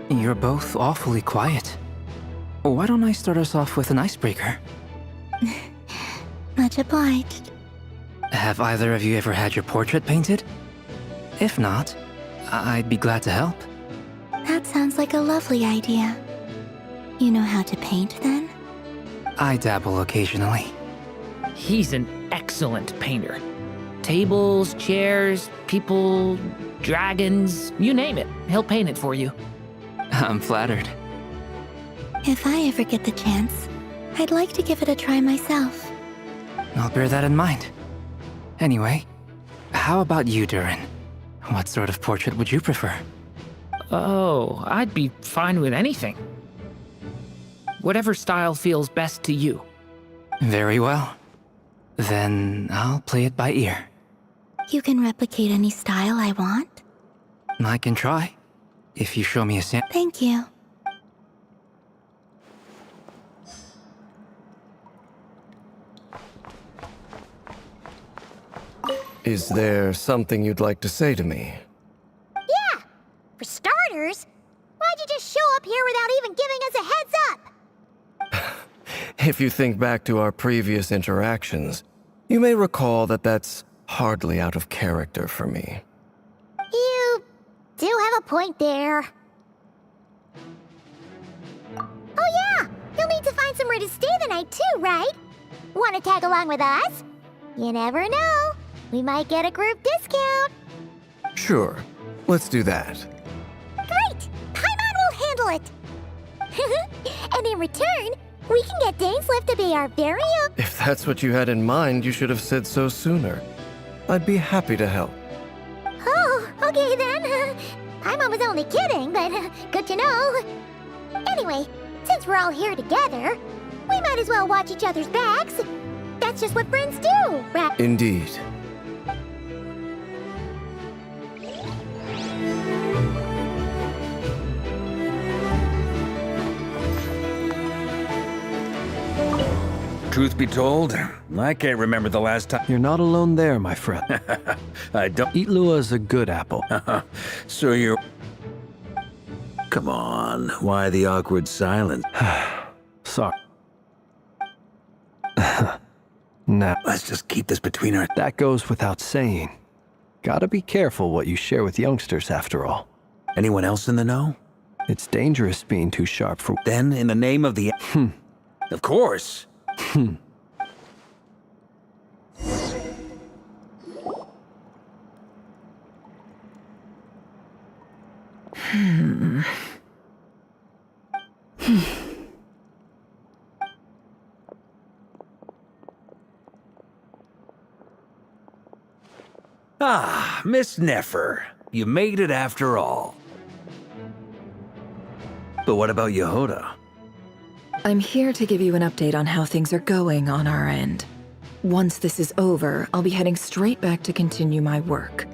You're both awfully quiet. Why don't I start us off with an icebreaker? Much obliged. Have either of you ever had your portrait painted? If not, I'd be glad to help. That sounds like a lovely idea. You know how to paint, then? I dabble occasionally. He's an excellent painter. Tables, chairs, people, dragons, you name it. He'll paint it for you. I'm flattered. If I ever get the chance, I'd like to give it a try myself. I'll bear that in mind. Anyway, how about you, Durin? What sort of portrait would you prefer? Oh, I'd be fine with anything. Whatever style feels best to you. Very well. Then I'll play it by ear. You can replicate any style I want? I can try, if you show me a sample. Thank you. Is there something you'd like to say to me? Yeah! For starters, why'd you just show up here without even giving us a heads up? If you think back to our previous interactions, you may recall that that's hardly out of character for me. You do have a point there. Oh yeah! You'll need to find somewhere to stay the night too, right? Want to tag along with us? You never know. We might get a group discount. Sure, let's do that. Great! Paimon will handle it! And in return, we can get Dainslift to be our very own... If that's what you had in mind, you should have said so sooner. I'd be happy to help. Oh, okay then. Paimon was only kidding, but good to know. Anyway, since we're all here together, we might as well watch each other's backs. That's just what friends do, right? Indeed. Truth be told, I can't remember the last time. You're not alone there, my friend. I don't. Eat Lua is a good apple. So you're. Come on, why the awkward silence? Sorry. Nah, Let's just keep this between our. that goes without saying. Gotta be careful what you share with youngsters, after all. Anyone else in the know? It's dangerous being too sharp for... Then, in the name of the. Of course. Ah, Miss Nefer. You made it after all. But what about Yehoda? I'm here to give you an update on how things are going on our end. Once this is over, I'll be heading straight back to continue my work.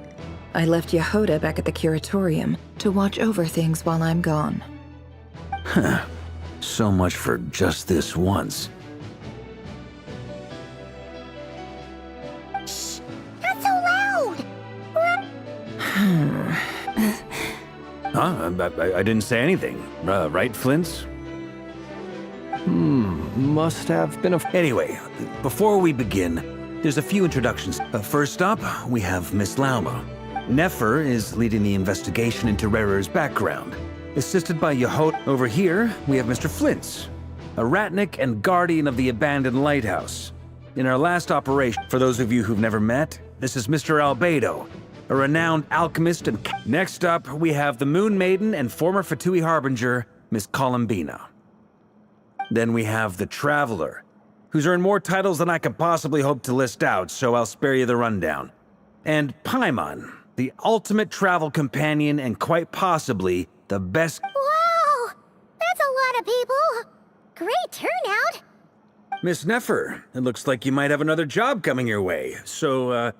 I left Yehoda back at the curatorium to watch over things while I'm gone. Huh. So much for just this once. Shh! Not so loud! I didn't say anything. Right, Flint's? Must have been a... Anyway, before we begin, there's a few introductions. First up, we have Miss Lauma. Nefer is leading the investigation into Rerer's background. Assisted by Yehoda. Over here, we have Mr. Flint's, a Ratnik and guardian of the abandoned lighthouse. In our last operation, for those of you who've never met, this is Mr. Albedo, a renowned alchemist and... Next up, we have the Moon Maiden and former Fatui Harbinger, Miss Columbina. Then we have the Traveler, who's earned more titles than I could possibly hope to list out, so I'll spare you the rundown. And Paimon, the ultimate travel companion and quite possibly the best... Wow! That's a lot of people! Great turnout! Miss Nefer, it looks like you might have another job coming your way, so,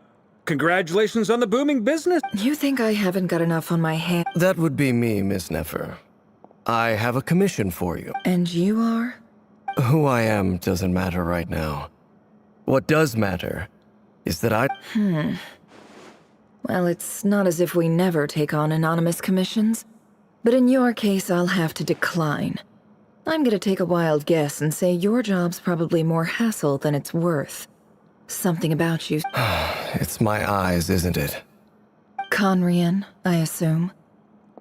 congratulations on the booming business. You think I haven't got enough on my hands? That would be me, Miss Nefer. I have a commission for you. And you are? Who I am doesn't matter right now. What does matter is that I... Well, it's not as if we never take on anonymous commissions. But in your case, I'll have to decline. I'm gonna take a wild guess and say your job's probably more hassle than it's worth. Something about you... It's my eyes, isn't it? Conrian, I assume.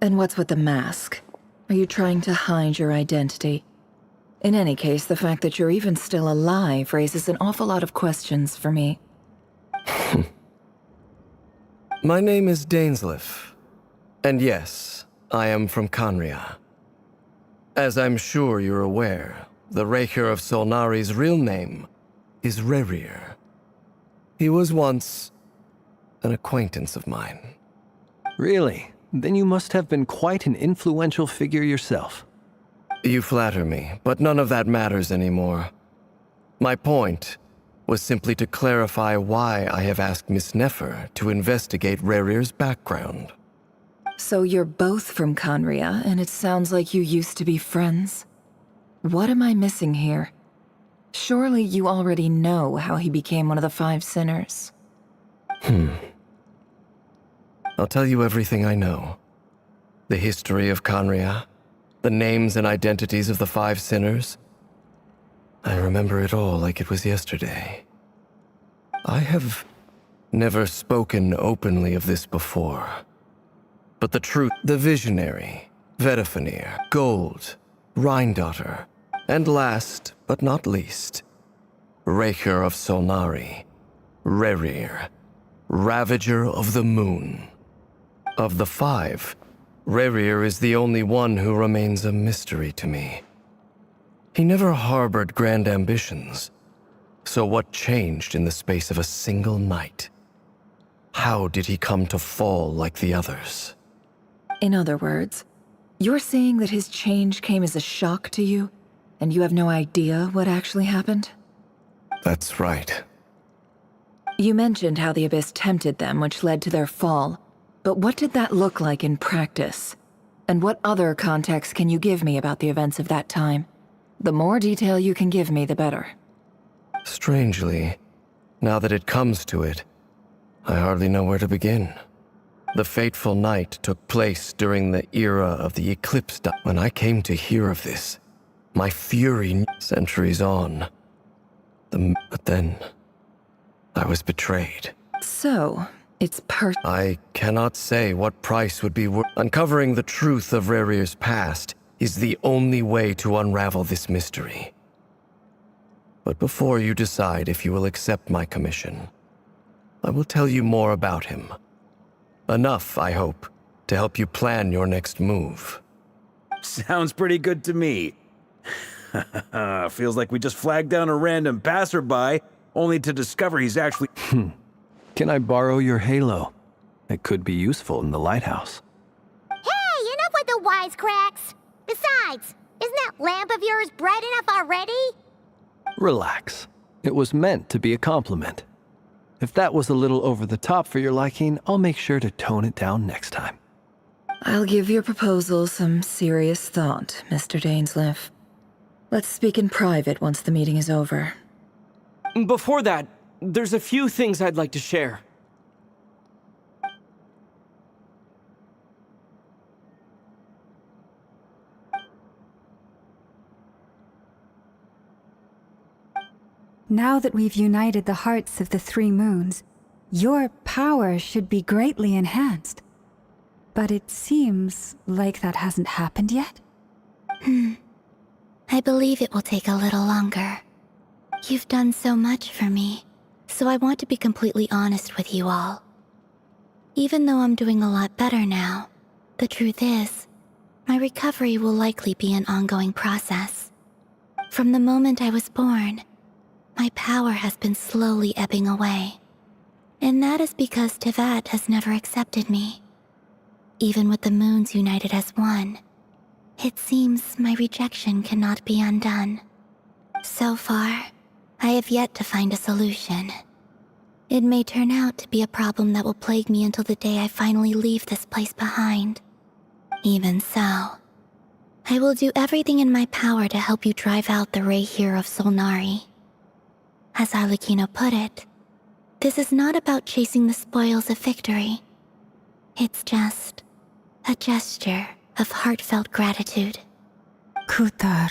And what's with the mask? Are you trying to hide your identity? In any case, the fact that you're even still alive raises an awful lot of questions for me. My name is Dainsleif. And yes, I am from Conria. As I'm sure you're aware, the Raker of Solnari's real name is Rerir. He was once an acquaintance of mine. Really? Then you must have been quite an influential figure yourself. You flatter me, but none of that matters anymore. My point was simply to clarify why I have asked Miss Nefer to investigate Rerir's background. So you're both from Conria, and it sounds like you used to be friends? What am I missing here? Surely you already know how he became one of the Five Sinners. I'll tell you everything I know. The history of Conria, the names and identities of the Five Sinners. I remember it all like it was yesterday. I have never spoken openly of this before. But the truth, the Visionary, Vedifenir, Gold, Rhindaughter, and last but not least, Raker of Solnari, Rerir, Ravager of the Moon. Of the five, Rerir is the only one who remains a mystery to me. He never harbored grand ambitions. So what changed in the space of a single night? How did he come to fall like the others? In other words, you're saying that his change came as a shock to you, and you have no idea what actually happened? That's right. You mentioned how the Abyss tempted them, which led to their fall. But what did that look like in practice? And what other context can you give me about the events of that time? The more detail you can give me, the better. Strangely, now that it comes to it, I hardly know where to begin. The fateful night took place during the era of the Eclipse. When I came to hear of this, my fury centuries on. But then, I was betrayed. So, it's I cannot say what price would be worth. Uncovering the truth of Rerir's past is the only way to unravel this mystery. But before you decide if you will accept my commission, I will tell you more about him. Enough, I hope, to help you plan your next move. Sounds pretty good to me. Feels like we just flagged down a random passerby, only to discover he's actually... Can I borrow your halo? It could be useful in the lighthouse. Hey, enough with the wisecracks! Besides, isn't that lamp of yours bright enough already? Relax. It was meant to be a compliment. If that was a little over the top for your liking, I'll make sure to tone it down next time. I'll give your proposal some serious thought, Mr. Dainsleif. Let's speak in private once the meeting is over. Before that, there's a few things I'd like to share. Now that we've united the hearts of the three moons, your power should be greatly enhanced. But it seems like that hasn't happened yet? I believe it will take a little longer. You've done so much for me, so I want to be completely honest with you all. Even though I'm doing a lot better now, the truth is, my recovery will likely be an ongoing process. From the moment I was born, my power has been slowly ebbing away. And that is because Tevat has never accepted me. Even with the moons united as one, it seems my rejection cannot be undone. So far, I have yet to find a solution. It may turn out to be a problem that will plague me until the day I finally leave this place behind. Even so, I will do everything in my power to help you drive out the Ray here of Solnari. As Arlecchino put it, this is not about chasing the spoils of victory. It's just a gesture of heartfelt gratitude. Kutar.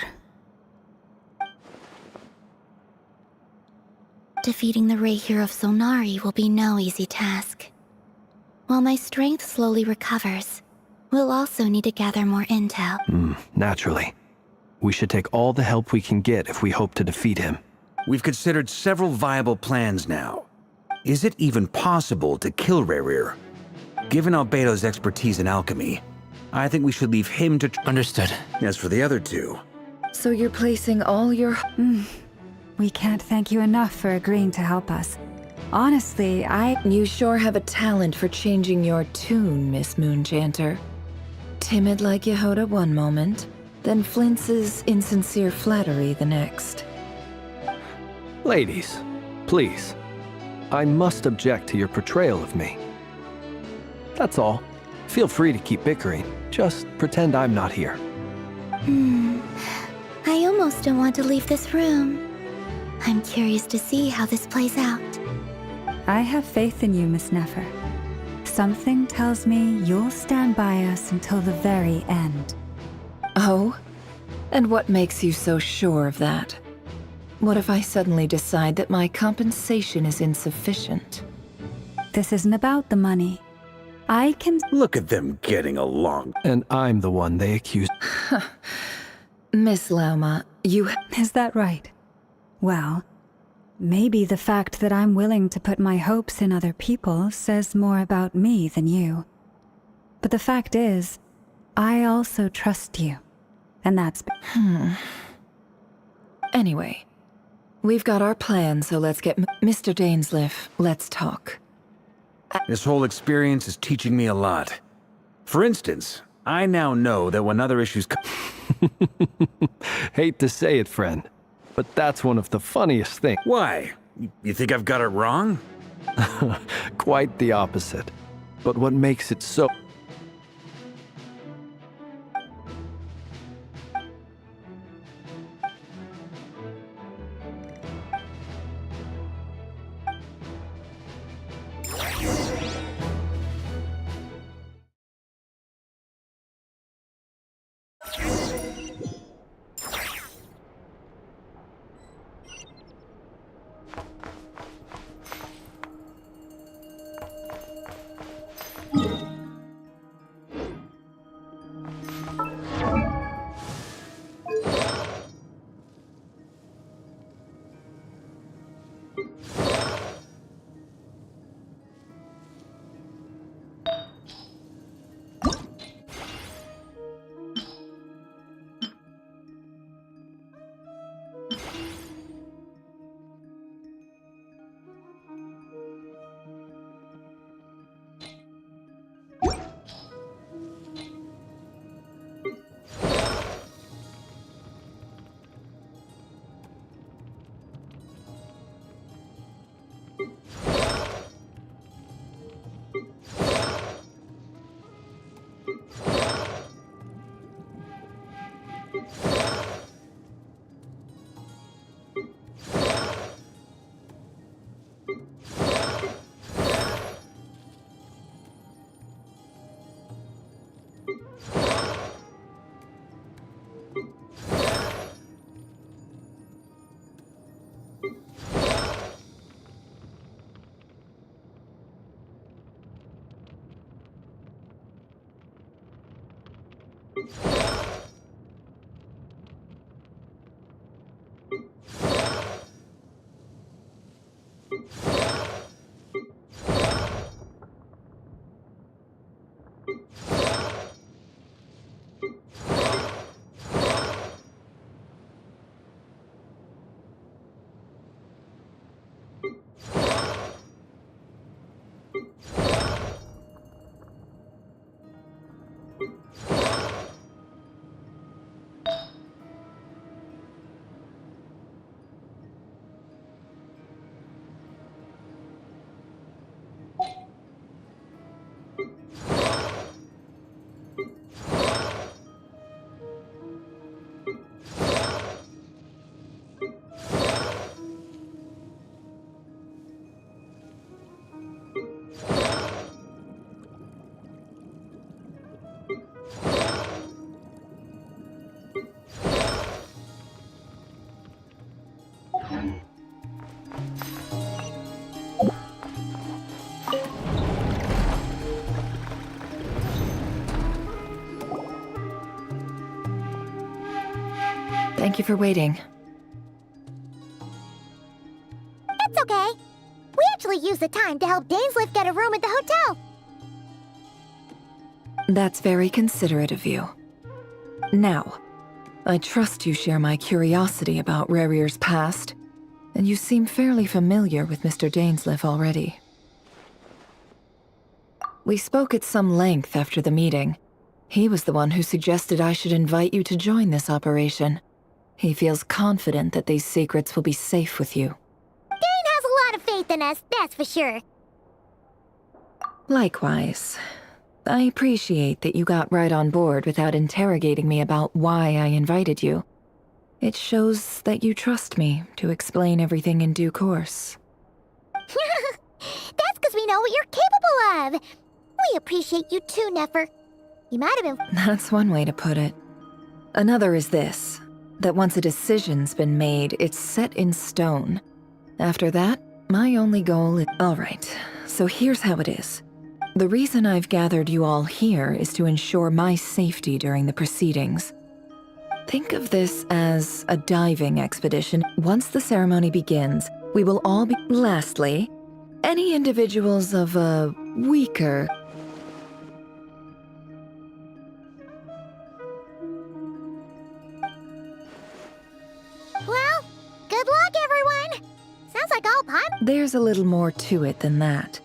Defeating the Ray here of Solnari will be no easy task. While my strength slowly recovers, we'll also need to gather more intel. Naturally. We should take all the help we can get if we hope to defeat him. We've considered several viable plans now. Is it even possible to kill Rerir? Given Albedo's expertise in alchemy, I think we should leave him to... Understood. As for the other two... So you're placing all your... We can't thank you enough for agreeing to help us. Honestly, You sure have a talent for changing your tune, Miss Moonchanter. Timid like Yehoda one moment, then flinches insincere flattery the next. Ladies, please. I must object to your portrayal of me. That's all. Feel free to keep bickering. Just pretend I'm not here. I almost don't want to leave this room. I'm curious to see how this plays out. I have faith in you, Miss Nefer. Something tells me you'll stand by us until the very end. Oh? And what makes you so sure of that? What if I suddenly decide that my compensation is insufficient? This isn't about the money. I can... Look at them getting along. And I'm the one they accuse. Miss Lauma, you... Is that right? Well, maybe the fact that I'm willing to put my hopes in other people says more about me than you. But the fact is, I also trust you. And that's... Anyway, we've got our plan, so let's get... Mr. Dainsleif, let's talk. This whole experience is teaching me a lot. For instance, I now know that when other issues come... Hate to say it, friend, but that's one of the funniest things. Why? You think I've got it wrong? Quite the opposite. But what makes it so... Thank you for waiting. It's okay. We actually used the time to help Dainsliff get a room at the hotel. That's very considerate of you. Now, I trust you share my curiosity about Rarier's past, and you seem fairly familiar with Mr. Dainsliff already. We spoke at some length after the meeting. He was the one who suggested I should invite you to join this operation. He feels confident that these secrets will be safe with you. Dane has a lot of faith in us, that's for sure. Likewise. I appreciate that you got right on board without interrogating me about why I invited you. It shows that you trust me to explain everything in due course. That's because we know what you're capable of. We appreciate you too, Nefer. You might have been... That's one way to put it. Another is this, that once a decision's been made, it's set in stone. After that, my only goal is... Alright, so here's how it is. The reason I've gathered you all here is to ensure my safety during the proceedings. Think of this as a diving expedition. Once the ceremony begins, we will all be... Lastly, any individuals of a weaker... Well, good luck, everyone. Sounds like all Apane... There's a little more to it than that.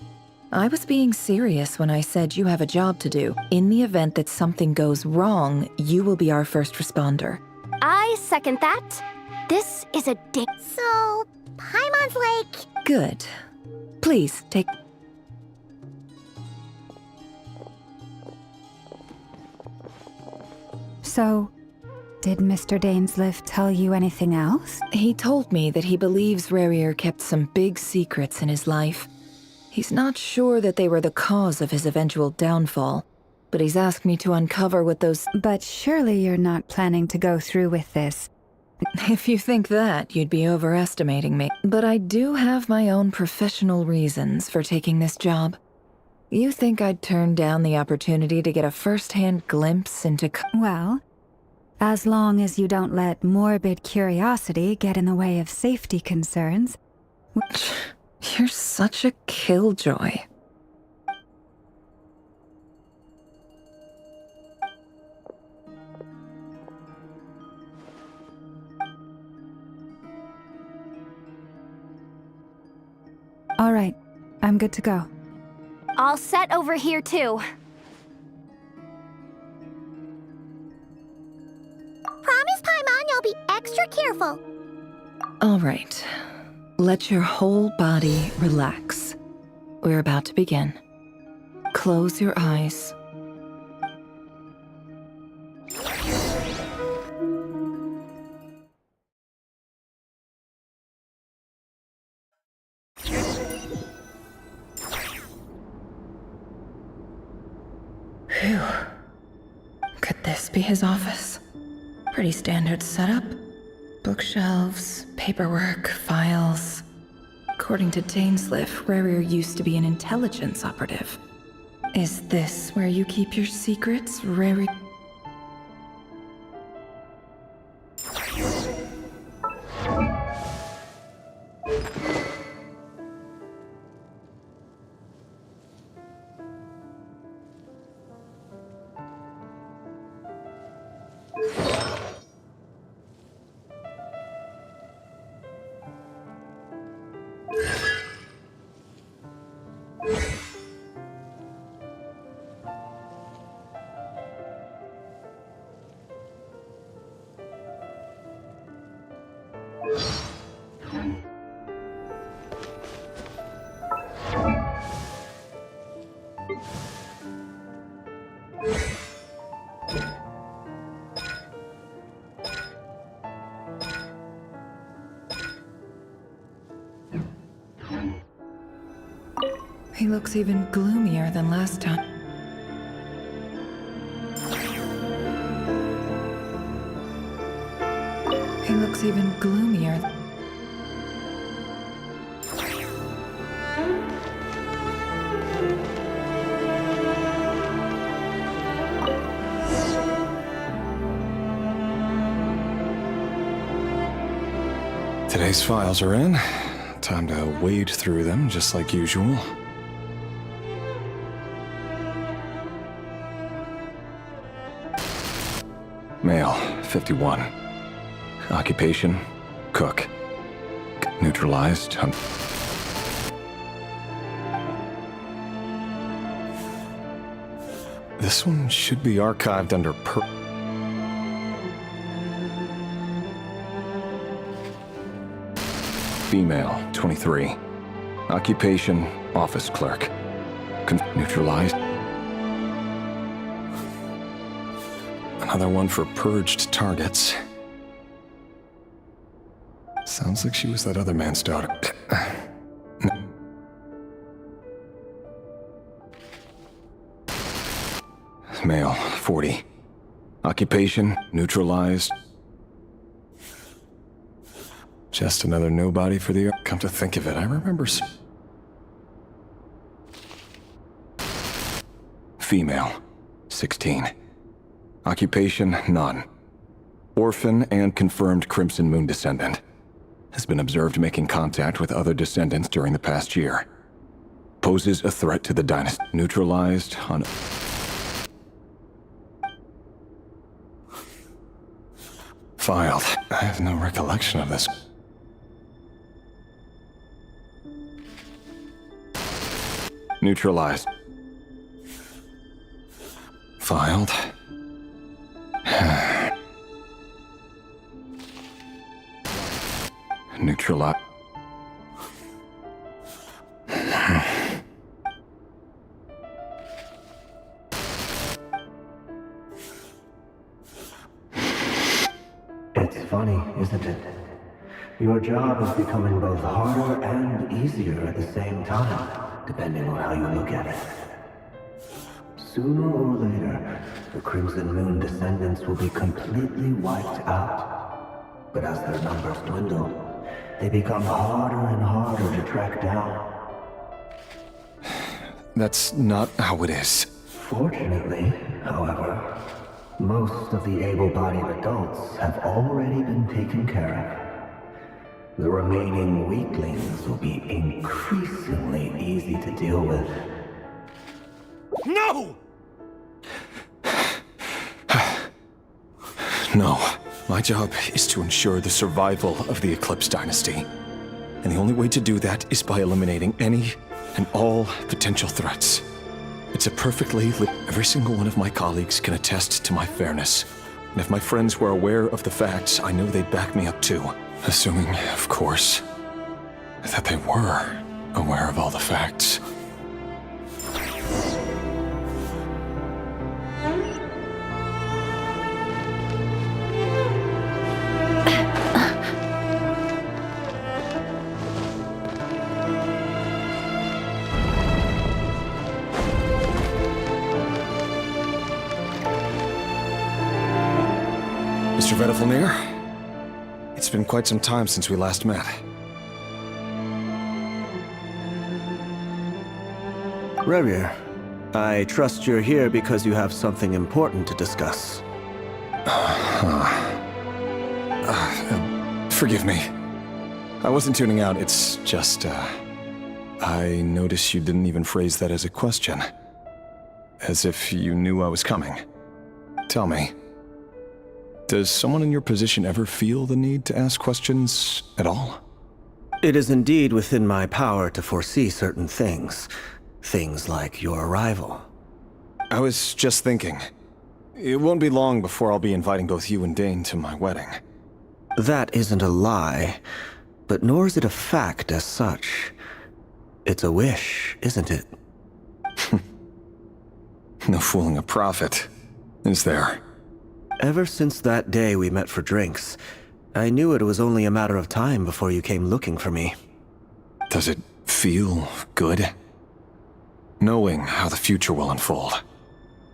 I was being serious when I said you have a job to do. In the event that something goes wrong, you will be our first responder. I second that. This is a dick. So, Paimon's like... Good. Please, take... So, did Mr. Dainsliff tell you anything else? He told me that he believes Rarier kept some big secrets in his life. He's not sure that they were the cause of his eventual downfall, but he's asked me to uncover what those... But surely you're not planning to go through with this. If you think that, you'd be overestimating me. But I do have my own professional reasons for taking this job. You think I'd turn down the opportunity to get a first-hand glimpse into... Well, as long as you don't let morbid curiosity get in the way of safety concerns... You're such a killjoy. All right, I'm good to go. All set over here, too. Promise, Paimon, you'll be extra careful. All right. Let your whole body relax. We're about to begin. Close your eyes. Phew. Could this be his office? Pretty standard setup. Bookshelves, paperwork, files. According to Dainsliff, Rarier used to be an intelligence operative. Is this where you keep your secrets, Rarier? He looks even gloomier than last time. He looks even gloomier. Today's files are in. Time to wade through them, just like usual. Male, 51. Occupation, cook. Neutralized. This one should be archived under Female, 23. Occupation, office clerk. Neutralized. Another one for purged targets. Sounds like she was that other man's daughter. Male, 40. Occupation, neutralized. Just another nobody for the... Come to think of it, I remember... Female, 16. Occupation, none. Orphan and confirmed Crimson Moon descendant. Has been observed making contact with other descendants during the past year. Poses a threat to the dynasty. Neutralized on... Filed. I have no recollection of this. Neutralized. Filed. Neutralized. It's funny, isn't it? Your job is becoming both harder and easier at the same time, depending on how you look at it. Sooner or later, the Crimson Moon descendants will be completely wiped out. But as their numbers dwindle, they become harder and harder to track down. That's not how it is. Fortunately, however, most of the able-bodied adults have already been taken care of. The remaining weaklings will be increasingly easy to deal with. No! No. My job is to ensure the survival of the Eclipse Dynasty. And the only way to do that is by eliminating any and all potential threats. It's a perfectly every single one of my colleagues can attest to my fairness. And if my friends were aware of the facts, I know they'd back me up too. Assuming, of course, that they were aware of all the facts. Mr. Vedafilnir, it's been quite some time since we last met. Rerir, I trust you're here because you have something important to discuss. Forgive me. I wasn't tuning out, it's just, I noticed you didn't even phrase that as a question. As if you knew I was coming. Tell me, does someone in your position ever feel the need to ask questions at all? It is indeed within my power to foresee certain things. Things like your arrival. I was just thinking. It won't be long before I'll be inviting both you and Dane to my wedding. That isn't a lie, but nor is it a fact as such. It's a wish, isn't it? No fooling a prophet, is there? Ever since that day we met for drinks, I knew it was only a matter of time before you came looking for me. Does it feel good? Knowing how the future will unfold.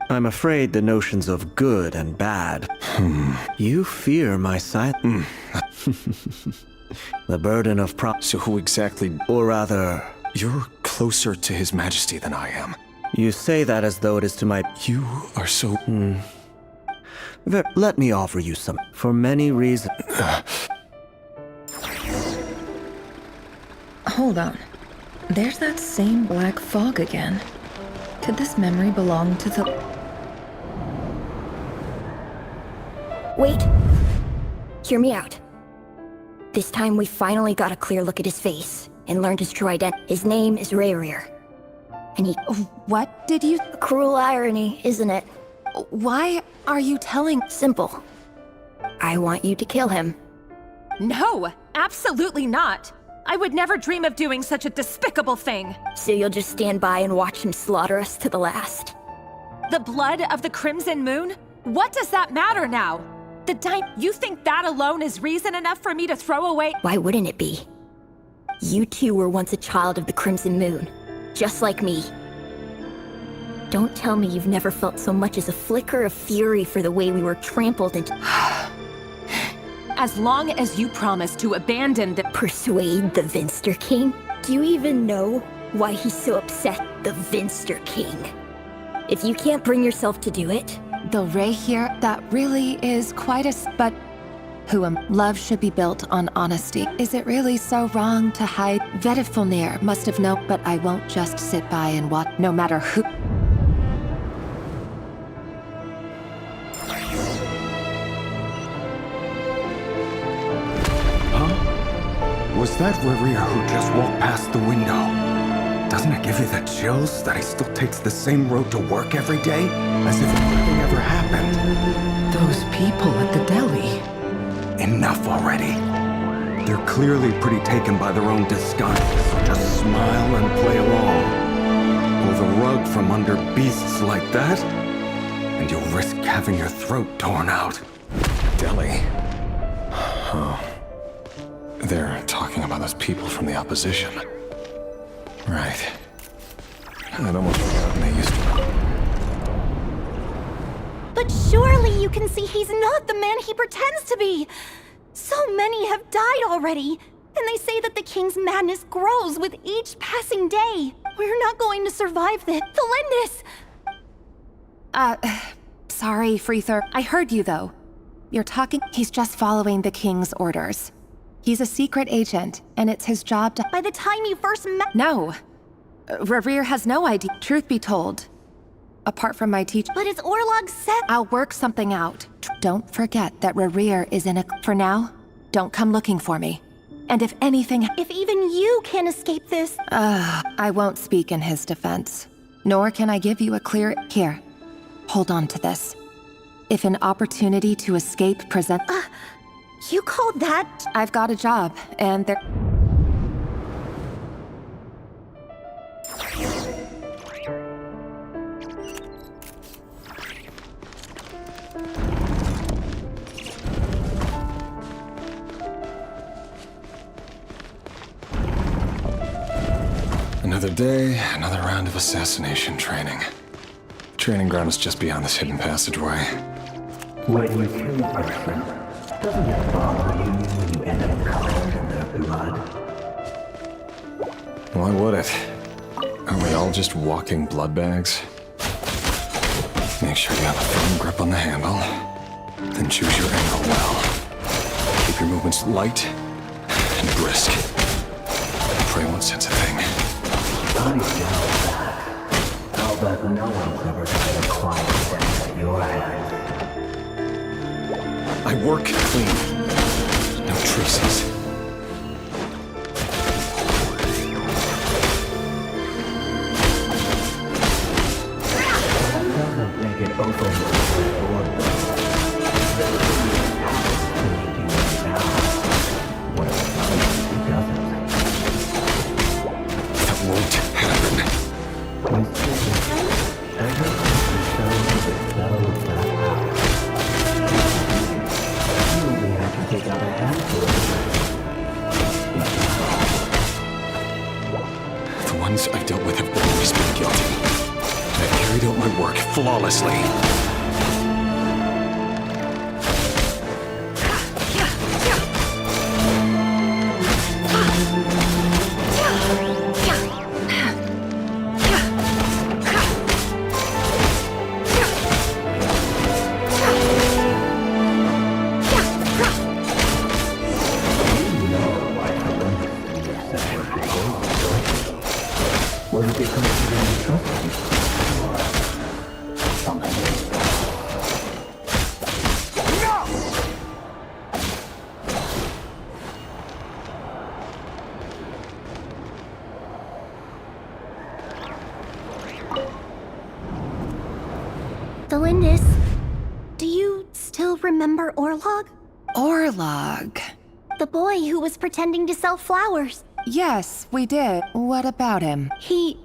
I'm afraid the notions of good and bad. You fear my silence. The burden of So who exactly... Or rather... You're closer to His Majesty than I am. You say that as though it is to my... You are so... Let me offer you some... For many reasons... Hold on. There's that same black fog again. Could this memory belong to the... Wait. Hear me out. This time we finally got a clear look at his face and learned his true identity. His name is Radeon. And he... What did you... A cruel irony, isn't it? Why are you telling... Simple. I want you to kill him. No, absolutely not. I would never dream of doing such a despicable thing. So you'll just stand by and watch him slaughter us to the last? The blood of the Crimson Moon? What does that matter now? You think that alone is reason enough for me to throw away? Why wouldn't it be? You two were once a child of the Crimson Moon, just like me. Don't tell me you've never felt so much as a flicker of fury for the way we were trampled into... As long as you promise to abandon the... Persuade the Vinster King? Do you even know why he's so upset, the Vinster King? If you can't bring yourself to do it... The Ray here, that really is quite a... But... Love should be built on honesty. Is it really so wrong to hide? Vedifulnir must have known, but I won't just sit by and watch, no matter who... Was that Radeon who just walked past the window? Doesn't it give you the chills that he still takes the same road to work every day? As if nothing ever happened. Those people at the deli. Enough already. They're clearly pretty taken by their own disguise, so just smile and play along. Pull the rug from under beasts like that, and you'll risk having your throat torn out. Deli? Oh. They're talking about those people from the opposition. Right. I'd almost forgotten they used to... But surely you can see he's not the man he pretends to be! So many have died already, and they say that the king's madness grows with each passing day. We're not going to survive this. Felindis! Sorry, Freether. I heard you, though. You're talking... He's just following the king's orders. He's a secret agent, and it's his job to... By the time you first met... No. Radeon has no idea. Truth be told. Apart from my teacher... But as Orlog said... I'll work something out. Don't forget that Radeon is in a... For now, don't come looking for me. And if anything... If even you can't escape this... I won't speak in his defense. Nor can I give you a clear... Here. Hold on to this. If an opportunity to escape present... You called that? I've got a job, and there... Another day, another round of assassination training. The training ground is just beyond this hidden passageway. When you kill a person, doesn't it bother you when you end up covered in their blood? Why would it? Aren't we all just walking blood bags? Make sure you have a firm grip on the handle. Then choose your angle well. Keep your movements light and brisk. Pray won't sense a thing. I know that. I'll bet no one's ever tried a quiet death at your hands. I work clean. No traces. Doesn't make it open or That won't happen. The ones I've dealt with have always been guilty. I've carried out my work flawlessly. Would it be considered trusting? Or something? Delindis, do you still remember Orlog? Orlog. The boy who was pretending to sell flowers. Yes, we did. What about him? He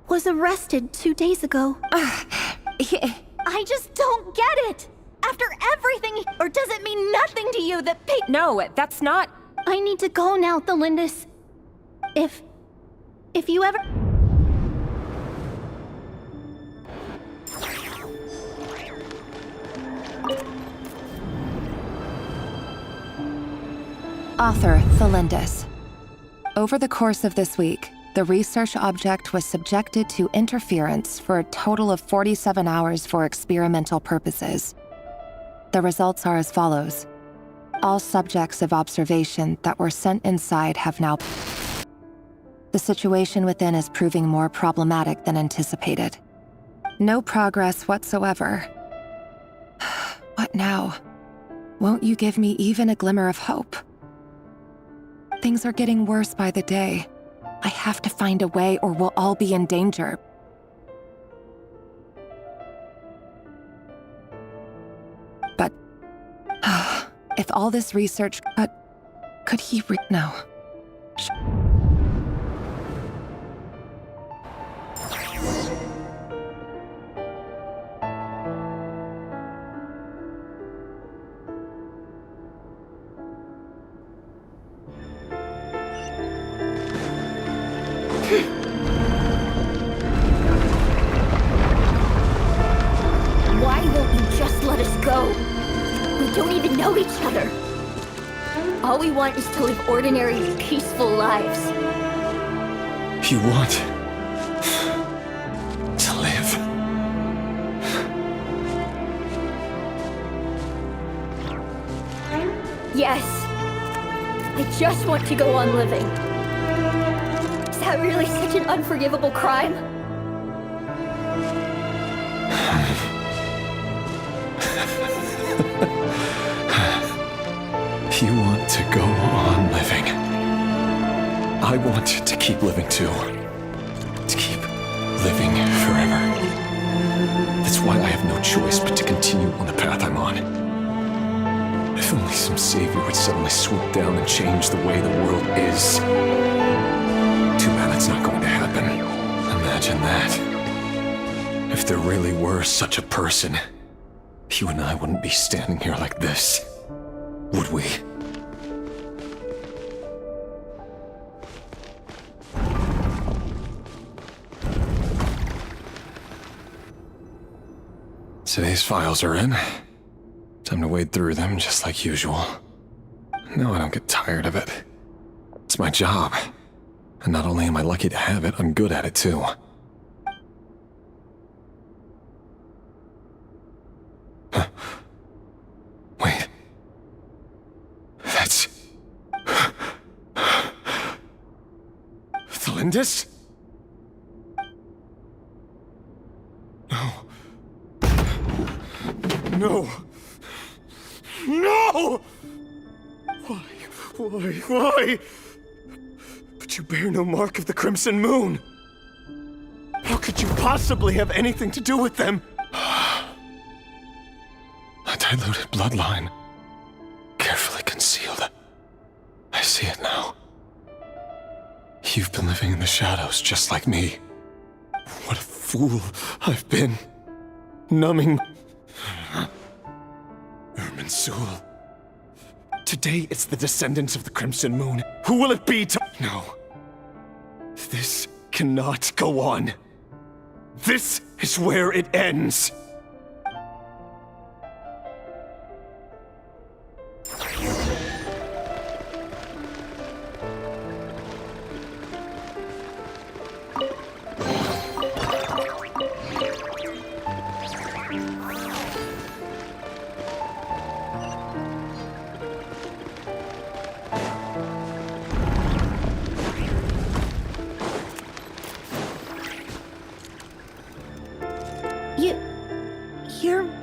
was arrested 2 days ago. I just don't get it! After everything, or does it mean nothing to you that No, that's not... I need to go now, Delindis. If you ever... Author, Thelindis. Over the course of this week, the research object was subjected to interference for a total of 47 hours for experimental purposes. The results are as follows. All subjects of observation that were sent inside have now... The situation within is proving more problematic than anticipated. No progress whatsoever. What now? Won't you give me even a glimmer of hope? Things are getting worse by the day. I have to find a way or we'll all be in danger. But... if all this research... But... could he no. Why won't you just let us go? We don't even know each other. All we want is to live ordinary, peaceful lives. You want to live. Yes. I just want to go on living. Is that really such an unforgivable crime? You want to go on living. I want to keep living too. To keep living forever. That's why I have no choice but to continue on the path I'm on. If only some savior would suddenly swoop down and change the way the world is. Too bad it's not going to happen. Imagine that. If there really were such a person, you and I wouldn't be standing here like this, would we? Today's files are in. Time to wade through them just like usual. No, I don't get tired of it. It's my job. And not only am I lucky to have it, I'm good at it too. Wait. That's... Thelindis? No. No! No! Why? But you bear no mark of the Crimson Moon. How could you possibly have anything to do with them? A diluted bloodline. Carefully concealed. I see it now. You've been living in the shadows just like me. What a fool I've been. Numbing... Irminsul. Today it's the descendants of the Crimson Moon. Who will it be to... No. This cannot go on. This is where it ends.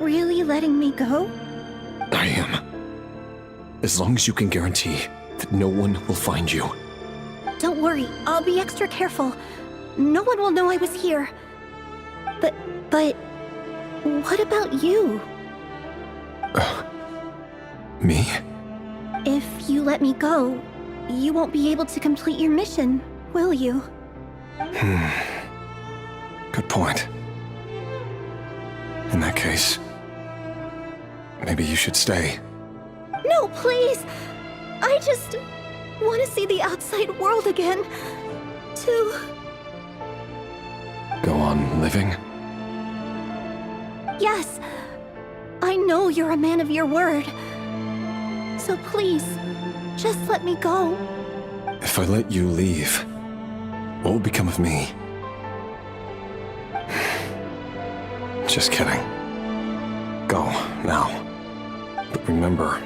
really letting me go? I am. As long as you can guarantee that no one will find you. Don't worry, I'll be extra careful. No one will know I was here. But what about you? Me? If you let me go, you won't be able to complete your mission, will you? Good point. In that case, maybe you should stay. No, please! I just want to see the outside world again. To... Go on living? Yes. I know you're a man of your word. So please, just let me go. If I let you leave, what will become of me? Just kidding. Go, now. But remember,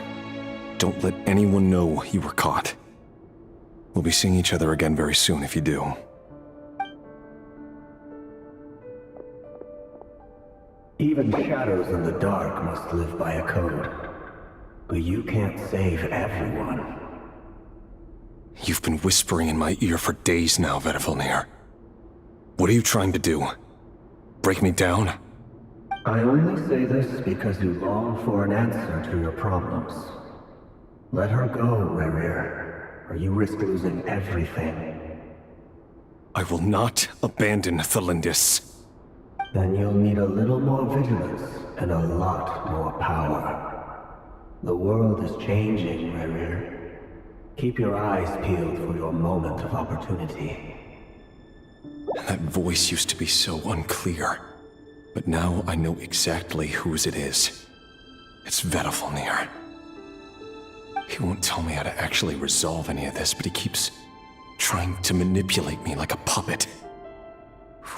don't let anyone know you were caught. We'll be seeing each other again very soon if you do. Even shadows in the dark must live by a code. But you can't save everyone. You've been whispering in my ear for days now, Vedifilnir. What are you trying to do? Break me down? I only say this because you long for an answer to your problems. Let her go, Rerir, or you risk losing everything. I will not abandon Thelindis. Then you'll need a little more vigilance and a lot more power. The world is changing, Rerir. Keep your eyes peeled for your moment of opportunity. That voice used to be so unclear, but now I know exactly whose it is. It's Vedifilnir. He won't tell me how to actually resolve any of this, but he keeps trying to manipulate me like a puppet.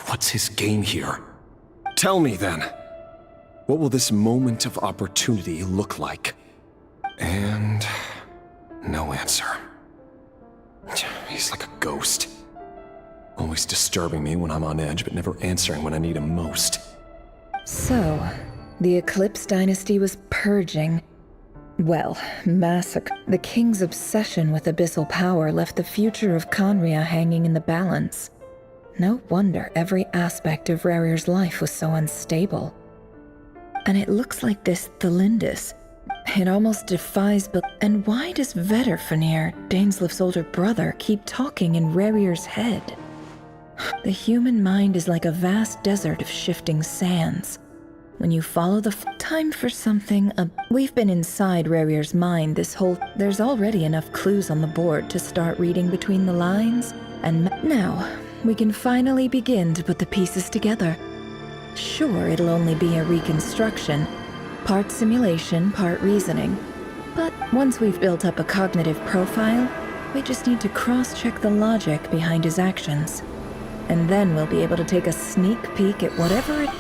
What's his game here? Tell me then. What will this moment of opportunity look like? And no answer. He's like a ghost. Always disturbing me when I'm on edge, but never answering when I need him most. So, the Eclipse Dynasty was purging. Well, massacre. The king's obsession with abyssal power left the future of Khaenri'ah hanging in the balance. No wonder every aspect of Rerir's life was so unstable. And it looks like this Thelindis. It almost defies And why does Vedifilnir, Daneslif's older brother, keep talking in Rerir's head? The human mind is like a vast desert of shifting sands. When you follow the time for something, we've been inside Rerir's mind this whole... There's already enough clues on the board to start reading between the lines, and now we can finally begin to put the pieces together. Sure, it'll only be a reconstruction, part simulation, part reasoning. But once we've built up a cognitive profile, we just need to cross-check the logic behind his actions. And then we'll be able to take a sneak peek at whatever it...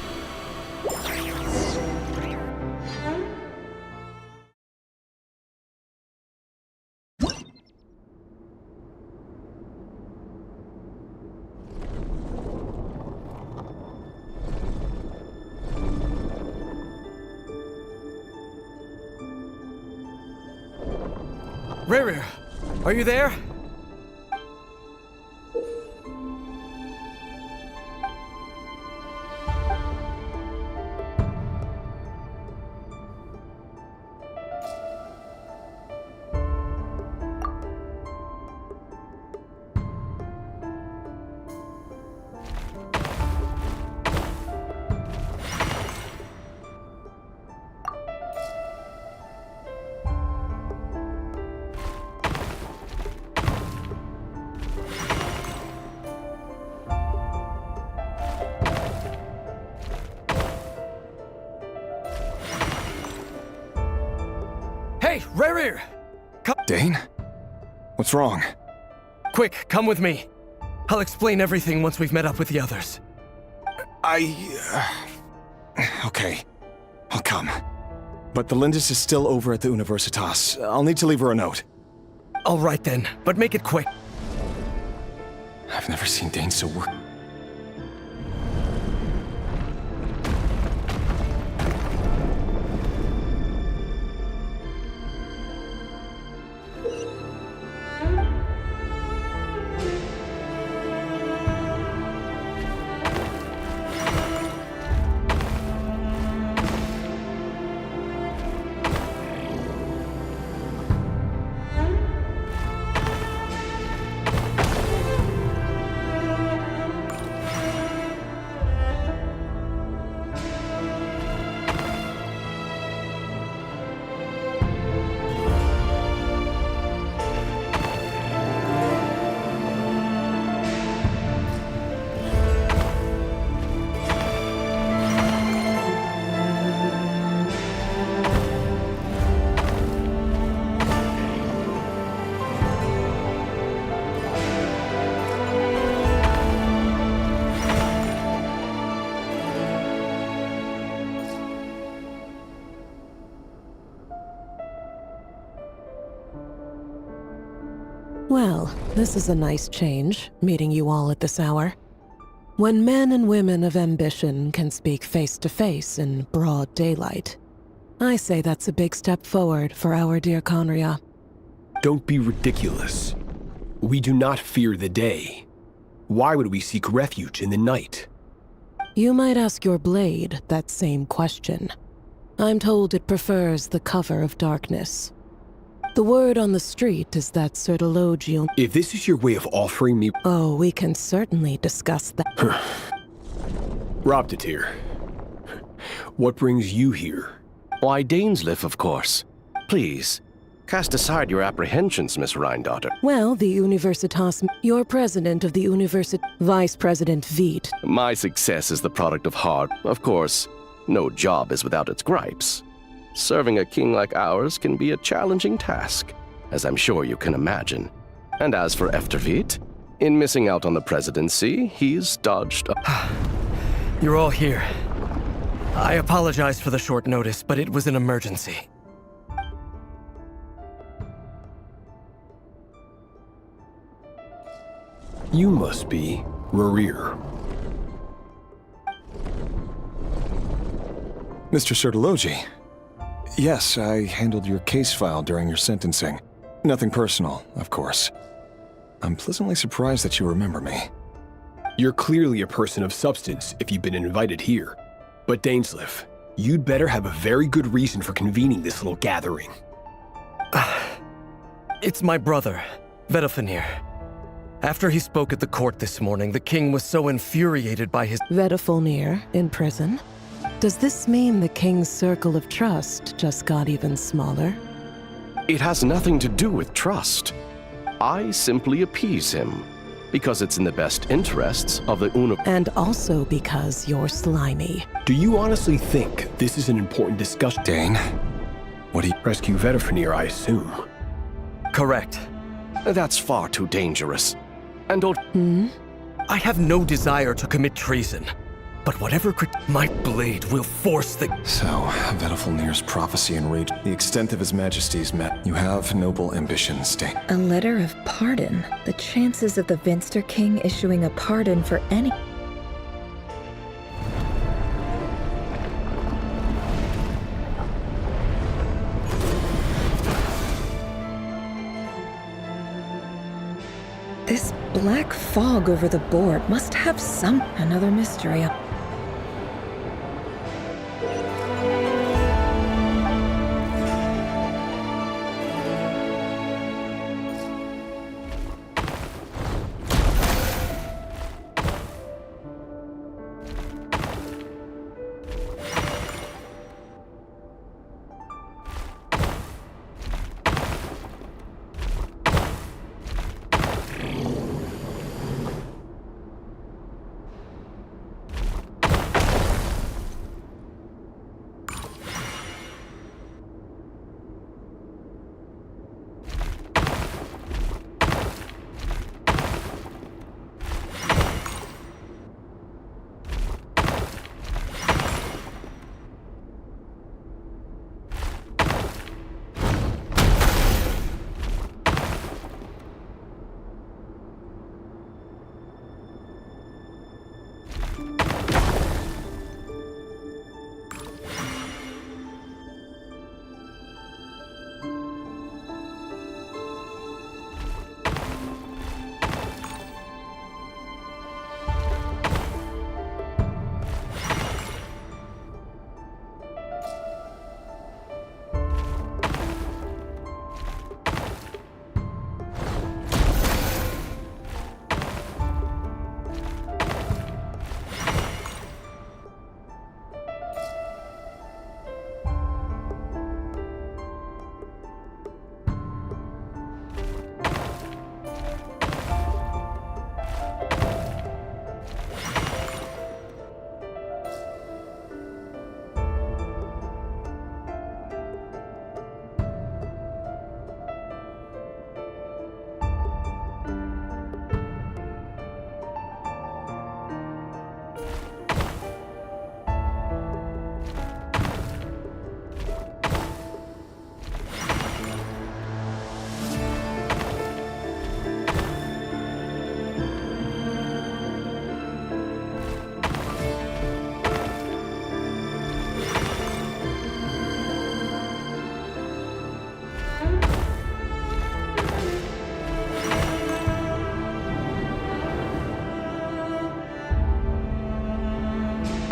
Rerir, are you there? Hey, Rerir! Dane? What's wrong? Quick, come with me. I'll explain everything once we've met up with the others. Okay. I'll come. But Thelindis is still over at the Universitas. I'll need to leave her a note. All right then, but make it quick. I've never seen Dane so work. Well, this is a nice change, meeting you all at this hour. When men and women of ambition can speak face to face in broad daylight, I say that's a big step forward for our dear Khaenri'ah. Don't be ridiculous. We do not fear the day. Why would we seek refuge in the night? You might ask your blade that same question. I'm told it prefers the cover of darkness. The word on the street is that Sir Delogiel... If this is your way of offering me... Oh, we can certainly discuss that. Robdetir, what brings you here? Why, Dainsleif, of course. Please, cast aside your apprehensions, Miss Rhine-daughter. Well, the Universitas... You're president of the Vice President Veit. My success is the product of hard... Of course, no job is without its gripes. Serving a king like ours can be a challenging task, as I'm sure you can imagine. And as for Efterveit, in missing out on the presidency, he's dodged... You're all here. I apologize for the short notice, but it was an emergency. You must be Rarir. Mr. Sertologi. Yes, I handled your case file during your sentencing. Nothing personal, of course. I'm pleasantly surprised that you remember me. You're clearly a person of substance if you've been invited here. But Dainsleif, you'd better have a very good reason for convening this little gathering. It's my brother, Vedifenir. After he spoke at the court this morning, the king was so infuriated by his... Vedifenir in prison? Does this mean the king's circle of trust just got even smaller? It has nothing to do with trust. I simply appease him, because it's in the best interests of the And also because you're slimy. Do you honestly think this is an important discussion? Dane, what do you... Rescue Vedifenir, I assume. Correct. That's far too dangerous. And don't... I have no desire to commit treason. But whatever my blade will force the... So, Vedifenir's prophecy and rage, the extent of his majesty's You have noble ambitions, Dane. A letter of pardon? The chances of the Vinster King issuing a pardon for any... This black fog over the board must have another mystery.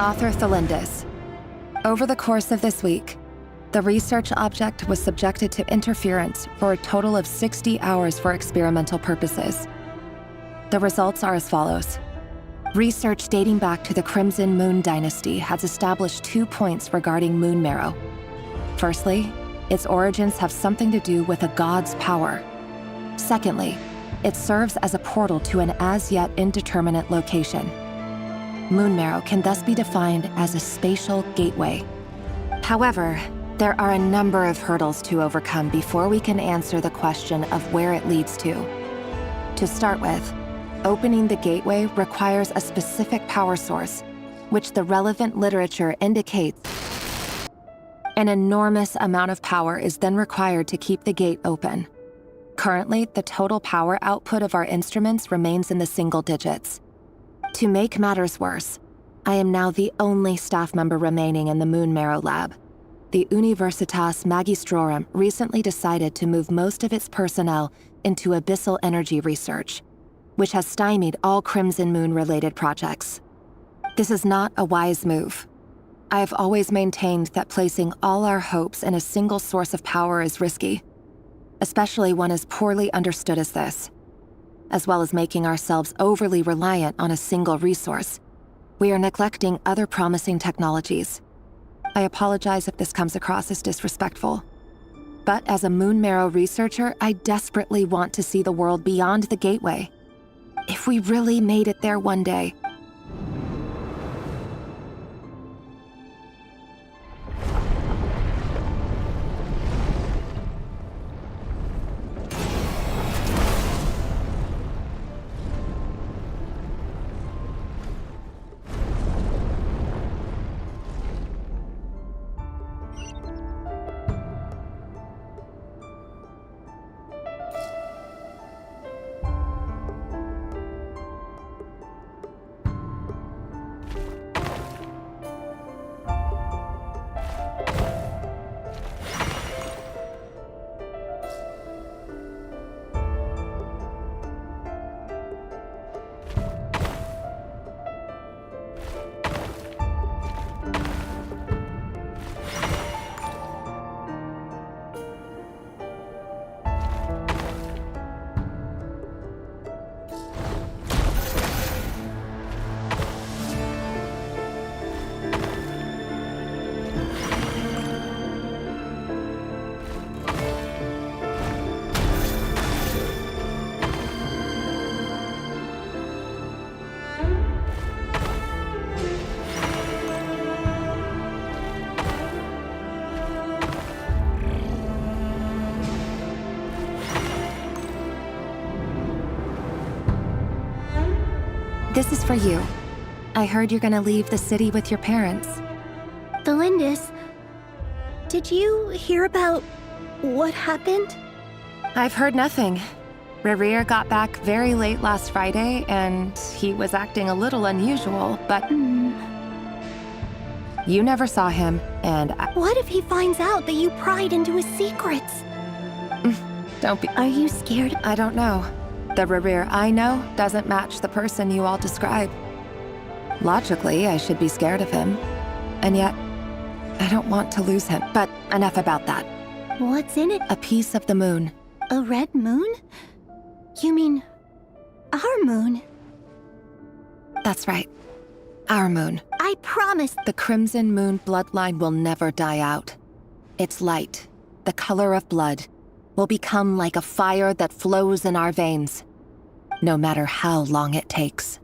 Author Thelindis. Over the course of this week, the research object was subjected to interference for a total of 60 hours for experimental purposes. The results are as follows. Research dating back to the Crimson Moon dynasty has established 2 points regarding moon marrow. Firstly, its origins have something to do with a god's power. Secondly, it serves as a portal to an as-yet indeterminate location. Moon marrow can thus be defined as a spatial gateway. However, there are a number of hurdles to overcome before we can answer the question of where it leads to. To start with, opening the gateway requires a specific power source, which the relevant literature indicates. An enormous amount of power is then required to keep the gate open. Currently, the total power output of our instruments remains in the single digits. To make matters worse, I am now the only staff member remaining in the Moon Marrow lab. The Universitas Magistrorum recently decided to move most of its personnel into abyssal energy research, which has stymied all Crimson Moon-related projects. This is not a wise move. I have always maintained that placing all our hopes in a single source of power is risky, especially one as poorly understood as this. As well as making ourselves overly reliant on a single resource, we are neglecting other promising technologies. I apologize if this comes across as disrespectful. But as a Moon Marrow researcher, I desperately want to see the world beyond the gateway. If we really made it there one day, this is for you. I heard you're gonna leave the city with your parents. Thelindis, did you hear about what happened? I've heard nothing. Rerir got back very late last Friday, and he was acting a little unusual, but... You never saw him, and What if he finds out that you pried into his secrets? Don't be... Are you scared? I don't know. The Rerir I know doesn't match the person you all describe. Logically, I should be scared of him. And yet, I don't want to lose him. But enough about that. What's in it? A piece of the moon. A red moon? You mean... our moon? That's right. Our moon. I promise. The Crimson Moon bloodline will never die out. Its light, the color of blood, will become like a fire that flows in our veins, no matter how long it takes.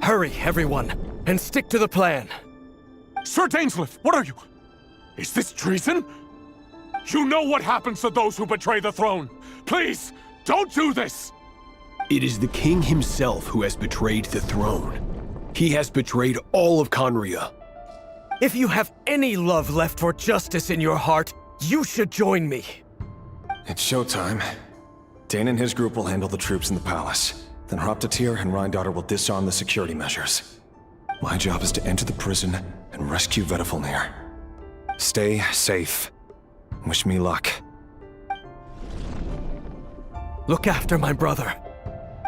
Hurry, everyone, and stick to the plan. Sir Dainsleif, what are you? Is this treason? You know what happens to those who betray the throne. Please, don't do this! It is the king himself who has betrayed the throne. He has betrayed all of Khaenri'ah. If you have any love left for justice in your heart, you should join me. It's showtime. Dane and his group will handle the troops in the palace. Then Hraptatir and Rheindotter will disarm the security measures. My job is to enter the prison and rescue Vedifalnir. Stay safe. Wish me luck. Look after my brother.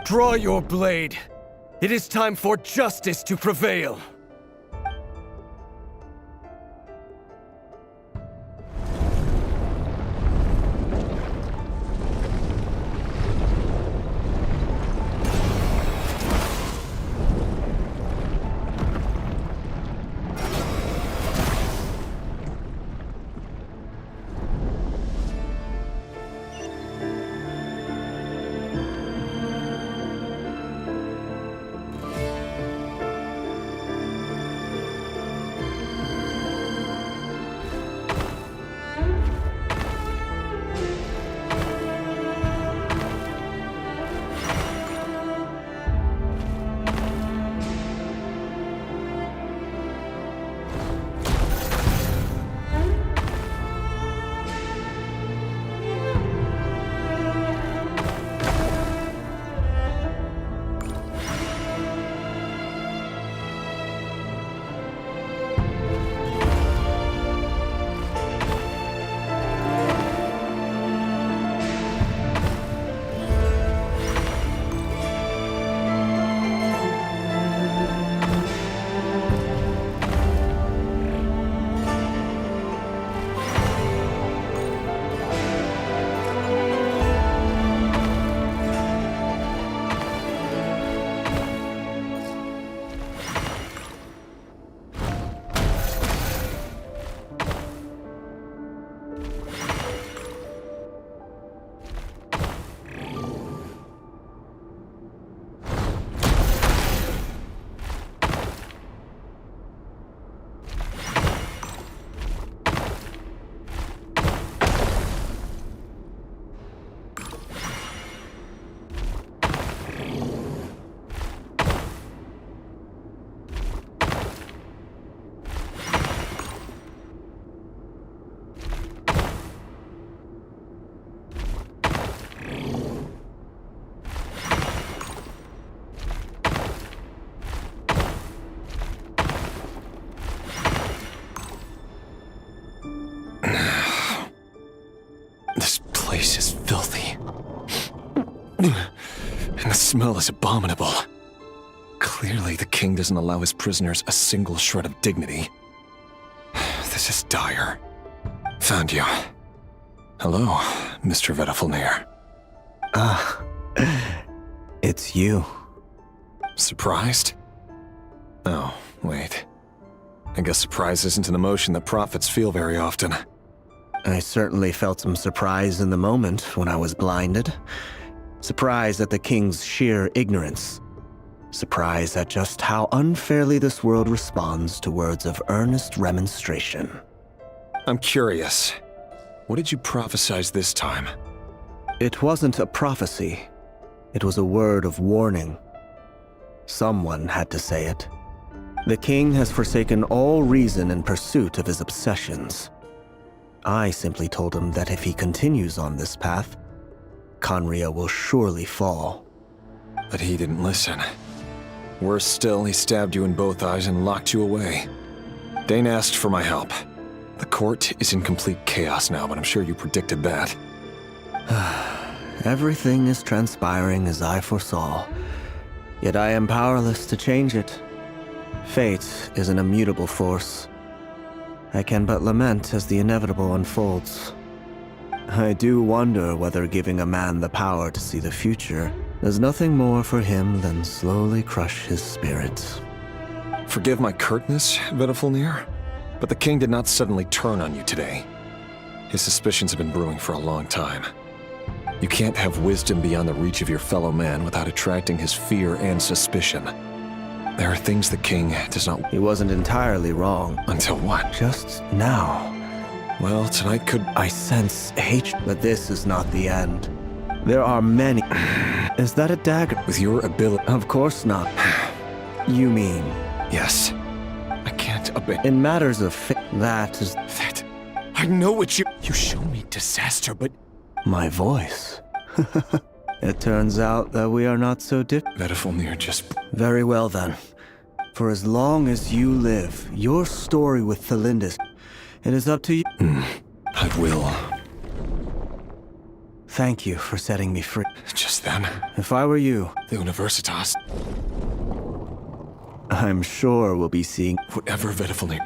Draw your blade. It is time for justice to prevail. And the smell is abominable. Clearly, the king doesn't allow his prisoners a single shred of dignity. This is dire. Found you. Hello, Mr. Vedifalnir. Ah, it's you. Surprised? Oh, wait. I guess surprise isn't an emotion that prophets feel very often. I certainly felt some surprise in the moment when I was blinded. Surprise at the king's sheer ignorance. Surprise at just how unfairly this world responds to words of earnest remonstration. I'm curious. What did you prophesize this time? It wasn't a prophecy. It was a word of warning. Someone had to say it. The king has forsaken all reason in pursuit of his obsessions. I simply told him that if he continues on this path, Khaenri'ah will surely fall. But he didn't listen. Worse still, he stabbed you in both eyes and locked you away. Dane asked for my help. The court is in complete chaos now, but I'm sure you predicted that. Everything is transpiring as I foresaw, yet I am powerless to change it. Fate is an immutable force. I can but lament as the inevitable unfolds. I do wonder whether giving a man the power to see the future does nothing more for him than slowly crush his spirit. Forgive my curtness, Vedifalnir, but the king did not suddenly turn on you today. His suspicions have been brewing for a long time. You can't have wisdom beyond the reach of your fellow man without attracting his fear and suspicion. There are things the king does not... He wasn't entirely wrong. Until what? Just now. Well, tonight could... I sense hatred, but this is not the end. There are many... Is that a dagger? With your ability... Of course not. You mean... Yes. I can't obey... In matters of that is... That... I know what you... You show me disaster, but... My voice. It turns out that we are not so different. Vedifulnir just... Very well then. For as long as you live, your story with Thelindis, it is up to you. I will. Thank you for setting me free. Just then. If I were you... The Universitas. I'm sure we'll be seeing... Whatever Vedifulnir...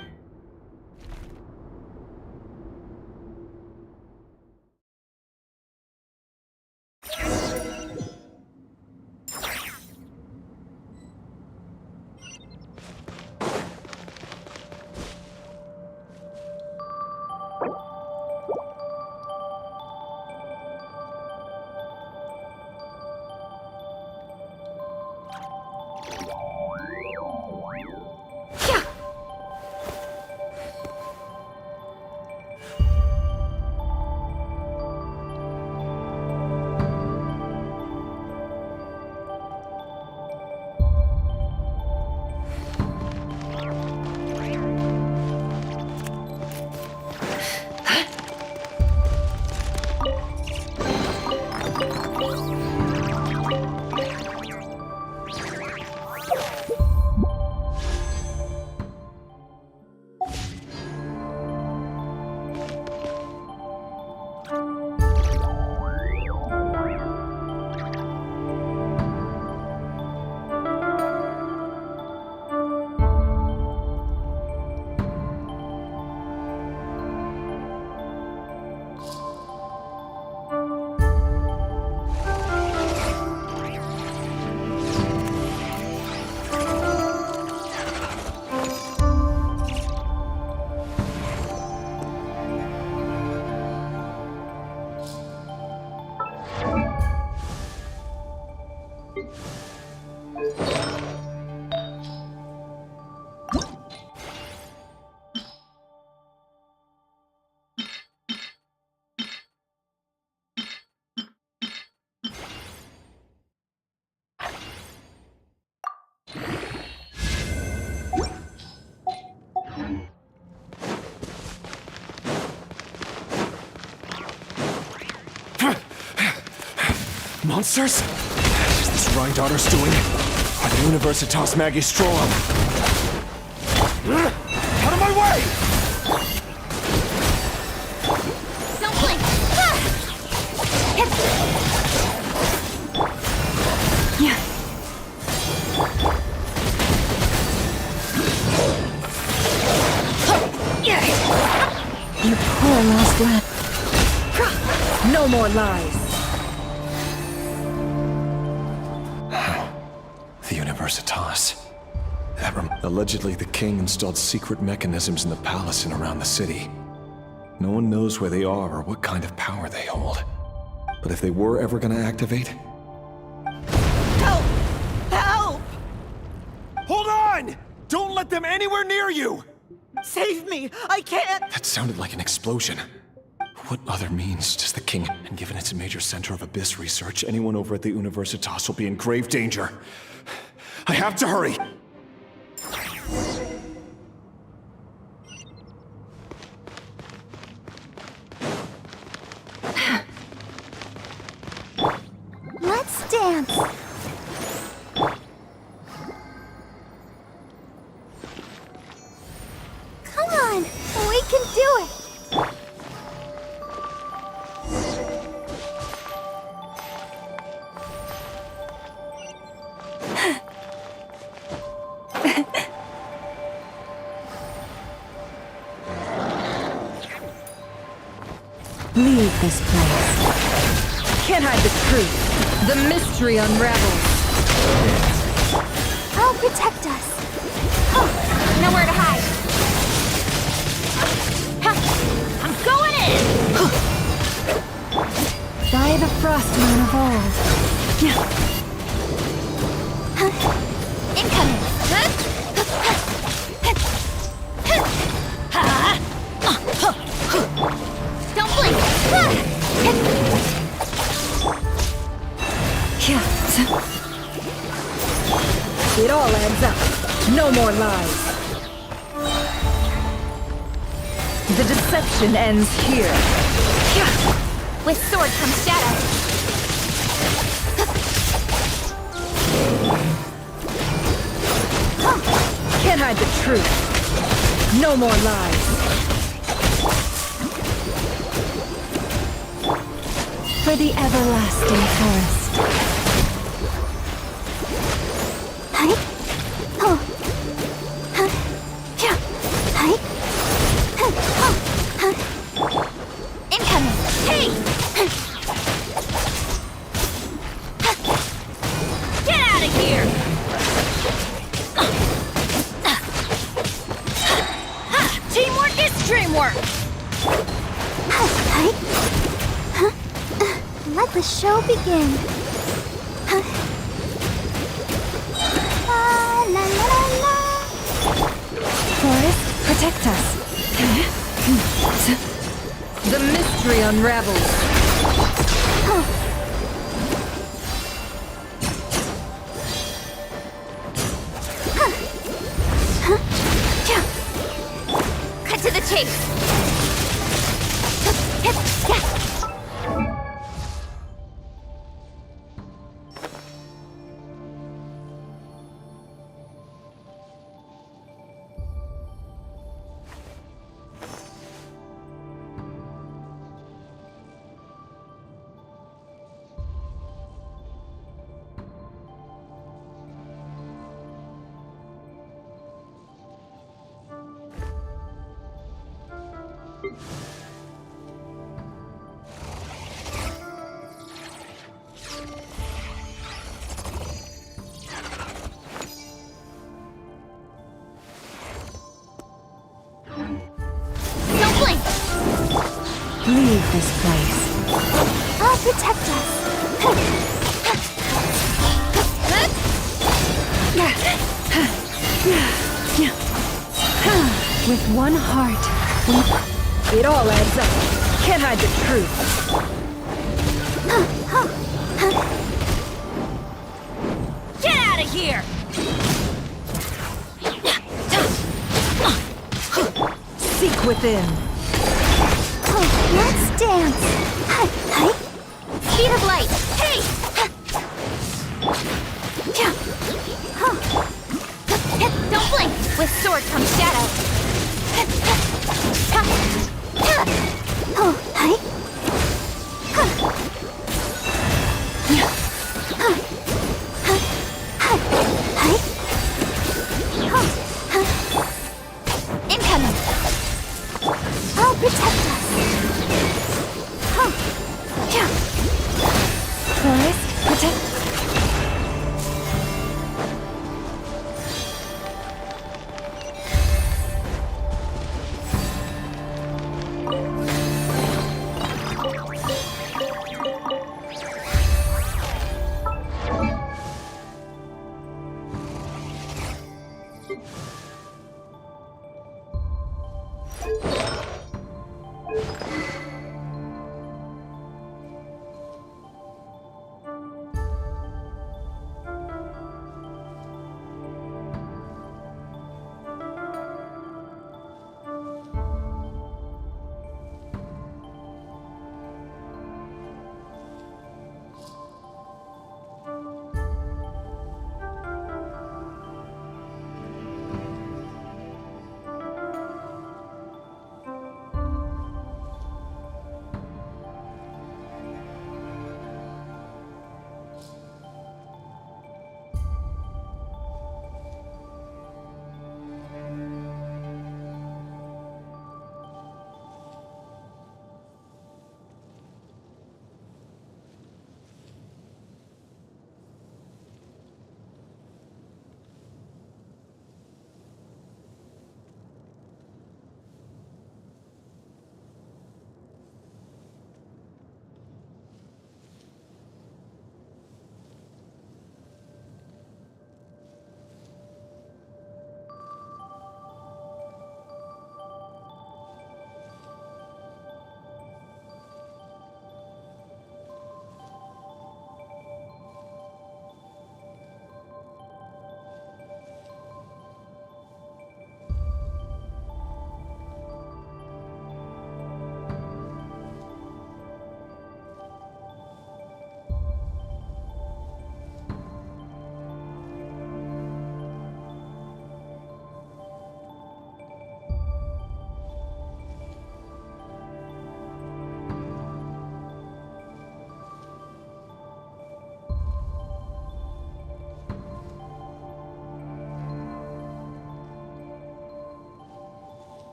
Monsters? Is this Rheindarter's doing? Or the Universitas Magistrorum? Out of my way! Don't blink! Yeah. You poor lost lad. No more lies. The Universitas. Allegedly, the king installed secret mechanisms in the palace and around the city. No one knows where they are or what kind of power they hold. But if they were ever going to activate... Help! Help! Hold on! Don't let them anywhere near you! Save me! I can't! That sounded like an explosion. What other means does the king... And given it's a major center of abyss research, anyone over at the Universitas will be in grave danger. I have to hurry! Let's dance! Come on! We can do it! Leave this place. Can't hide the truth. The mystery unravels. I'll protect us. Oh, nowhere to hide. I'm going in! By the Frostmoon of old. Incoming! It all adds up. No more lies. The deception ends here. With sword comes shadow. Can't hide the truth. No more lies. For the everlasting forest. Incoming! Hey! Get out of here! Teamwork is dreamwork! Let the show begin. La la la la. Forest, protect us. The mystery unravels. Cut to the chase. Don't blink! Leave this place. I'll protect us. With one heart, It all adds up. Can't hide the truth. Get out of here! Seek within. Let's dance. Speed of light. Hey! Don't blink. With sword comes shadow. Incoming. I'll protect us. Forest, protect.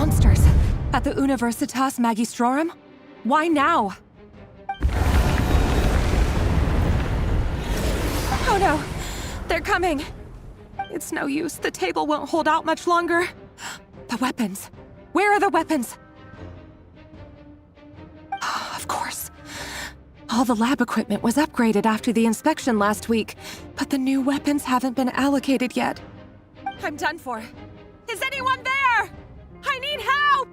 monsters. At the Universitas Magistrorum? Why now? Oh no! They're coming! It's no use. The table won't hold out much longer. The weapons. Where are the weapons? Of course. All the lab equipment was upgraded after the inspection last week, but the new weapons haven't been allocated yet. I'm done for. Is anyone there? I need help!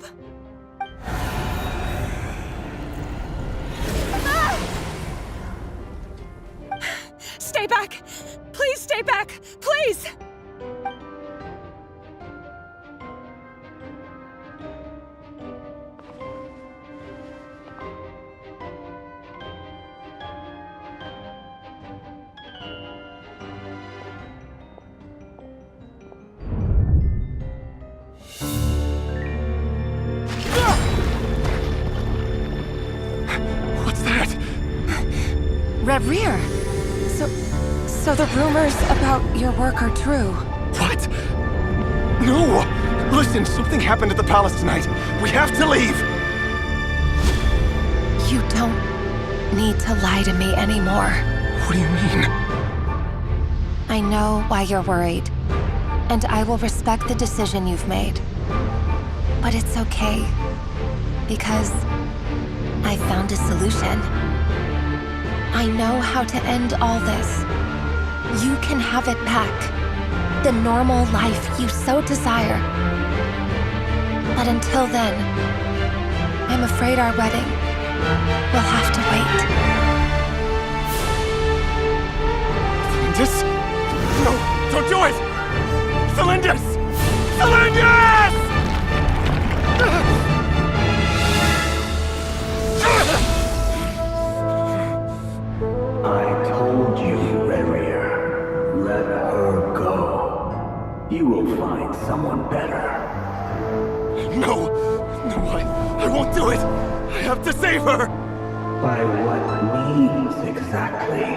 Ah! Stay back! Please stay back! Please! What's that? Rear. So the rumors about your work are true. What? No! Listen, something happened at the palace tonight. We have to leave! You don't need to lie to me anymore. What do you mean? I know why you're worried, and I will respect the decision you've made. But it's okay, because I found a solution. I know how to end all this. You can have it back. The normal life you so desire. But until then, I'm afraid our wedding will have to wait. Celindus? No, don't do it! Celindus! Celindus! I told you, Reria. Let her go. You will find someone better. No! No, I won't do it! I have to save her! By what means exactly?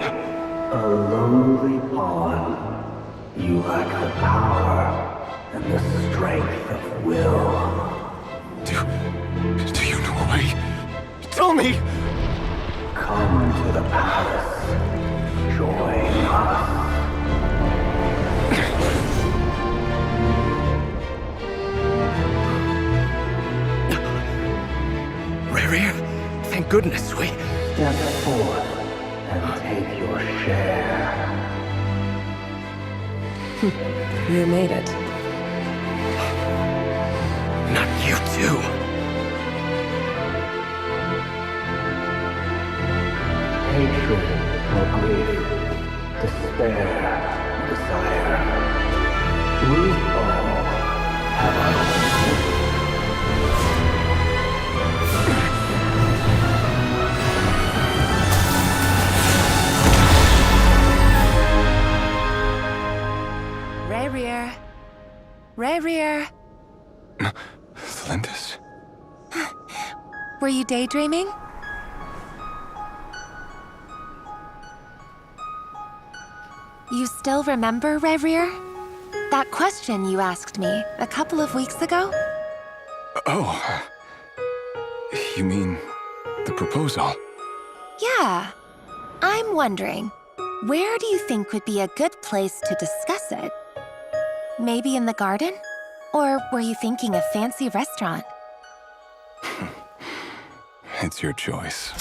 A lowly pawn. You lack the power and the strength of will. Do you know a way? Tell me! Come to the palace. Join us. Rare, thank goodness we... Step forth and take your share. You made it. Not you too. Hatred or grief, despair or desire. We all have our own. Rear. Celindus? Were you daydreaming? You still remember, Rear? That question you asked me a couple of weeks ago? Oh. You mean the proposal? Yeah. I'm wondering, where do you think would be a good place to discuss it? Maybe in the garden? Or were you thinking a fancy restaurant? It's your choice.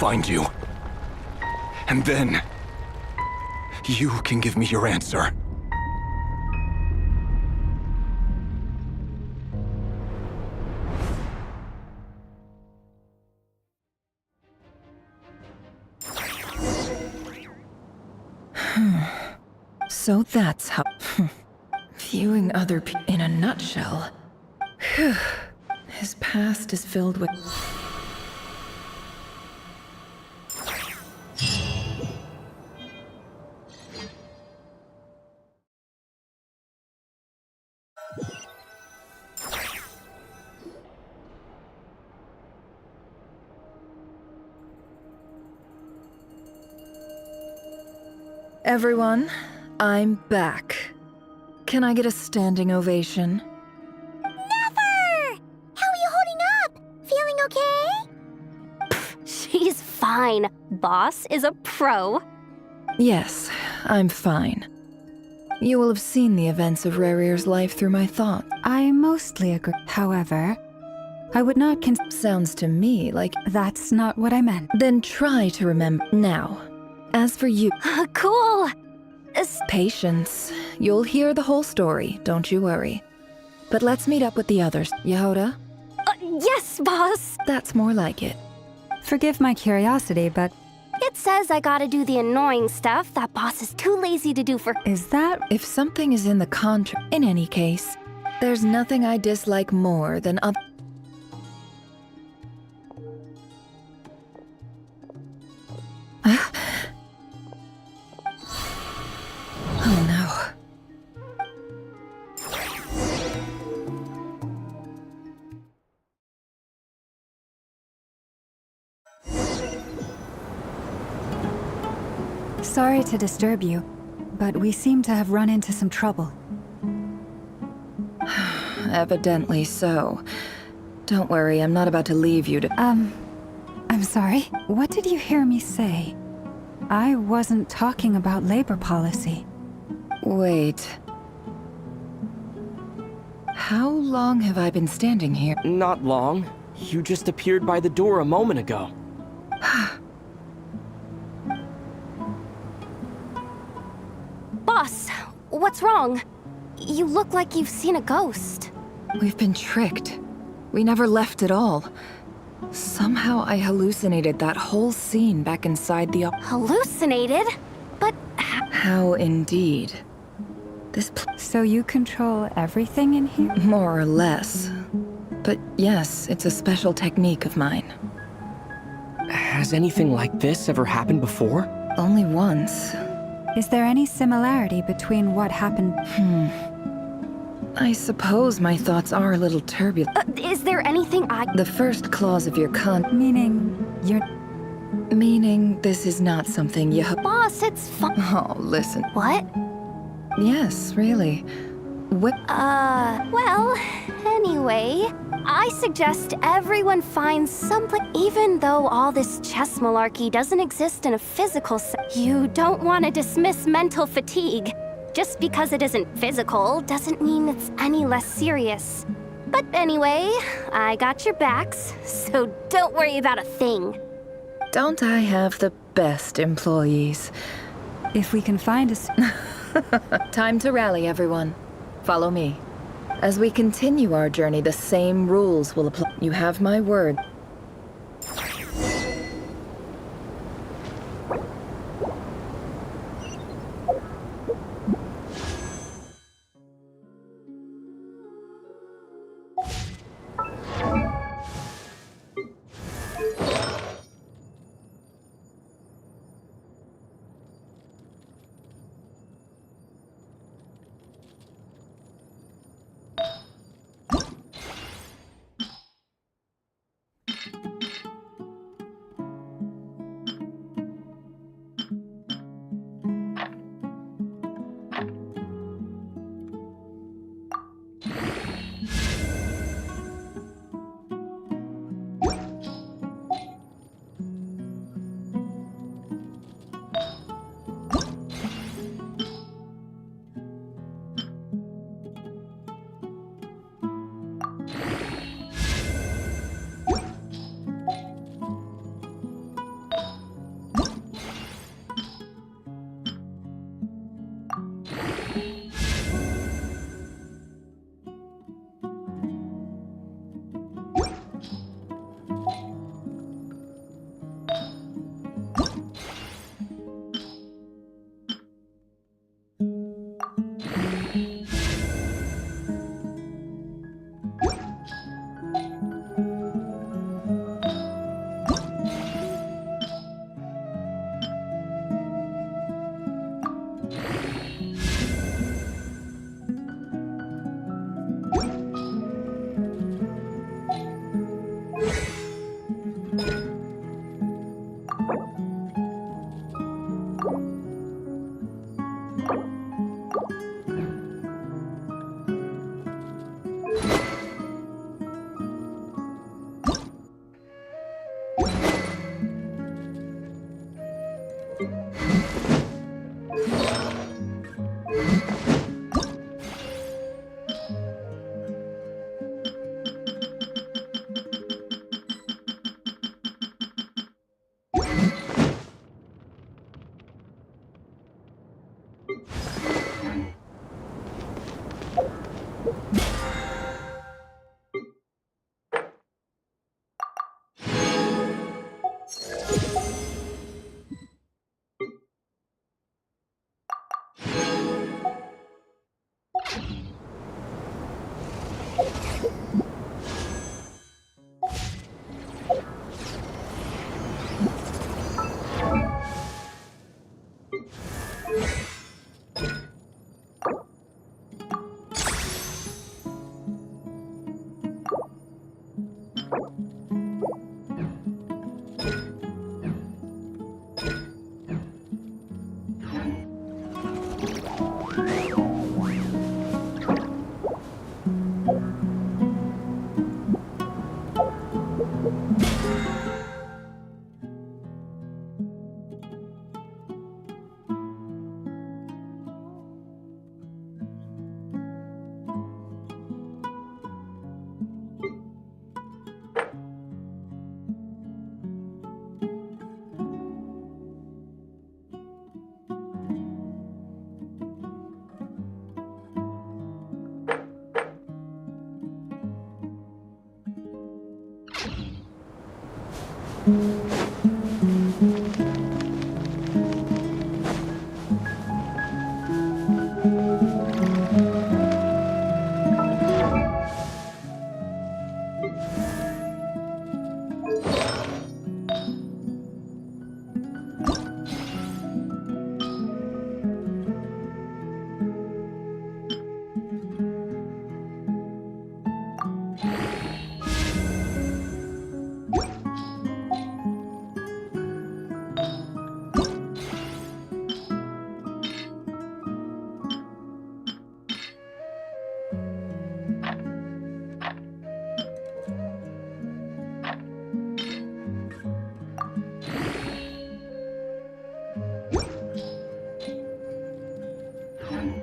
Find you. And then, you can give me your answer. So that's how... Viewing other people in a nutshell. His past is filled with... Everyone, I'm back. Can I get a standing ovation? Nefer! How are you holding up? Feeling okay? She's fine. Boss is a pro. Yes, I'm fine. You will have seen the events of Rarir's life through my thoughts. I mostly agree. However, I would not Sounds to me like... That's not what I meant. Then try to remember. Now, as for you... Cool! Patience. You'll hear the whole story, don't you worry. But let's meet up with the others. Yehoda? Yes, boss! That's more like it. Forgive my curiosity, but... It says I gotta do the annoying stuff that boss is too lazy to do for... Is that... If something is in the contract... In any case, there's nothing I dislike more than other... Oh no. Sorry to disturb you, but we seem to have run into some trouble. Evidently so. Don't worry, I'm not about to leave you to... I'm sorry. What did you hear me say? I wasn't talking about labor policy. Wait. How long have I been standing here? Not long. You just appeared by the door a moment ago. Boss, what's wrong? You look like you've seen a ghost. We've been tricked. We never left at all. Somehow I hallucinated that whole scene back inside the... Hallucinated? But... How indeed. So you control everything in here? More or less. But yes, it's a special technique of mine. Has anything like this ever happened before? Only once. Is there any similarity between what happened? I suppose my thoughts are a little turbulent. Is there anything The first clause of your Meaning, you're... Meaning this is not something you... Boss, it's fun. Oh, listen. What? Yes, really. What? Well, anyway, I suggest everyone finds something. Even though all this chess malarkey doesn't exist in a physical sense, you don't want to dismiss mental fatigue. Just because it isn't physical doesn't mean it's any less serious. But anyway, I got your backs, so don't worry about a thing. Don't I have the best employees? If we can find us... Time to rally, everyone. Follow me. As we continue our journey, the same rules will apply. You have my word.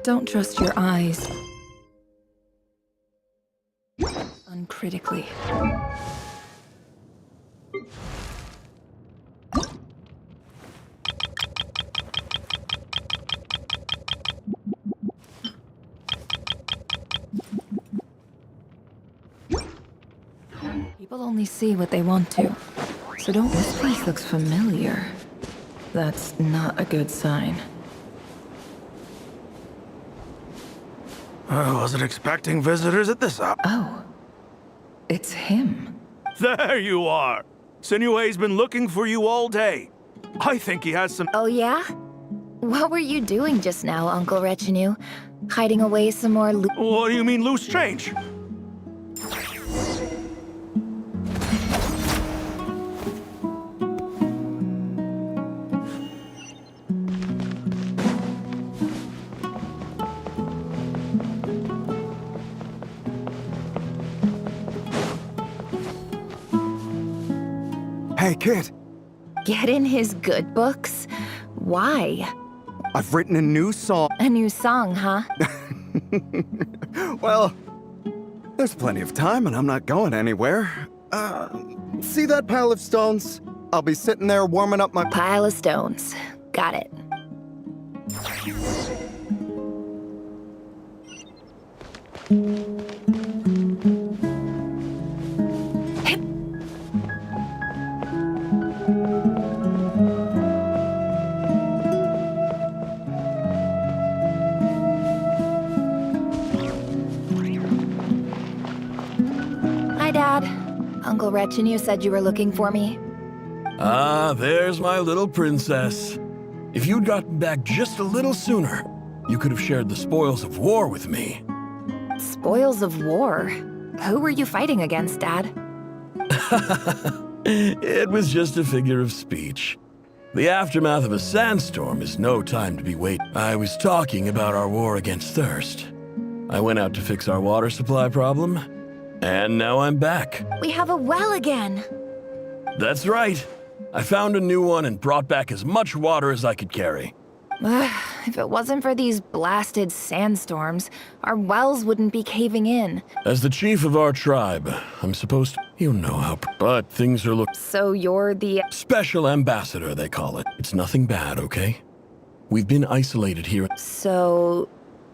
Don't trust your eyes uncritically. People only see what they want to. So don't. This place looks familiar. That's not a good sign. I wasn't expecting visitors at this hour. Oh. It's him. There you are! Sinue's been looking for you all day. I think he has some— Oh yeah? What were you doing just now, Uncle Retinue? Hiding away some more What do you mean, loose change? Hey, kid. Get in his good books? Why? I've written a new song. A new song, huh? Well, there's plenty of time and I'm not going anywhere. See that pile of stones? I'll be sitting there warming up my— Pile of stones. Got it. Hi, Dad. Uncle Retinue said you were looking for me. Ah, there's my little princess. If you'd gotten back just a little sooner, you could have shared the spoils of war with me. Spoils of war? Who were you fighting against, Dad? It was just a figure of speech. The aftermath of a sandstorm is no time to be waiting. I was talking about our war against thirst. I went out to fix our water supply problem, and now I'm back. We have a well again. That's right. I found a new one and brought back as much water as I could carry. If it wasn't for these blasted sandstorms, our wells wouldn't be caving in. As the chief of our tribe, I'm supposed to— You know how— But things are So you're the— Special ambassador, they call it. It's nothing bad, okay? We've been isolated here— So,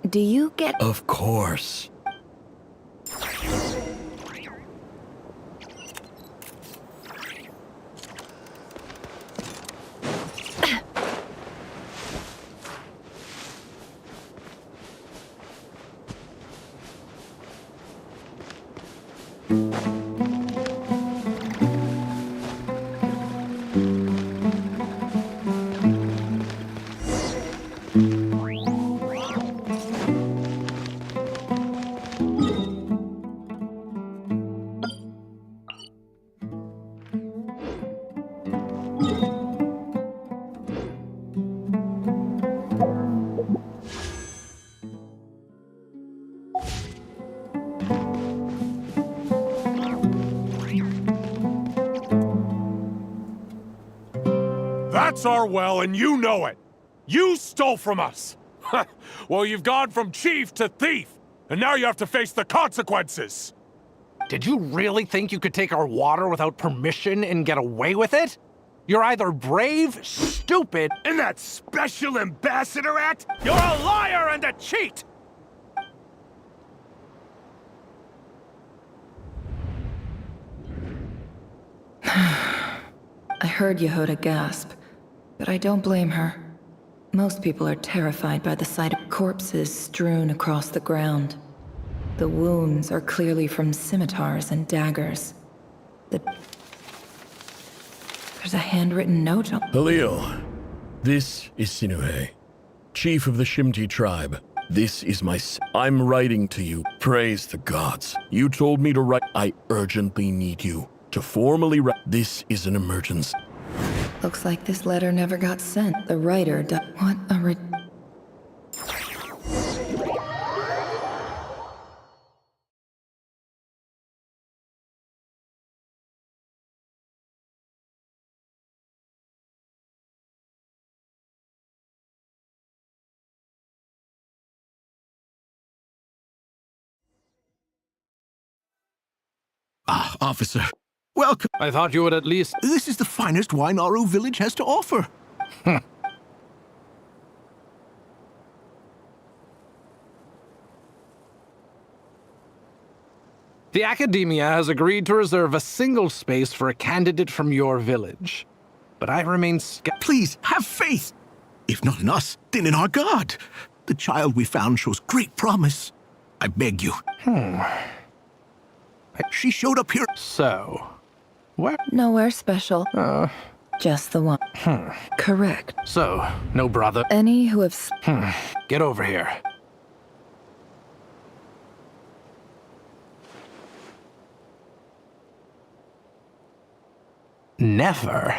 do you get— Of course. That's our well, and you know it. You stole from us. Well, you've gone from chief to thief, and now you have to face the consequences. Did you really think you could take our water without permission and get away with it? You're either brave, stupid, and that special ambassador act? You're a liar and a cheat! I heard Yehoda gasp, but I don't blame her. Most people are terrified by the sight of corpses strewn across the ground. The wounds are clearly from scimitars and daggers. There's a handwritten note on— Halil, this is Sinuhe, chief of the Shimti tribe. This is I'm writing to you. Praise the gods. You told me to write. I urgently need you to formally write. This is an emergency. Looks like this letter never got sent. The writer What a Ah, officer. Welcome. I thought you would at least— This is the finest wine Aru village has to offer. The Academia has agreed to reserve a single space for a candidate from your village. But I remain Please, have faith. If not in us, then in our god. The child we found shows great promise. I beg you. She showed up here. So, where? Nowhere special. Just the one. Correct. So, no brother. Any who have... Get over here. Nefer.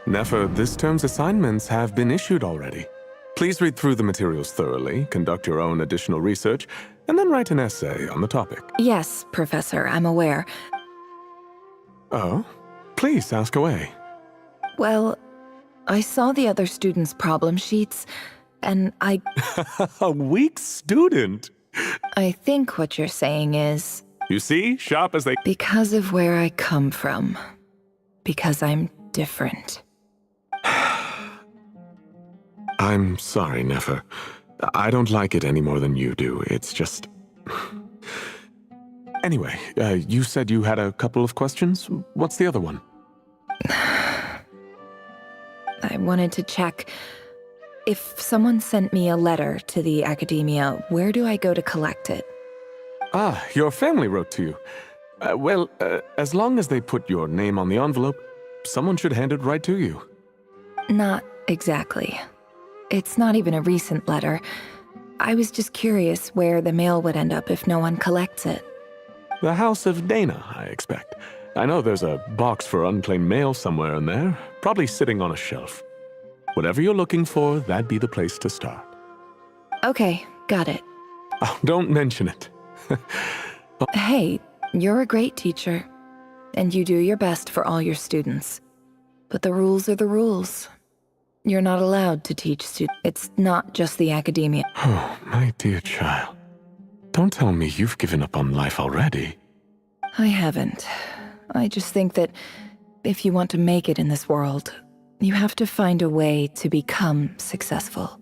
Nefer, this term's assignments have been issued already. Please read through the materials thoroughly, conduct your own additional research, and then write an essay on the topic. Yes, Professor, I'm aware. Oh? Please ask away. Well, I saw the other students' problem sheets, and A weak student! I think what you're saying is... You see? Sharp as they... Because of where I come from. Because I'm different. I'm sorry, Nefer. I don't like it any more than you do. It's just... Anyway, you said you had a couple of questions. What's the other one? I wanted to check... If someone sent me a letter to the academia, where do I go to collect it? Ah, your family wrote to you. Well, as long as they put your name on the envelope, someone should hand it right to you. Not exactly. It's not even a recent letter. I was just curious where the mail would end up if no one collects it. The House of Dana, I expect. I know there's a box for unclaimed mail somewhere in there, probably sitting on a shelf. Whatever you're looking for, that'd be the place to start. Okay, got it. Oh, don't mention it. Hey, you're a great teacher, and you do your best for all your students. But the rules are the rules. You're not allowed to teach students. It's not just the academia. Oh, my dear child. Don't tell me you've given up on life already. I haven't. I just think that if you want to make it in this world, you have to find a way to become successful.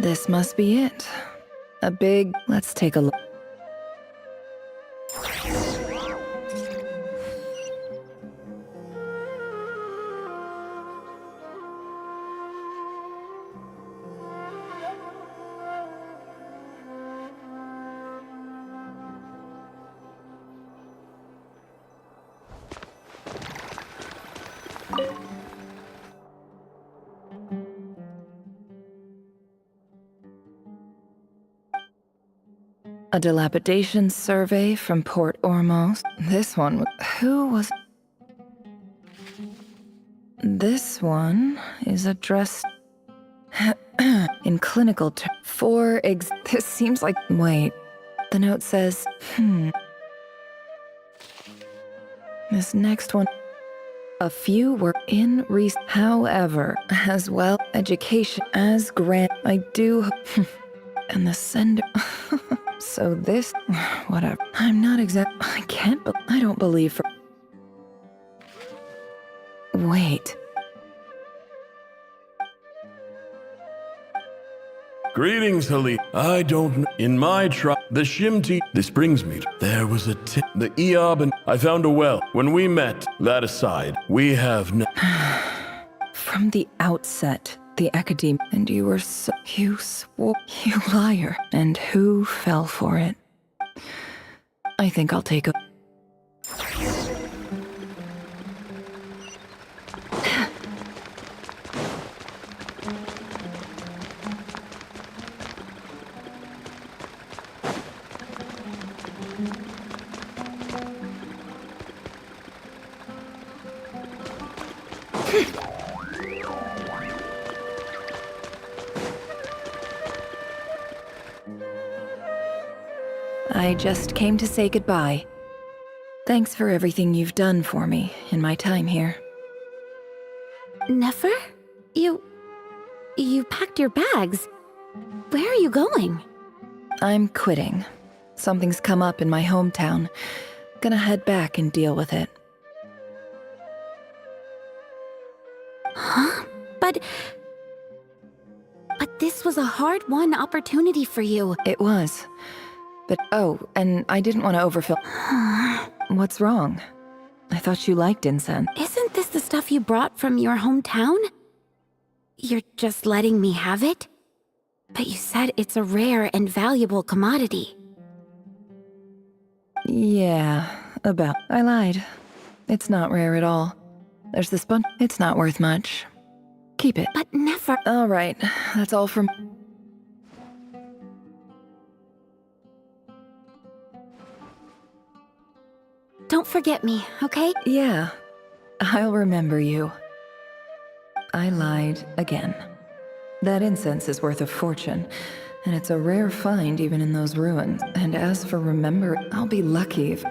This must be it. A big... Let's take a look. A dilapidation survey from Port Ormos. This one, who was... This one is addressed in clinical terms. This seems like... Wait. The note says, This next one... A few were in however, as well, education as grant. I do... And the sender... So this... Whatever. I'm not I can't I don't believe for... Wait. Greetings, Hali. I don't know. In my tribe, the Shimti... This brings me to... There was a the Eob and... I found a well. When we met, that aside, we have no... From the outset, the academia... And you were so... You swore... You liar. And who fell for it? I think I'll take a... I just came to say goodbye. Thanks for everything you've done for me in my time here. Nefer? You packed your bags. Where are you going? I'm quitting. Something's come up in my hometown. Gonna head back and deal with it. But this was a hard-won opportunity for you. It was. But, oh, and I didn't want to overfill. What's wrong? I thought you liked incense. Isn't this the stuff you brought from your hometown? You're just letting me have it? But you said it's a rare and valuable commodity. Yeah, about. I lied. It's not rare at all. There's this bunch. It's not worth much. Keep it. But Nefer. All right, that's all from. Don't forget me, okay? Yeah, I'll remember you. I lied again. That incense is worth a fortune, and it's a rare find even in those ruins. And as for remember, I'll be lucky if...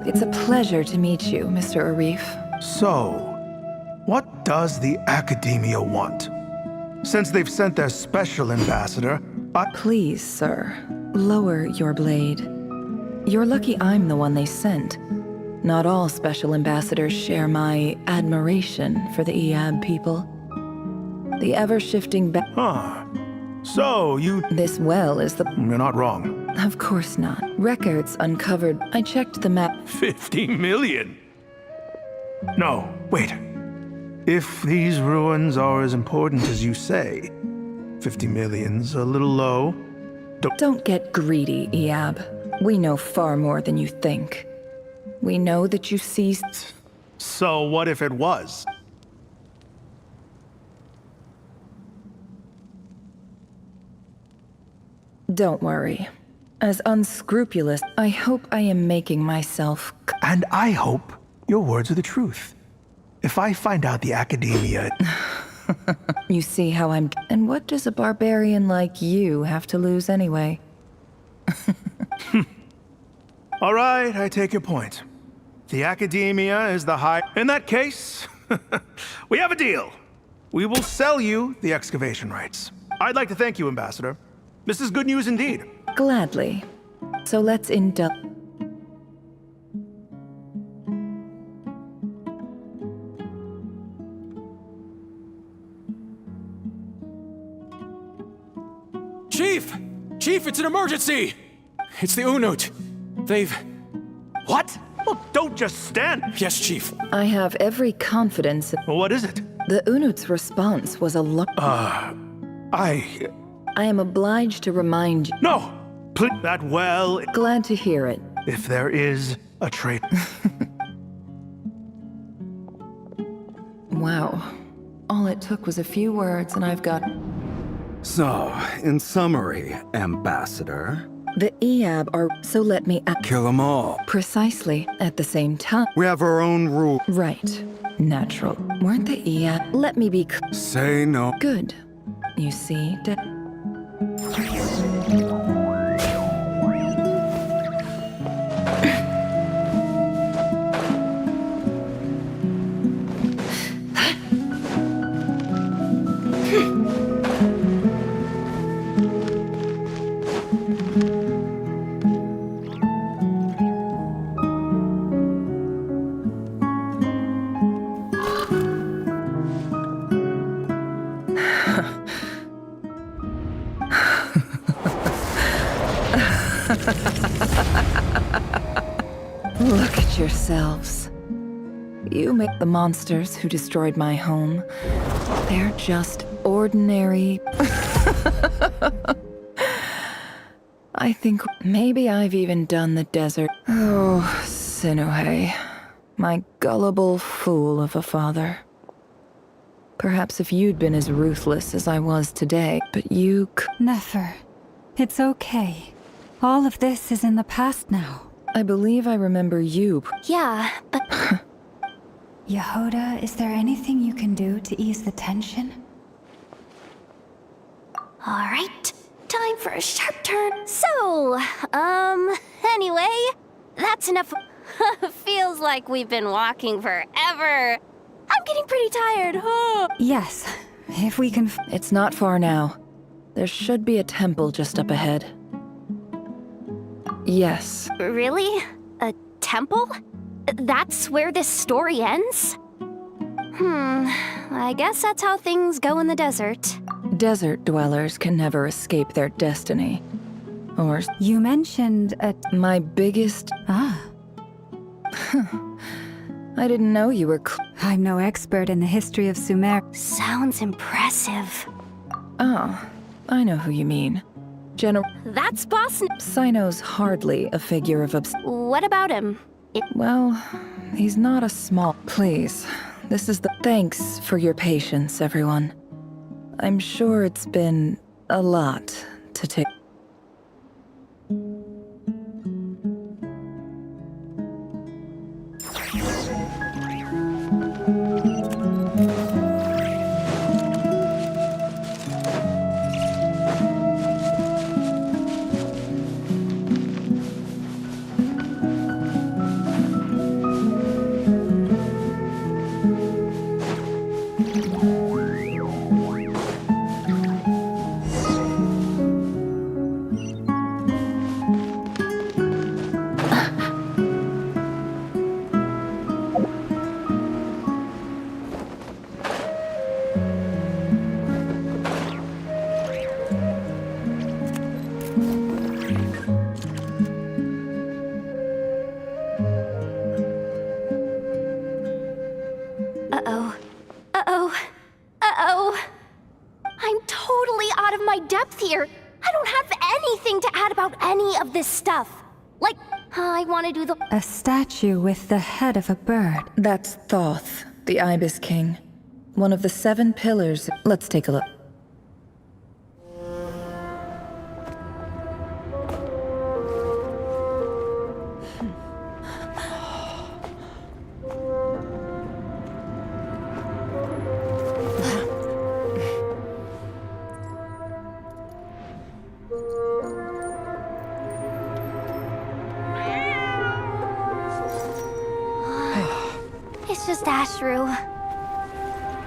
It's a pleasure to meet you, Mr. Arif. So, what does the Academia want? Since they've sent their special ambassador, Please, sir, lower your blade. You're lucky I'm the one they sent. Not all special ambassadors share my admiration for the Eab people. The ever-shifting So, This well is the... You're not wrong. Of course not. Records uncovered. I checked the map. 50 million? No, wait. If these ruins are as important as you say, 50 million's a little low. Don't get greedy, Eab. We know far more than you think. We know that you seized... So what if it was? Don't worry. As unscrupulous, I hope I am making myself... And I hope your words are the truth. If I find out the Academia... You see how I'm... And what does a barbarian like you have to lose anyway? All right, I take your point. The Academia is the high... In that case, we have a deal. We will sell you the excavation rights. I'd like to thank you, Ambassador. This is good news indeed. Gladly. So let's indulge... Chief! Chief, it's an emergency! It's the Unut. They've... What? Well, don't just stand. Yes, Chief. I have every confidence... What is it? The Unut's response was a lot... I am obliged to remind you... No! Please, that well... Glad to hear it. If there is a trade... Wow. All it took was a few words and I've got... So, in summary, Ambassador... The Eab are... So let me... Kill them all. Precisely. At the same time... We have our own rule. Right. Natural. Weren't the Eab... Let me be... Say no. Good. You see, Brace yourselves. You make the monsters who destroyed my home. They're just ordinary... I think maybe I've even done the desert. Oh, Sinuhe. My gullible fool of a father. Perhaps if you'd been as ruthless as I was today, but you Nefer, it's okay. All of this is in the past now. I believe I remember you. Yeah, but... Yehoda, is there anything you can do to ease the tension? Alright, time for a sharp turn. So, anyway, that's enough. Feels like we've been walking forever. I'm getting pretty tired. Yes, if we can... It's not far now. There should be a temple just up ahead. Yes. Really? A temple? That's where this story ends? I guess that's how things go in the desert. Desert dwellers can never escape their destiny. Or... You mentioned my biggest... Ah. I didn't know you were... I'm no expert in the history of Sumer. Sounds impressive. Oh, I know who you mean. That's Boss... Sino's hardly a figure of What about him? Well, he's not a small... Please, this is the... Thanks for your patience, everyone. I'm sure it's been a lot to take... I'm totally out of my depth here. I don't have anything to add about any of this stuff. Like, I want to do the... A statue with the head of a bird. That's Thoth, the Ibis King. One of the 7 pillars. Let's take a look. It's just Ashru.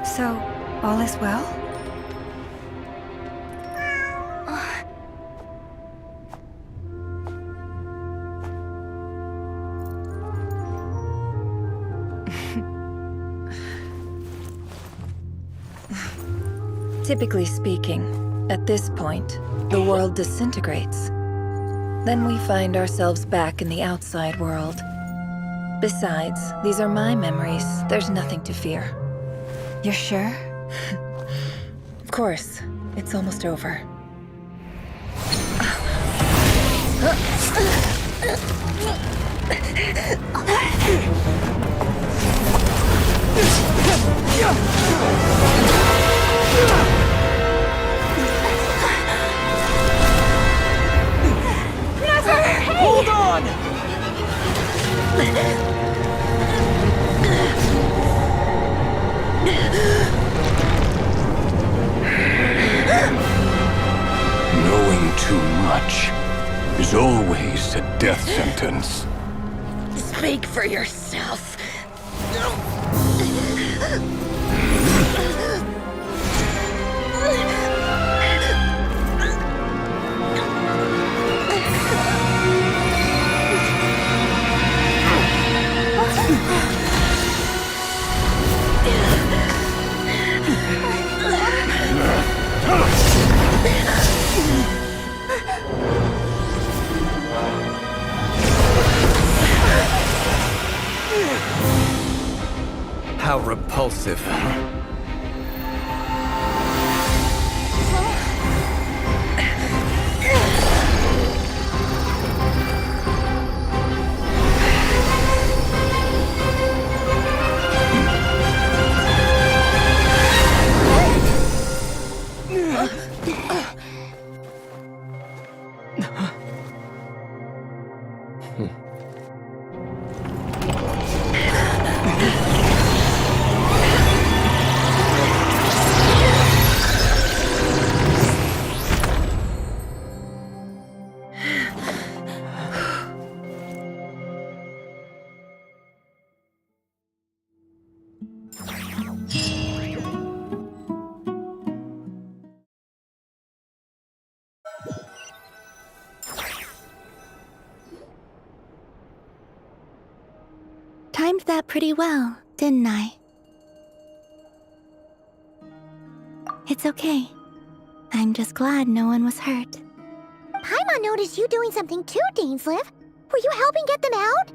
So, all is well? Typically speaking, at this point, the world disintegrates. Then we find ourselves back in the outside world. Besides, these are my memories. There's nothing to fear. You're sure? Of course. It's almost over. Nefer! Hey! Hold on! Knowing too much is always a death sentence. Speak for yourself. How repulsive. Timed that pretty well, didn't I? It's okay. I'm just glad no one was hurt. Paimon noticed you doing something too, Dainsleif. Were you helping get them out?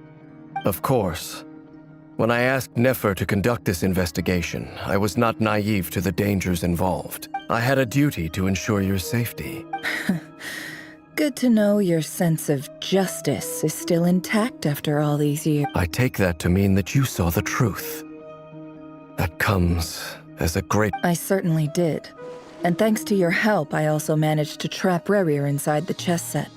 Of course. When I asked Nefer to conduct this investigation, I was not naive to the dangers involved. I had a duty to ensure your safety. Good to know your sense of justice is still intact after all these years. I take that to mean that you saw the truth. That comes as a great... I certainly did. And thanks to your help, I also managed to trap Rerir inside the chess set.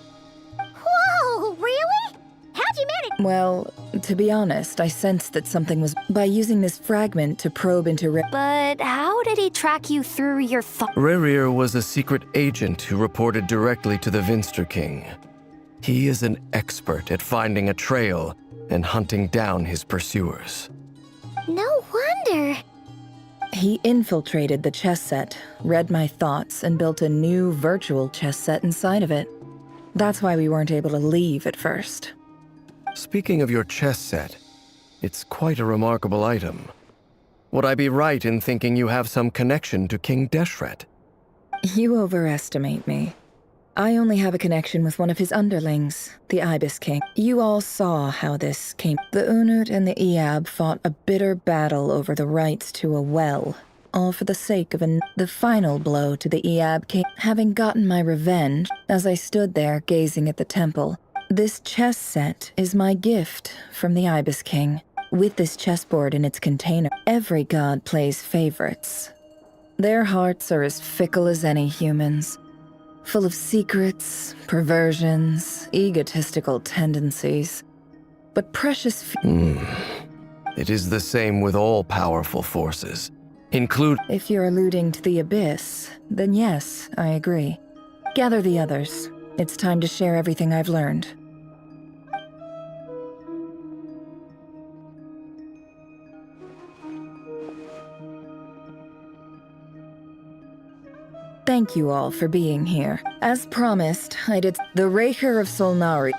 Whoa, really? How'd you manage? Well, to be honest, I sensed that something was... By using this fragment to probe into But how did he track you through your thoughts? Rerir was a secret agent who reported directly to the Vinster King. He is an expert at finding a trail and hunting down his pursuers. No wonder. He infiltrated the chess set, read my thoughts, and built a new virtual chess set inside of it. That's why we weren't able to leave at first. Speaking of your chess set, it's quite a remarkable item. Would I be right in thinking you have some connection to King Deshret? You overestimate me. I only have a connection with one of his underlings, the Ibis King. You all saw how this came. The Unut and the Eab fought a bitter battle over the rights to a well, all for the sake of the final blow to the Eab King. Having gotten my revenge, as I stood there gazing at the temple, this chess set is my gift from the Ibis King. With this chessboard in its container, every god plays favorites. Their hearts are as fickle as any humans. Full of secrets, perversions, egotistical tendencies. But precious It is the same with all powerful forces, If you're alluding to the Abyss, then yes, I agree. Gather the others. It's time to share everything I've learned. Thank you all for being here. As promised, I did the Raker of Solnari.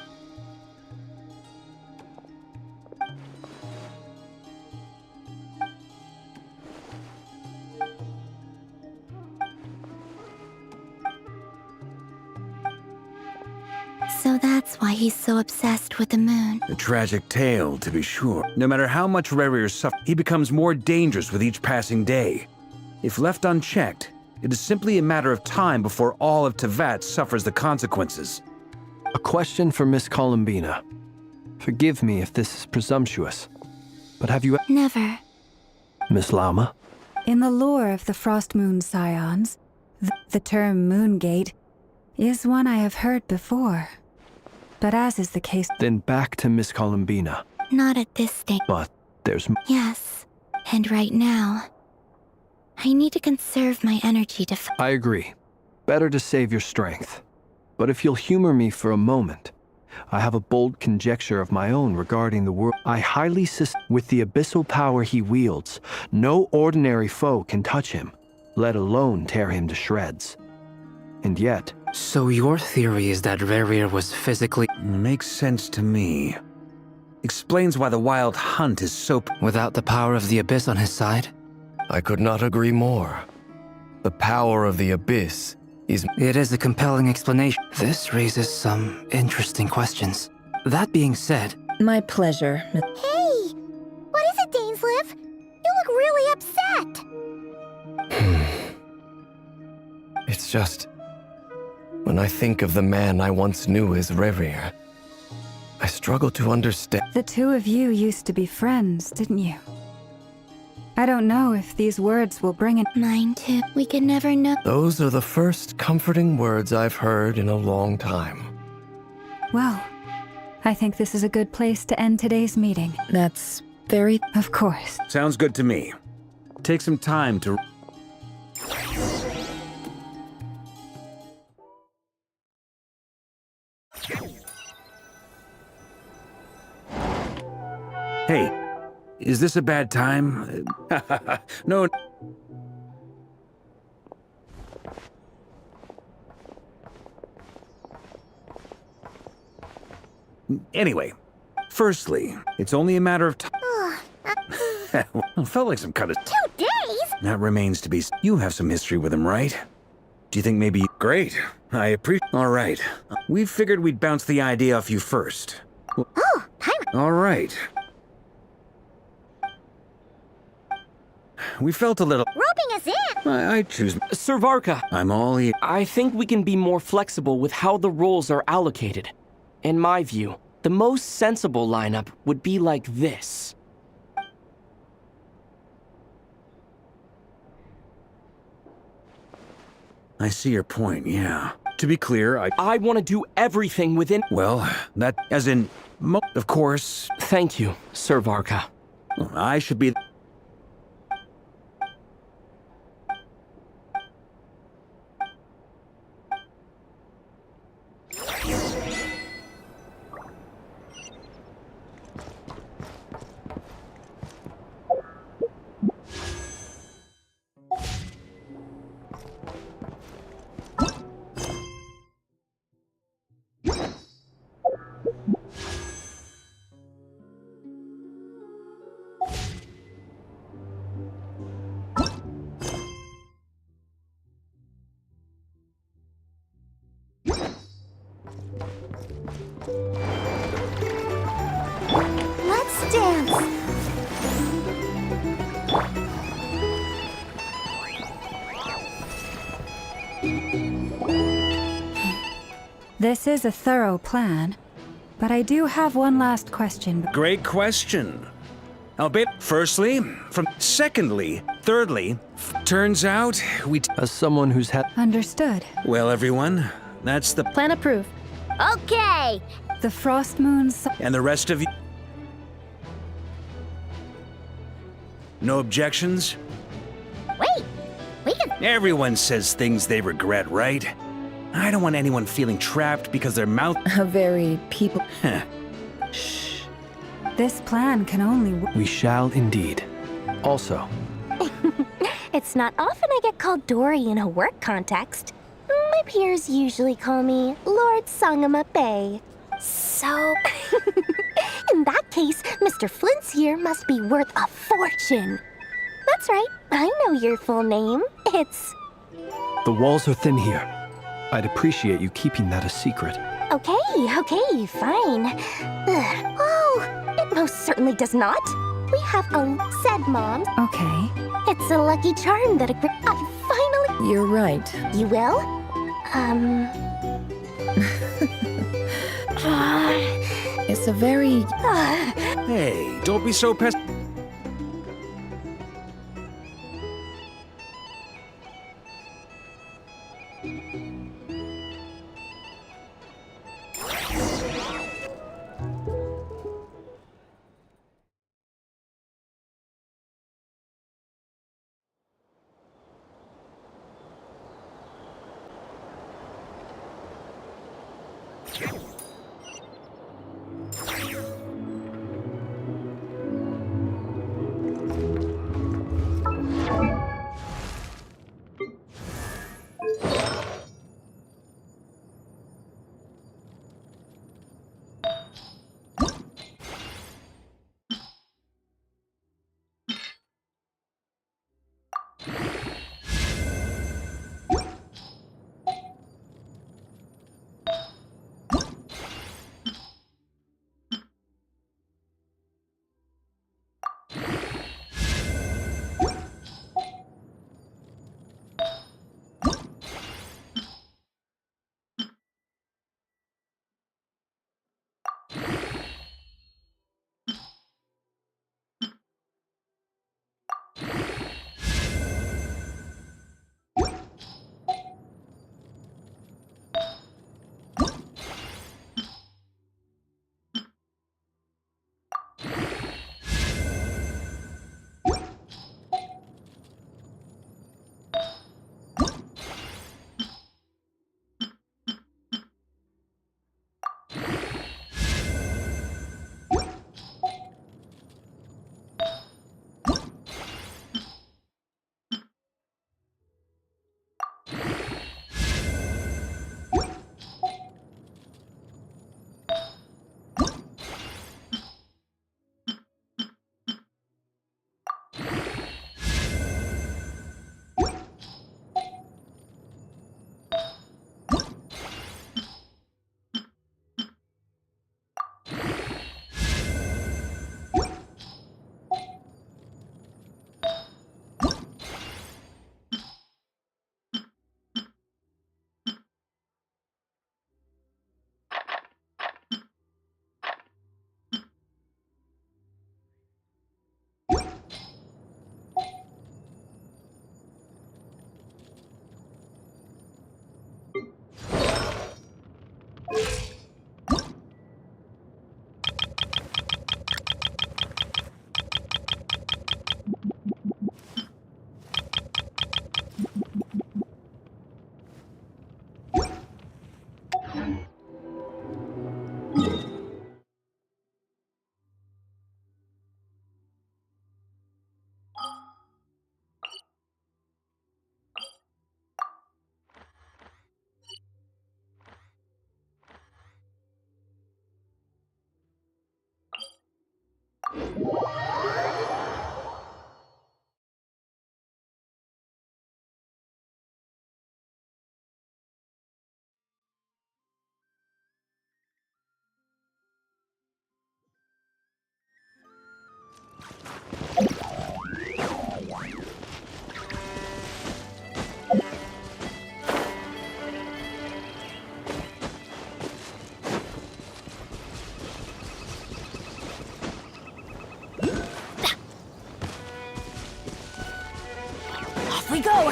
So that's why he's so obsessed with the moon. A tragic tale, to be sure. No matter how much Rerir suffers, he becomes more dangerous with each passing day. If left unchecked, it is simply a matter of time before all of Teyvat suffers the consequences. A question for Miss Columbina. Forgive me if this is presumptuous, but have you... Never. Miss Lama? In the lore of the Frost Moon Scions, the term Moongate is one I have heard before. But as is the case... Then back to Miss Columbina. Not at this stage. But there's... Yes, and right now, I need to conserve my energy to... I agree. Better to save your strength. But if you'll humor me for a moment, I have a bold conjecture of my own regarding the world. I highly suspect with the abyssal power he wields, no ordinary foe can touch him, let alone tear him to shreds. And yet... So your theory is that Rerir was physically... Makes sense to me. Explains why the Wild Hunt is so... Without the power of the Abyss on his side? I could not agree more. The power of the Abyss is... It is a compelling explanation. This raises some interesting questions. That being said... My pleasure. Hey! What is it, Dainsleif? You look It's just... when I think of the man I once knew as Rerir, I struggle to understand. The two of you used to be friends, didn't you? I don't know if these words will bring it. Mine too. We could never know. Those are the first comforting words I've heard in a long time. Well, I think this is a good place to end today's meeting. That's very... Of course. Sounds good to me. Take some time to... Hey, is this a bad time? No. Anyway, firstly, it's only a matter of time. Well, felt like some kind of... 2 days? That remains to be... You have some history with him, right? Do you think maybe... Great. I appreciate... All right. We figured we'd bounce the idea off you first. Oh, hi. All right. We felt a little... Roping us in. I choose... Sir Varka, I'm all ears. I think we can be more flexible with how the roles are allocated. In my view, the most sensible lineup would be like this. I see your point, yeah. To be clear, I want to do everything within... Well, that... as in... of course... Thank you, Sir Varka. I should be... Let's dance. This is a thorough plan, but I do have one last question. Great question. Albeit, firstly, secondly, thirdly, turns out we... As someone who's had... Understood. Well, everyone, that's the... Plan approved. Okay. The Frost Moon's... And the rest of you... No objections? Wait, we can... Everyone says things they regret, right? I don't want anyone feeling trapped because their mouth... A very people... Shh. This plan can only... We shall indeed. Also... It's not often I get called Dory in a work context. My peers usually call me Lord Sangamabe. So... in that case, Mr. Flint's here must be worth a fortune. That's right, I know your full name. It's... The walls are thin here. I'd appreciate you keeping that a secret. Okay, fine. Oh, it most certainly does not. We have said, Mom. Okay. It's a lucky charm that I finally... You're right. You will? It's a very... Hey, don't be so pessimistic. we go!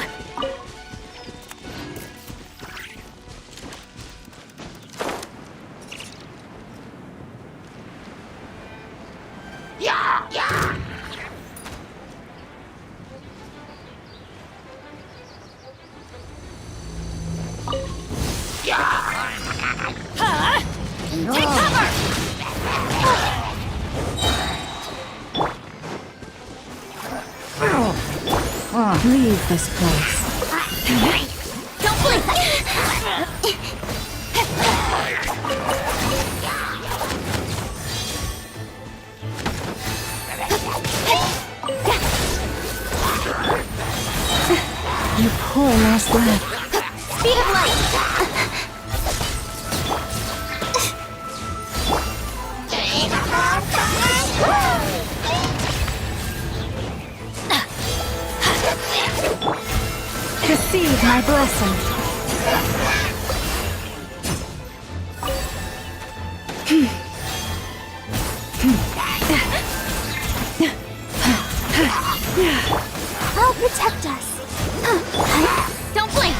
Yeah! Yeah! Huh? Take cover! Leave this place. Don't blink! You poor last lad. Speed of light! Receive my blessing. I'll protect us. Don't blink!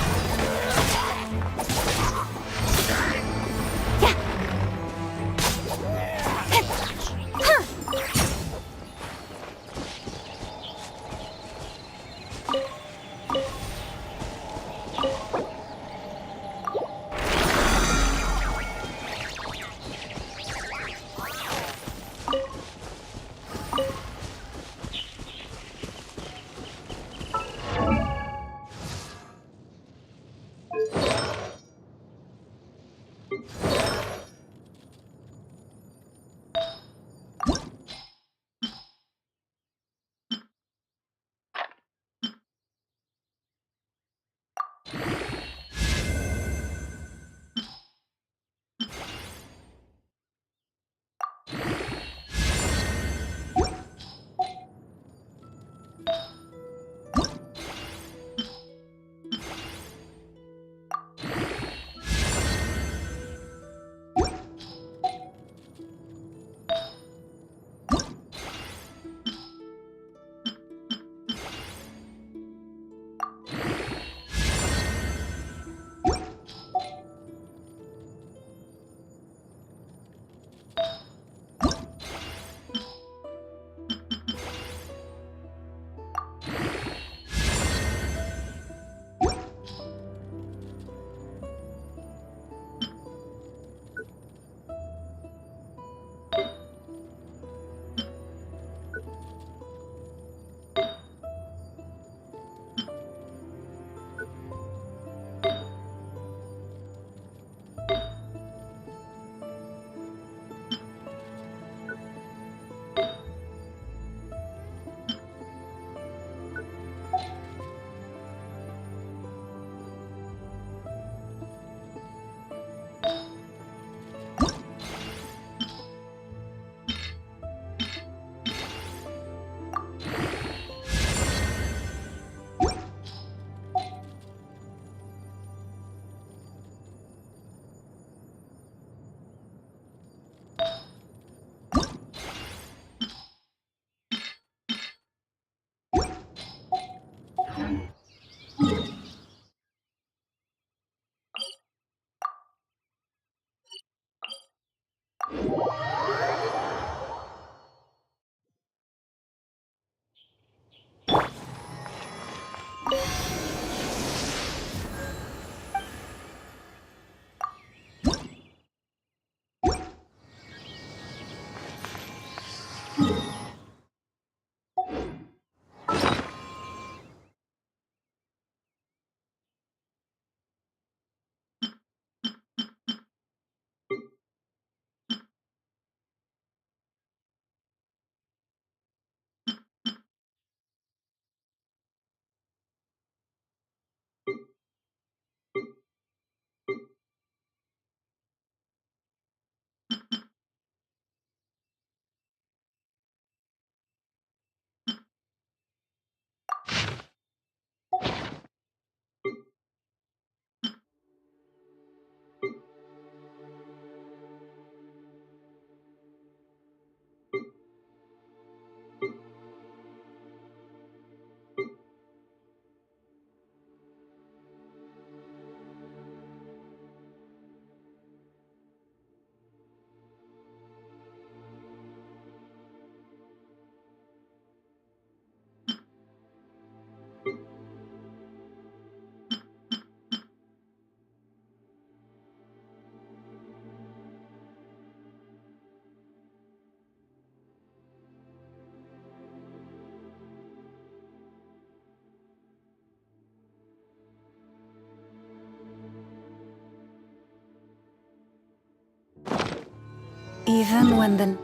Even when the...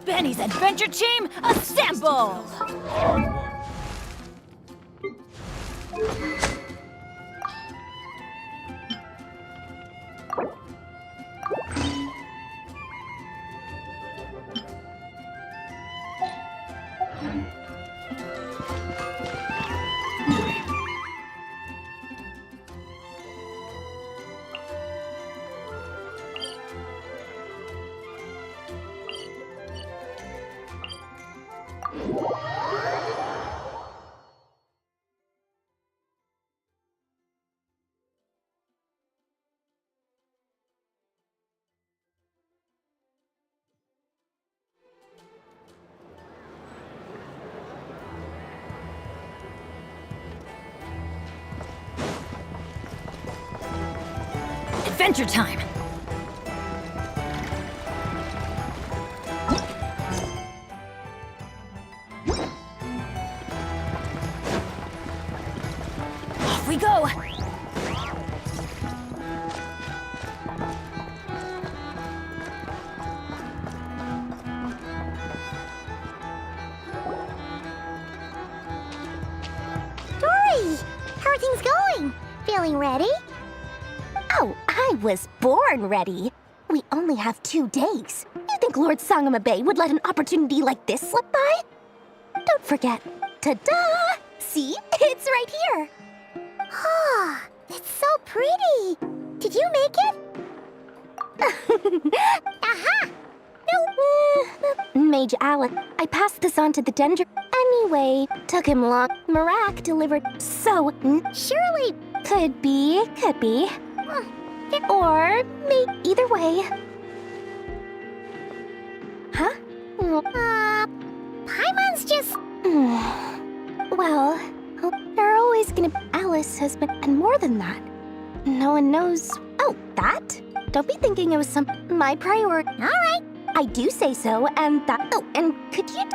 Benny's Adventure Team, assemble! Adventure time! Off we go! Dory! How are things going? Feeling ready? Oh, I was born ready. We only have 2 days. You think Lord Sangamabe would let an opportunity like this slip by? Don't forget. Ta-da! See? It's right here. Ah, it's so pretty. Did you make it? Aha! Mage Alec, I passed this on to the Dendro. Anyway, took him long. Marak delivered. So, surely. Could be. Or, either way. Huh? Paimon's just... Well, they're always gonna... Alice has been... And more than that. No one knows... Oh, that? Don't be thinking it was my priority. All right. I do say so, and that... Oh, and could you...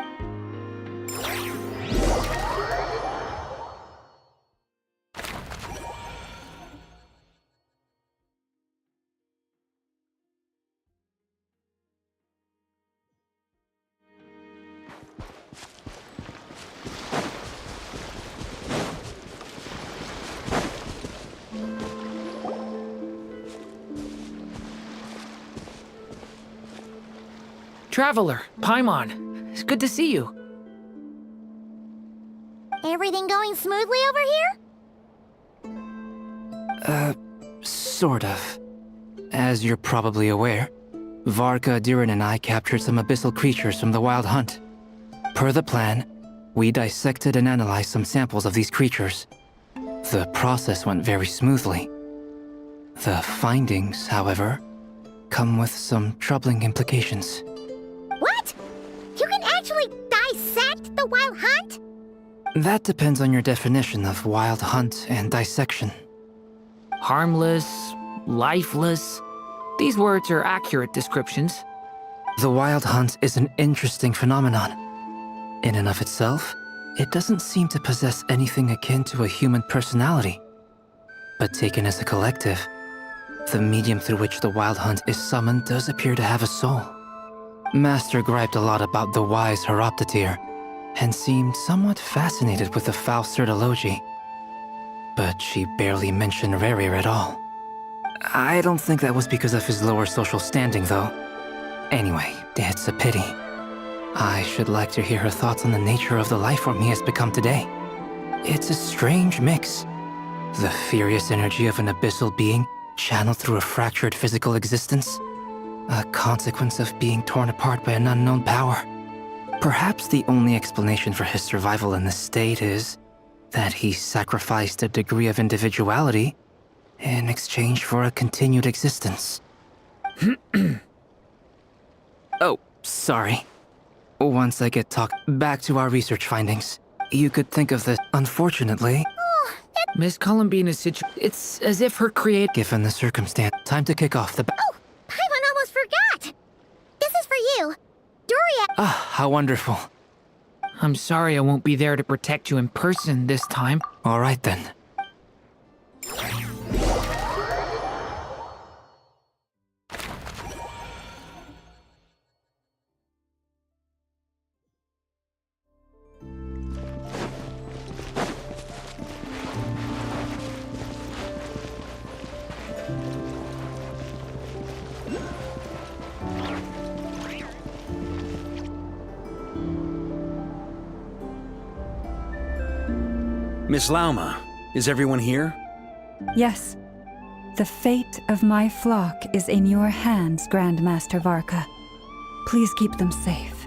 Traveler, Paimon, it's good to see you. Everything going smoothly over here? Sort of. As you're probably aware, Varka, Durin, and I captured some abyssal creatures from the Wild Hunt. Per the plan, we dissected and analyzed some samples of these creatures. The process went very smoothly. The findings, however, come with some troubling implications. What? You can actually dissect the Wild Hunt? That depends on your definition of Wild Hunt and dissection. Harmless, lifeless. These words are accurate descriptions. The Wild Hunt is an interesting phenomenon. In and of itself, it doesn't seem to possess anything akin to a human personality. But taken as a collective, the medium through which the Wild Hunt is summoned does appear to have a soul. Master griped a lot about the wise Horoptetyr, and seemed somewhat fascinated with the Faust Certology. But she barely mentioned Rerir at all. I don't think that was because of his lower social standing, though. Anyway, it's a pity. I should like to hear her thoughts on the nature of the life form he has become today. It's a strange mix. The furious energy of an abyssal being channeled through a fractured physical existence. A consequence of being torn apart by an unknown power. Perhaps the only explanation for his survival in this state is that he sacrificed a degree of individuality in exchange for a continued existence. Oh, sorry. Once I get back to our research findings, you could think of this. Unfortunately, Miss Columbine is it's as if her given the circumstance. Time to kick off the Oh, Paimon almost forgot! This is for you. Doria— Ah, how wonderful. I'm sorry I won't be there to protect you in person this time. All right then. Miss Lauma, is everyone here? Yes. The fate of my flock is in your hands, Grandmaster Varka. Please keep them safe.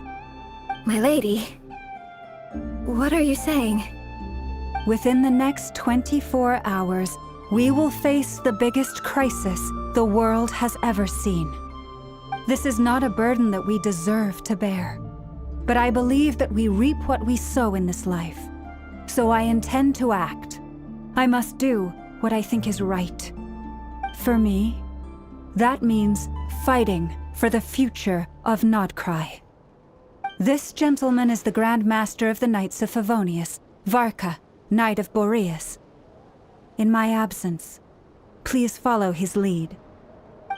My lady, what are you saying? Within the next 24 hours, we will face the biggest crisis the world has ever seen. This is not a burden that we deserve to bear, but I believe that we reap what we sow in this life. So I intend to act. I must do what I think is right. For me, that means fighting for the future of Nodcry. This gentleman is the Grand Master of the Knights of Favonius, Varka, Knight of Boreas. In my absence, please follow his lead.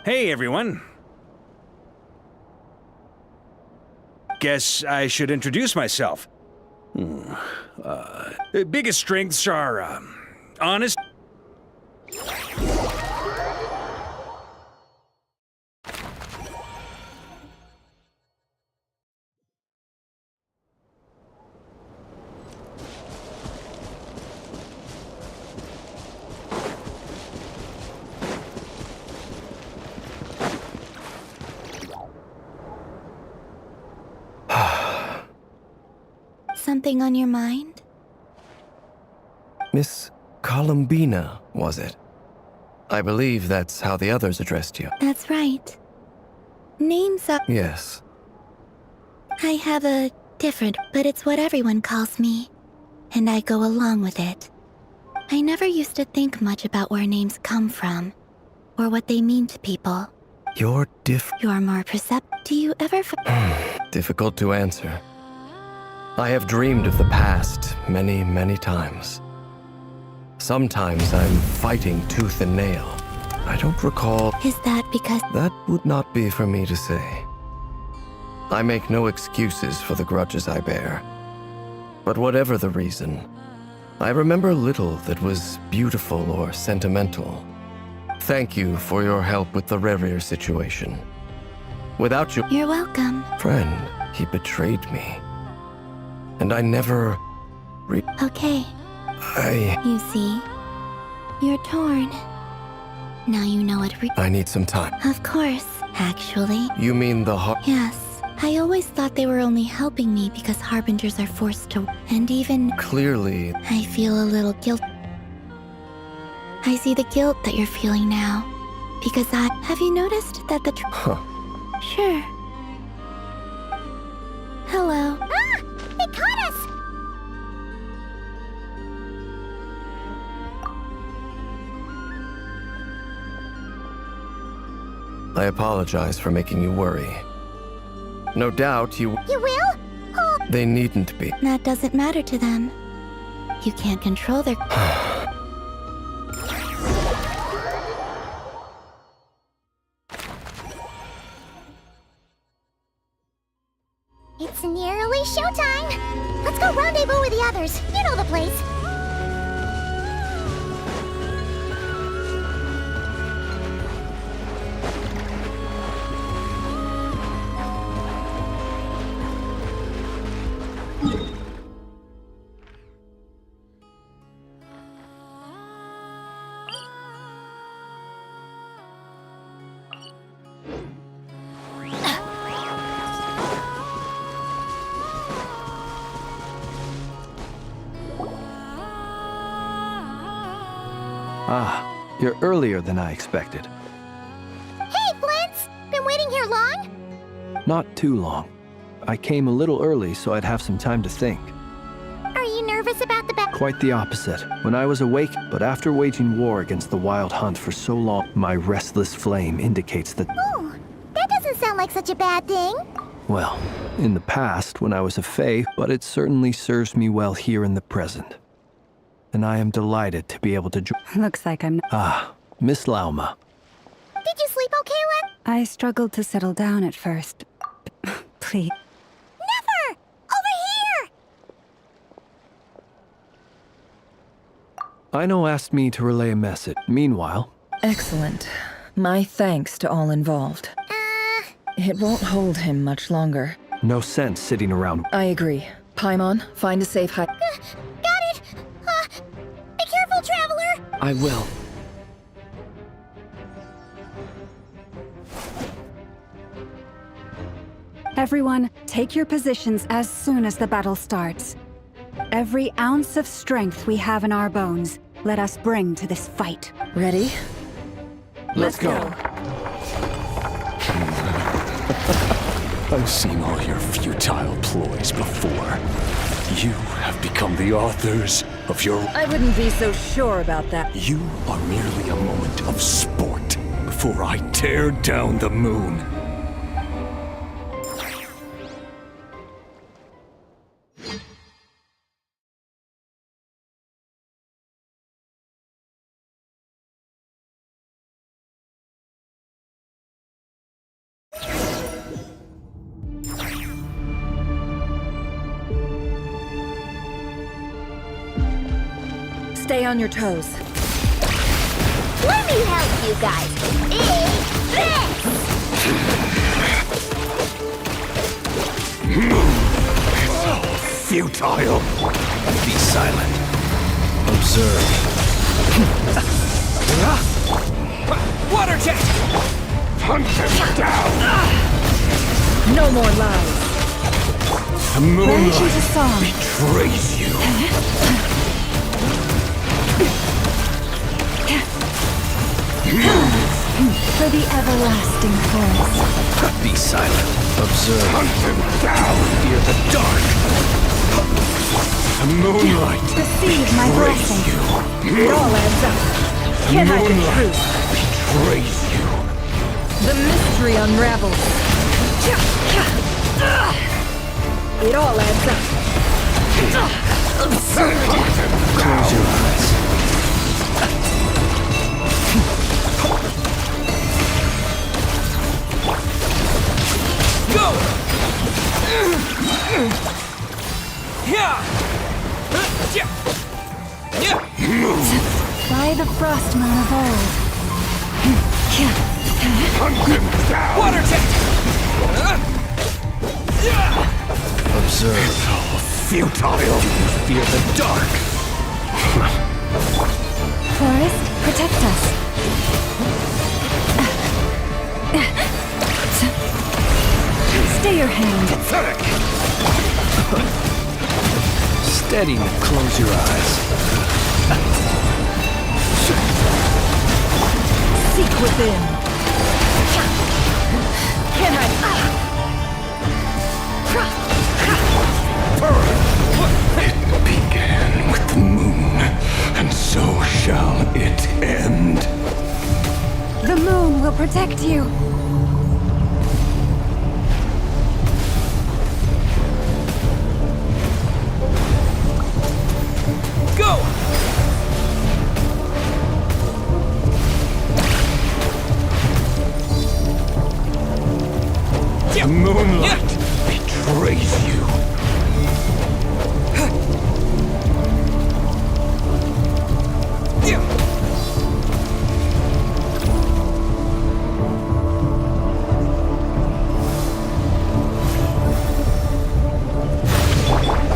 Hey, everyone. Guess I should introduce myself. Biggest strengths are, honest. Something on your mind? Miss Columbina, was it? I believe that's how the others addressed you. That's right. Names are— Yes. I have a different, but it's what everyone calls me. And I go along with it. I never used to think much about where names come from, or what they mean to people. You're You're more perceptive. Do you ever difficult to answer. I have dreamed of the past many, many times. Sometimes I'm fighting tooth and nail. I don't recall. Is that because— That would not be for me to say. I make no excuses for the grudges I bear. But whatever the reason, I remember little that was beautiful or sentimental. Thank you for your help with the Rerir situation. Without you... You're welcome. Friend, he betrayed me. And I never... Okay. I... You see, you're torn. Now you know what I need some time. Of course, actually. You mean the Yes. I always thought they were only helping me because harbingers are forced to... And even... Clearly... I feel a little guilt. I see the guilt that you're feeling now. Because Have you noticed that the... Sure. Hello. Ah! They caught us! I apologize for making you worry. No doubt you... You will? Oh. They needn't be. That doesn't matter to them. You can't control their... It's nearly showtime! Let's go rendezvous with the others. You know the place. Ah, you're earlier than I expected. Hey, Flint's! Been waiting here long? Not too long. I came a little early so I'd have some time to think. Are you nervous about the Quite the opposite. When I was awake, but after waging war against the Wild Hunt for so long, my restless flame indicates that... Oh, that doesn't sound like such a bad thing. Well, in the past, when I was a Fae, but it certainly serves me well here in the present. And I am delighted to be able to... Looks like I'm... Ah, Miss Lauma. Did you sleep okay, Len? I struggled to settle down at first. Please. Nefer! Over here! Aino asked me to relay a message. Meanwhile... Excellent. My thanks to all involved. It won't hold him much longer. No sense sitting around. I agree. Paimon, find a safe hide. Got it! Be careful, Traveler! I will. Everyone, take your positions as soon as the battle starts. Every ounce of strength we have in our bones, let us bring to this fight. Ready? Let's go. I've seen all your futile ploys before. You have become the authors of your... I wouldn't be so sure about that. You are merely a moment of sport before I tear down the moon. Stay on your toes. Let me help you guys. Eat this! It's all futile. Be silent. Observe. Water jet! Hunt him down! No more lies. The moonlight choose a song. betrays you. For the everlasting forest. Be silent. Observe. Hunt him down. Fear the dark. The moonlight Receive my betrays blessing. you. It all adds up. The Can't hide the moonlight truth. betrays you. The mystery unravels. It all adds up. Close your eyes. Go! By the frost moon of old. Hunt him down. Water jet! Observe. It's all futile. Do you fear the dark? Forest, protect us. Stay your hand. Pathetic. Steady, close your eyes. Seek within. Can I? It began with the moon, and so shall it end. The moon will protect you. Go! The moonlight betrays you.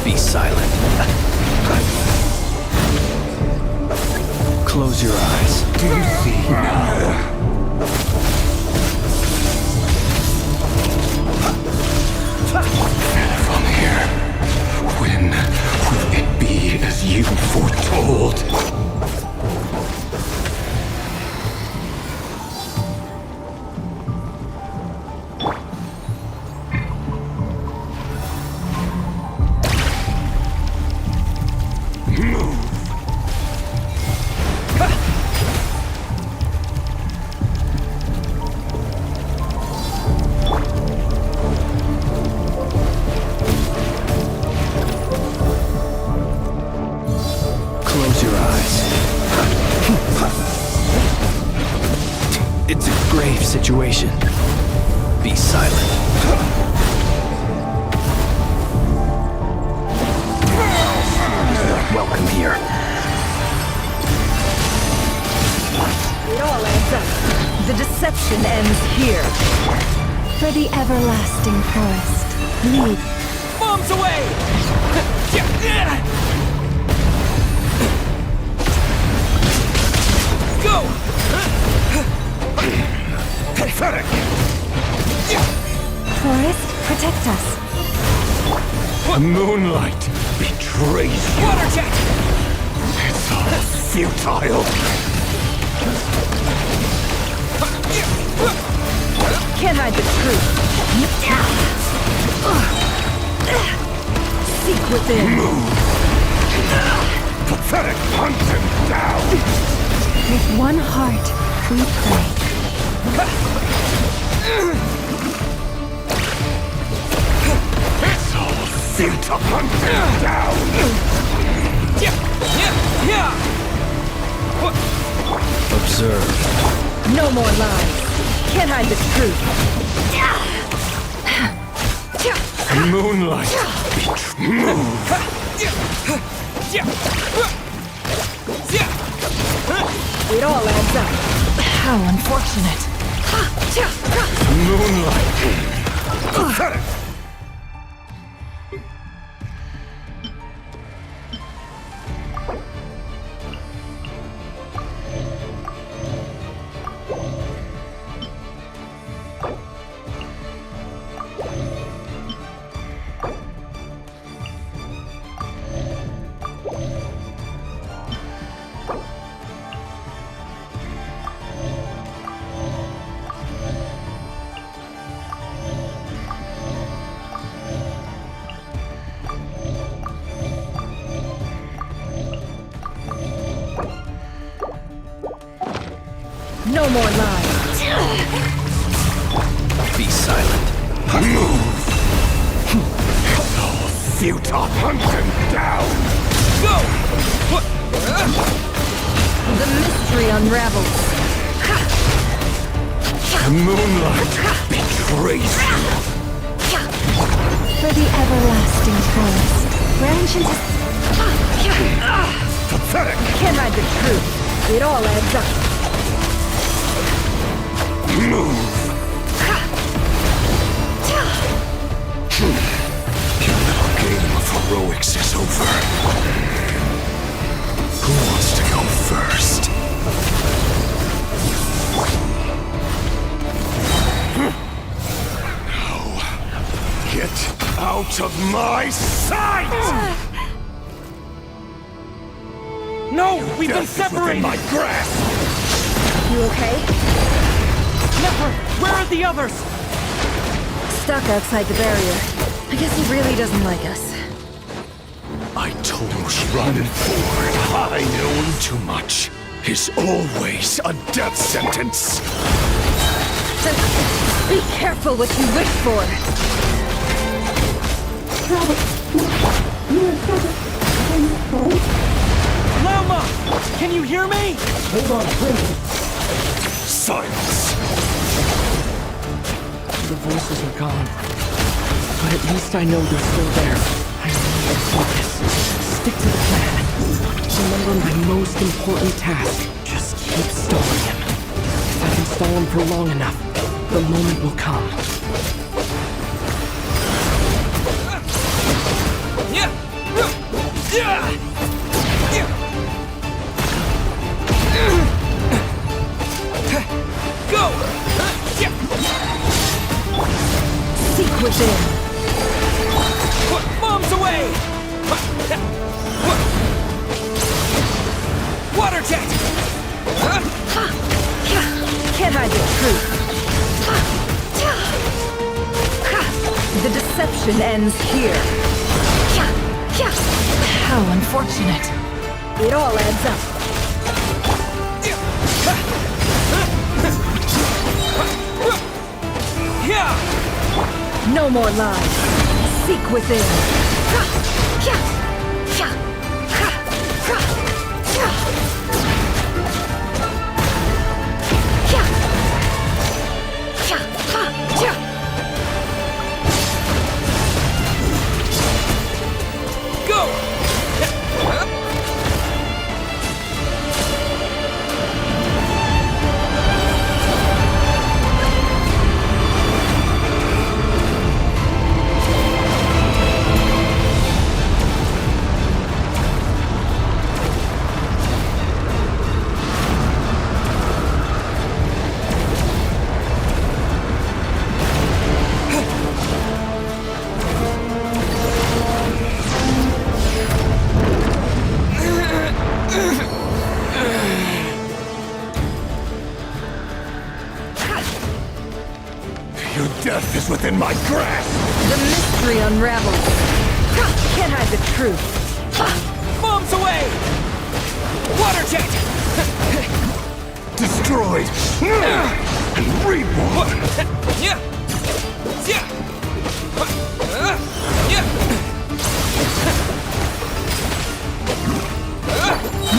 Be silent. Close your eyes. Do you see now? From here, when will it be as you foretold? Close your eyes. It's a grave situation. Be silent. Welcome here. It all ends up. The deception ends here. For the everlasting forest, lead. Bombs away! Go! Pathetic! Forest, protect us. The moonlight betrays you. Water jet! It's all futile. Can't hide the truth. Seek within. Pathetic! Hunt him down! With one heart, we pray. It's all futile. Hunt him down! Observe. No more lies. Can't hide the truth. The moonlight. Move. It all adds up. How unfortunate. The moonlight. Pathetic. No more lies. Be silent. Move. It's all futile. Hunt him down. Go! The mystery unravels. The moonlight betrays you. For the everlasting forest, branches. Pathetic. Can't hide the truth. It all adds up. Move. Out of my sight! No, we've been Death is within separated! my grasp! You okay? Nefer, where are the others? Stuck outside the barrier. I guess he really doesn't like us. I told you, run forward. I know too much. Is always a death sentence. Be careful what you wish for. Lama! Can you hear me? Hold on, please. Silence. The voices are gone. But at least I know they're still there. I need to focus. Stick to the plan. Remember my most important task. Just keep stalling him. If I can stall him for long enough, the moment will come. Go! Seek within. Bombs away! Water jet! Can't hide the truth. The deception ends here. How unfortunate. It all adds up. No more lies. Seek within. Go! Your death is within my grasp! The mystery unravels. Can't hide the truth. Bombs away! Water jet! Destroyed! And reborn!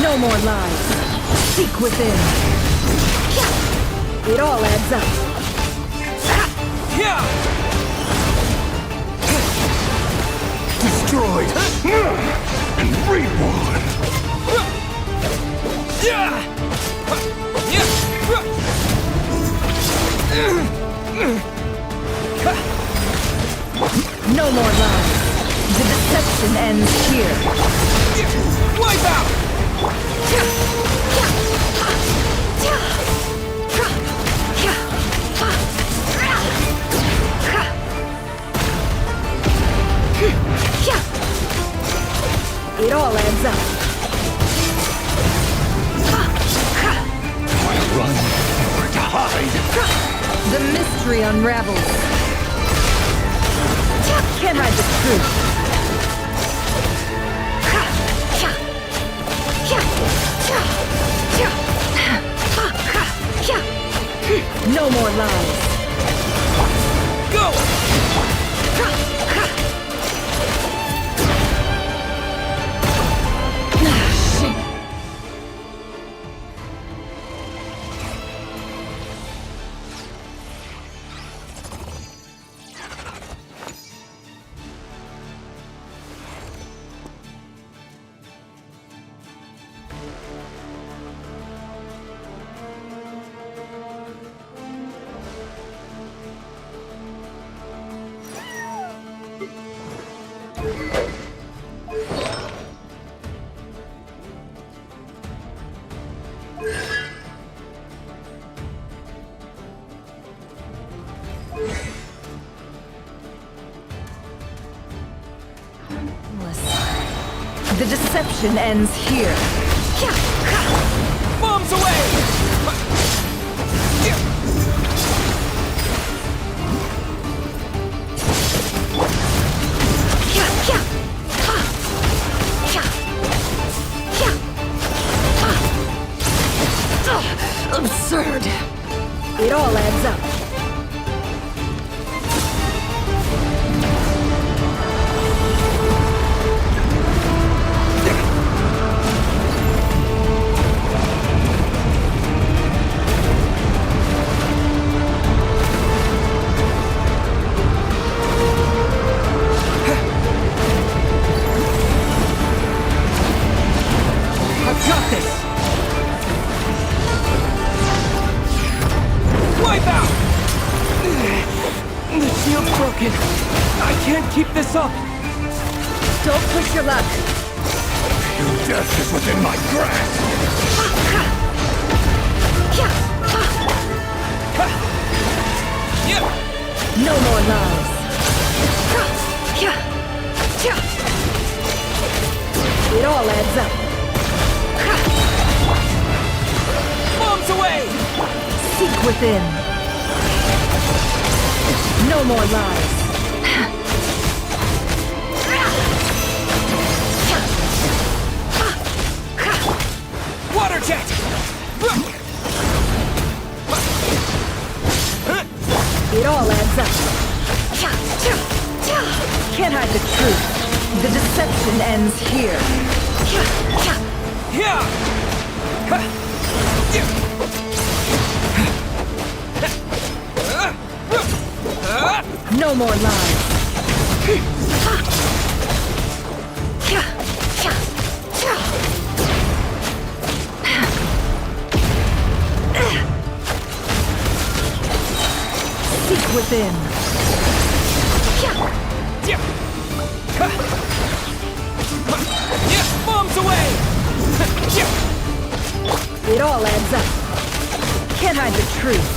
No more lies. Seek within. It all adds up. Destroyed! And reborn! No more lies. The deception ends here. Wipe out! It all adds up. Run or to hide! The mystery unravels. Can't hide the truth. No more lies. Go! The deception ends here. Bombs away! Absurd. It all adds up. I've got this! Wipe out! The shield's broken. I can't keep this up. Don't push your luck. Your death is within my grasp! No more lies. It all adds up. Bombs away! Seek within. No more lies. Water jet! It all adds up. Can't hide the truth. The deception ends here. No more lies. Seek within. Bombs away! It all adds up. Can't hide the truth.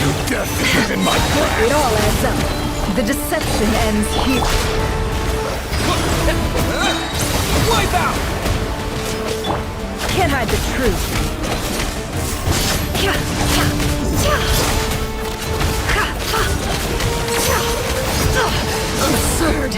Your death is within my grasp! It all adds up. The deception ends here. Wipe out! Can't hide the truth. Absurd.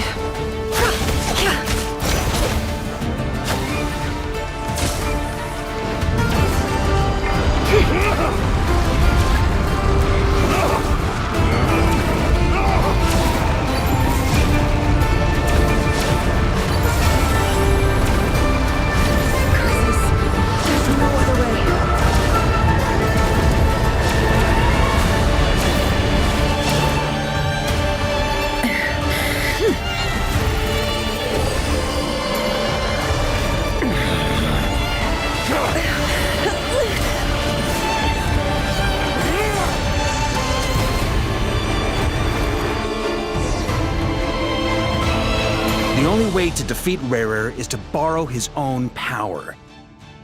The only way to defeat Rarer is to borrow his own power.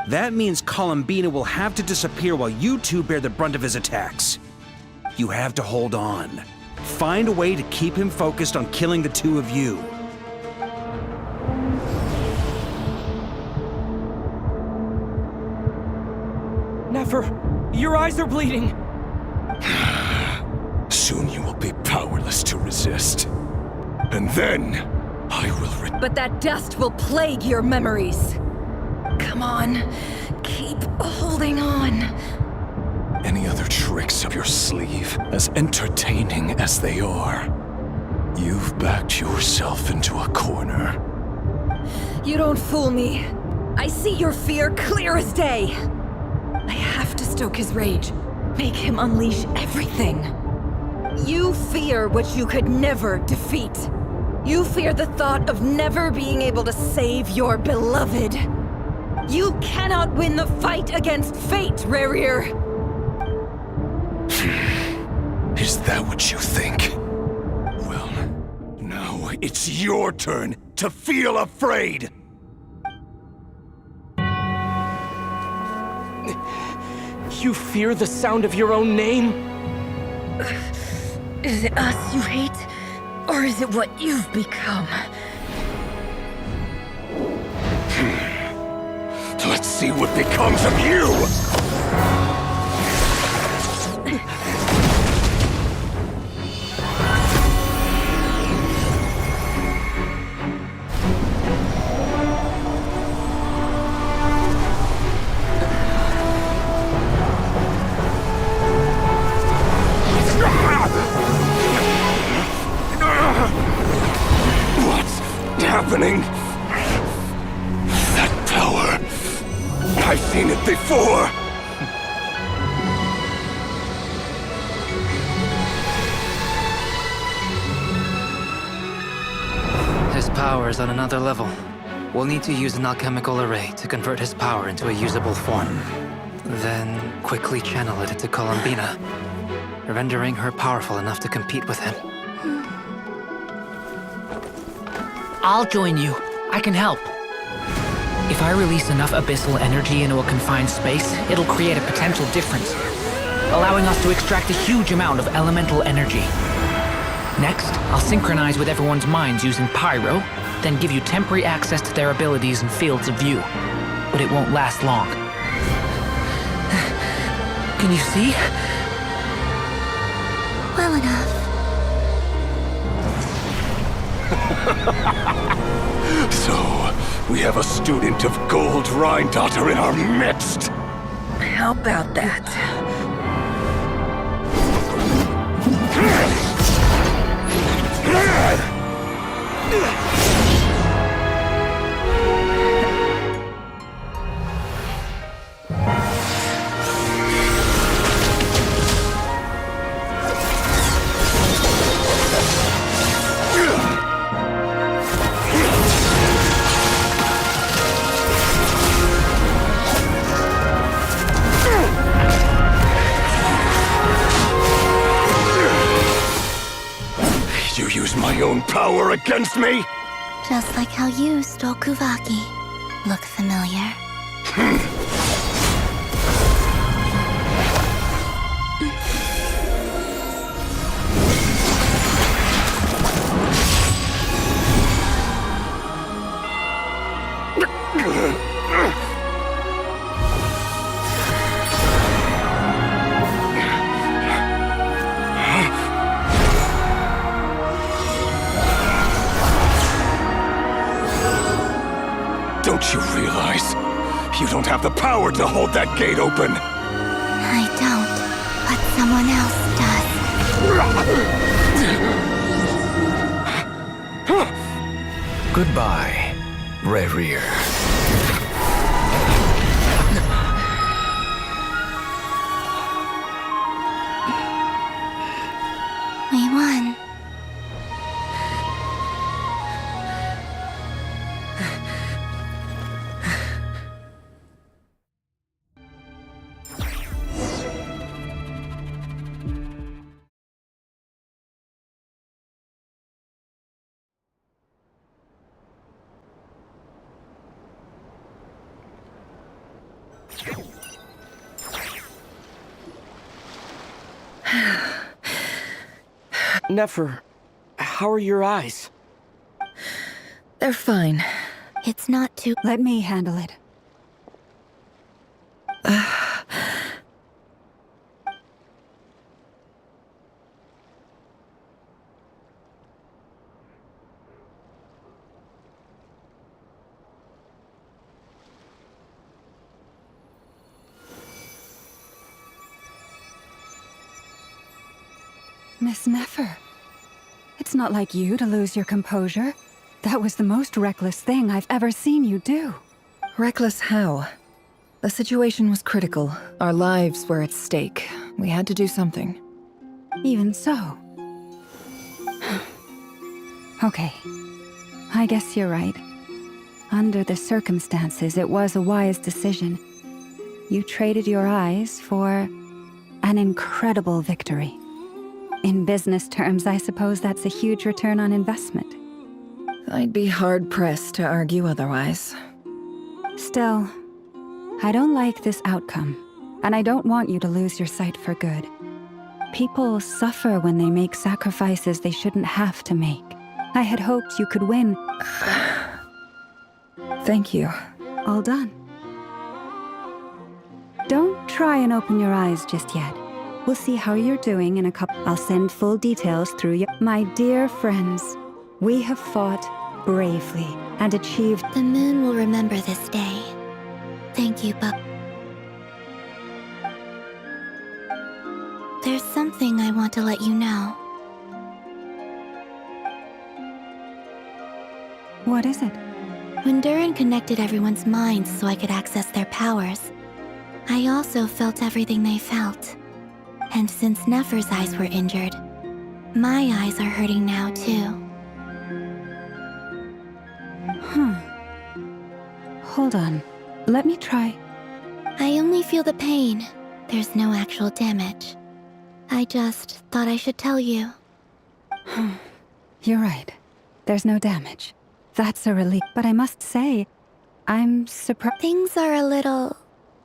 That means Columbina will have to disappear while you two bear the brunt of his attacks. You have to hold on. Find a way to keep him focused on killing the two of you. Nefer, your eyes are bleeding. Soon you will be powerless to resist. And then, I will But that dust will plague your memories. Come on, keep holding on. any other tricks up your sleeve, as entertaining as they are. You've backed yourself into a corner. You don't fool me. I see your fear clear as day. I have to stoke his rage. Make him unleash everything. You fear what you could never defeat. You fear the thought of never being able to save your beloved. You cannot win the fight against fate, Rarir. Is that what you think? Well, now it's your turn to feel afraid! you fear the sound of your own name? Is it us you hate? Or is it what you've become? Let's see what becomes of you! What's happening? That power. I've seen it before! His power is on another level. We'll need to use an alchemical array to convert his power into a usable form. Then quickly channel it into Columbina, rendering her powerful enough to compete with him. I'll join you. I can help. If I release enough abyssal energy into a confined space, it'll create a potential difference, allowing us to extract a huge amount of elemental energy. Next, I'll synchronize with everyone's minds using Pyro, then give you temporary access to their abilities and fields of view. But it won't last long. Can you see? Well enough. So, we have a student of Gold Rheindotter in our midst! How about that? You use my own power against me? Just like how you stole Kuvaki. Look familiar? Don't you realize? You don't have the power to hold that gate open! I don't, but someone else does. Goodbye, Rerir. We won. Nefer, how are your eyes? They're fine. It's not too... Let me handle it. Miss Nefer, it's not like you to lose your composure. That was the most reckless thing I've ever seen you do. Reckless how? The situation was critical. Our lives were at stake. We had to do something. Even so. Okay. I guess you're right. Under the circumstances, it was a wise decision. You traded your eyes for an incredible victory. In business terms, I suppose that's a huge return on investment. I'd be hard-pressed to argue otherwise. Still, I don't like this outcome. and I don't want you to lose your sight for good. People suffer when they make sacrifices they shouldn't have to make. I had hoped you could win. Thank you. All done. Don't try and open your eyes just yet. We'll see how you're doing in a couple. I'll send full details through you. My dear friends, we have fought bravely and achieved. The moon will remember this day. Thank you, Bub. There's something I want to let you know. What is it? When Durin connected everyone's minds so I could access their powers, I also felt everything they felt. And since Nefer's eyes were injured, my eyes are hurting now too. Hold on. Let me try. I only feel the pain. There's no actual damage. I just thought I should tell you. You're right. There's no damage. That's a relief. But I must say, I'm surprised. Things are a little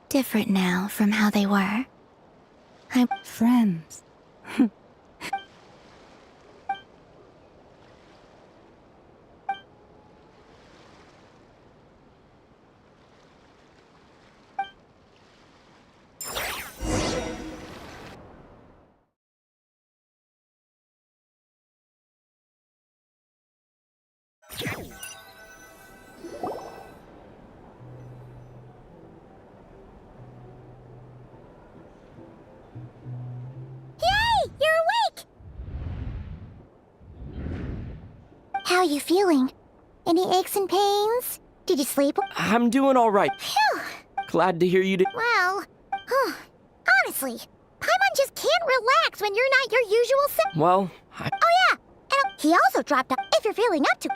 different now from how they were. I'm friends. How you feeling? Any aches and pains? Did you sleep? I'm doing all right. Phew. Glad to hear you did. Well, honestly, Paimon just can't relax when you're not your usual self. Well, Oh yeah, and he also dropped out if you're feeling up to.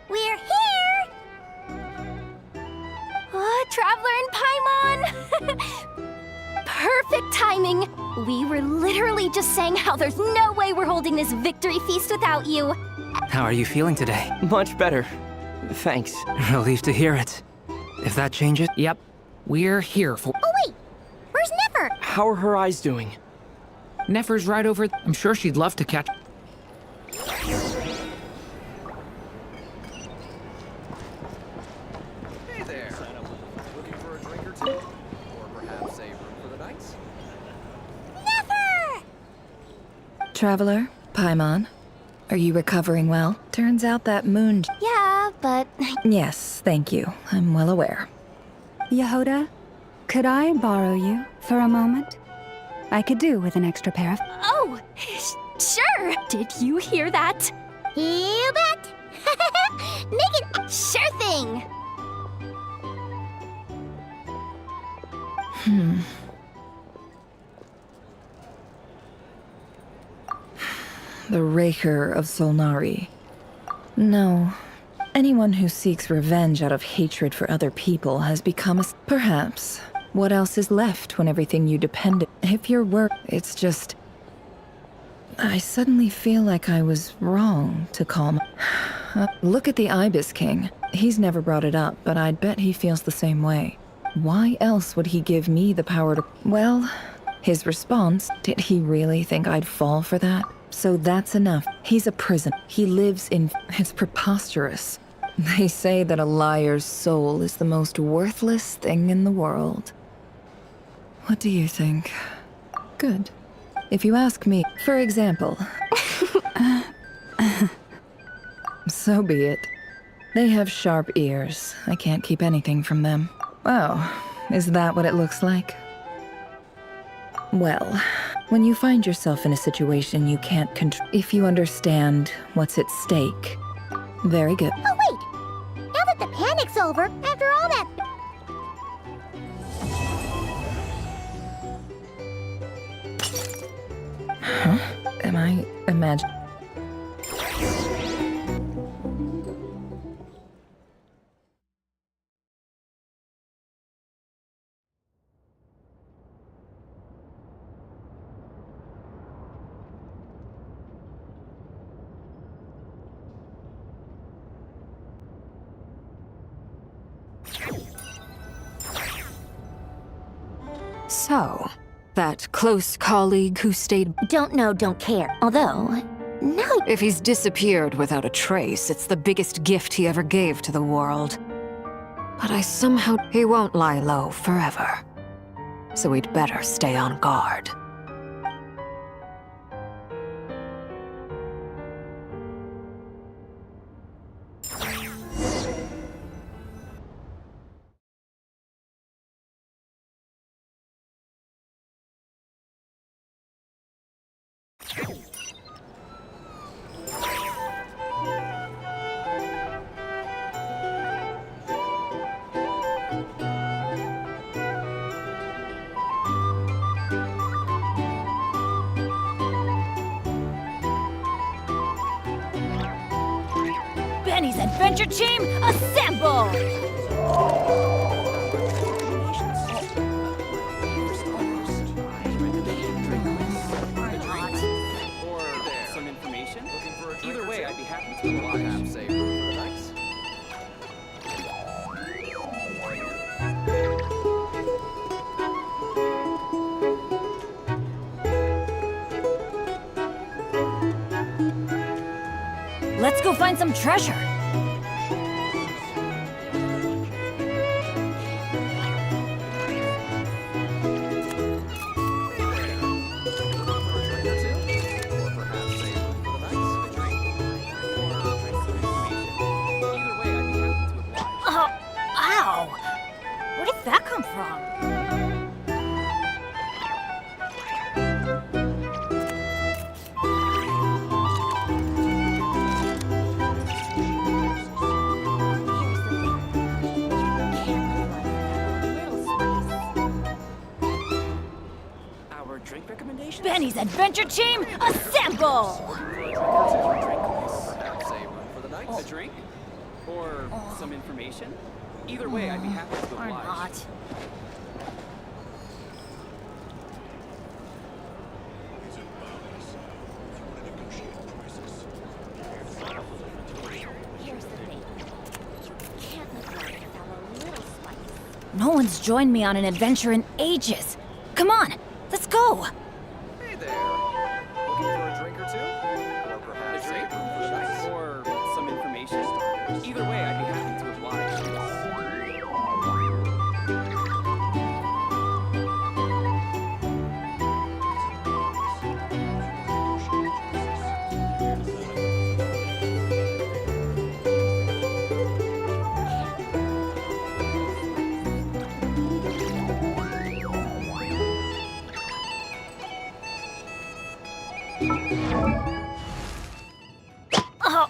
We're here! Traveler and Paimon! Perfect timing! We were literally just saying how there's no way we're holding this victory feast without you. How are you feeling today? Much better. Thanks. Relieved to hear it. If that changes... Yep. We're here for... Oh wait! Where's Nefer? How are her eyes doing? Nefer's right over... I'm sure she'd love to catch... Hey there. Looking for a drink or two? Or perhaps a room for the night? Nefer! Traveler, Paimon, are you recovering well? Turns out that moon... Yeah, but... Yes, thank you. I'm well aware. Yehoda, could I borrow you for a moment? I could do with an extra pair of... Oh, sure! Did you hear that? You bet! Make it... Sure thing! The Raker of Solnari. No. Anyone who seeks revenge out of hatred for other people has become a... Perhaps. What else is left when everything you depend on? If your work... It's just... I suddenly feel like I was wrong to call Look at the Ibis King. He's never brought it up, but I'd bet he feels the same way. Why else would he give me the power to... Well, his response, did he really think I'd fall for that? So that's enough. He's a prison. He lives in... It's preposterous. They say that a liar's soul is the most worthless thing in the world. What do you think? Good. If you ask me, for example... So be it. They have sharp ears. I can't keep anything from them. Oh, is that what it looks like? Well, When you find yourself in a situation you can't control, if you understand what's at stake, very good. Oh, wait! Now that the panic's over, after all that... Huh? Am I imagining? So, that close colleague who stayed... Don't know, don't care. Although, now... If he's disappeared without a trace, it's the biggest gift he ever gave to the world. But I somehow... He won't lie low forever. So we'd better stay on guard. Benny's Adventure Team, assemble! Some information? Either way, I'd be happy to perhaps say for the nights. Let's go find some treasure. Oh, ow! Where did that come from? Benny's Adventure Team, assemble! Perhaps say one for the night, a drink, or some information. Either way, I'd be happy to Or oblige. not. Here's the thing. You can't neglect a little spice. No one's joined me on an adventure in ages. Come on, let's go! Hey there. Looking for a drink or two? Or perhaps a drink for the night? Or some information? Either way, I'd be happy to oblige. Oh.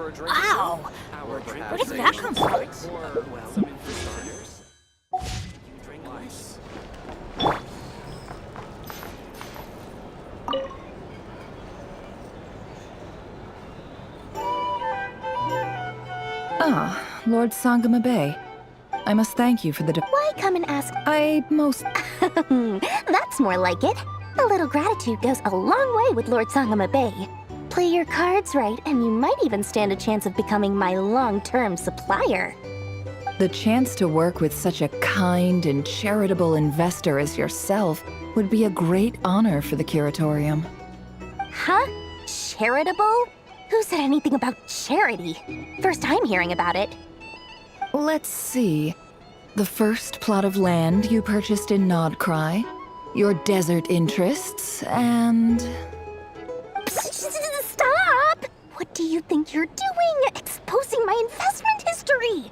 for a drink? Wow! Or perhaps Where did that come from? Or, well, some info starters. Drink less. Ah, Lord Sangama Bay. I must thank you for the Why come and ask? That's more like it. A little gratitude goes a long way with Lord Sangama Bay. Play your cards right, and you might even stand a chance of becoming my long-term supplier. The chance to work with such a kind and charitable investor as yourself would be a great honor for the Curatorium. Huh? Charitable? Who said anything about charity? First time hearing about it. Let's see. The first plot of land you purchased in Nodcry, your desert interests, and... Stop! What do you think you're doing? Exposing my investment history!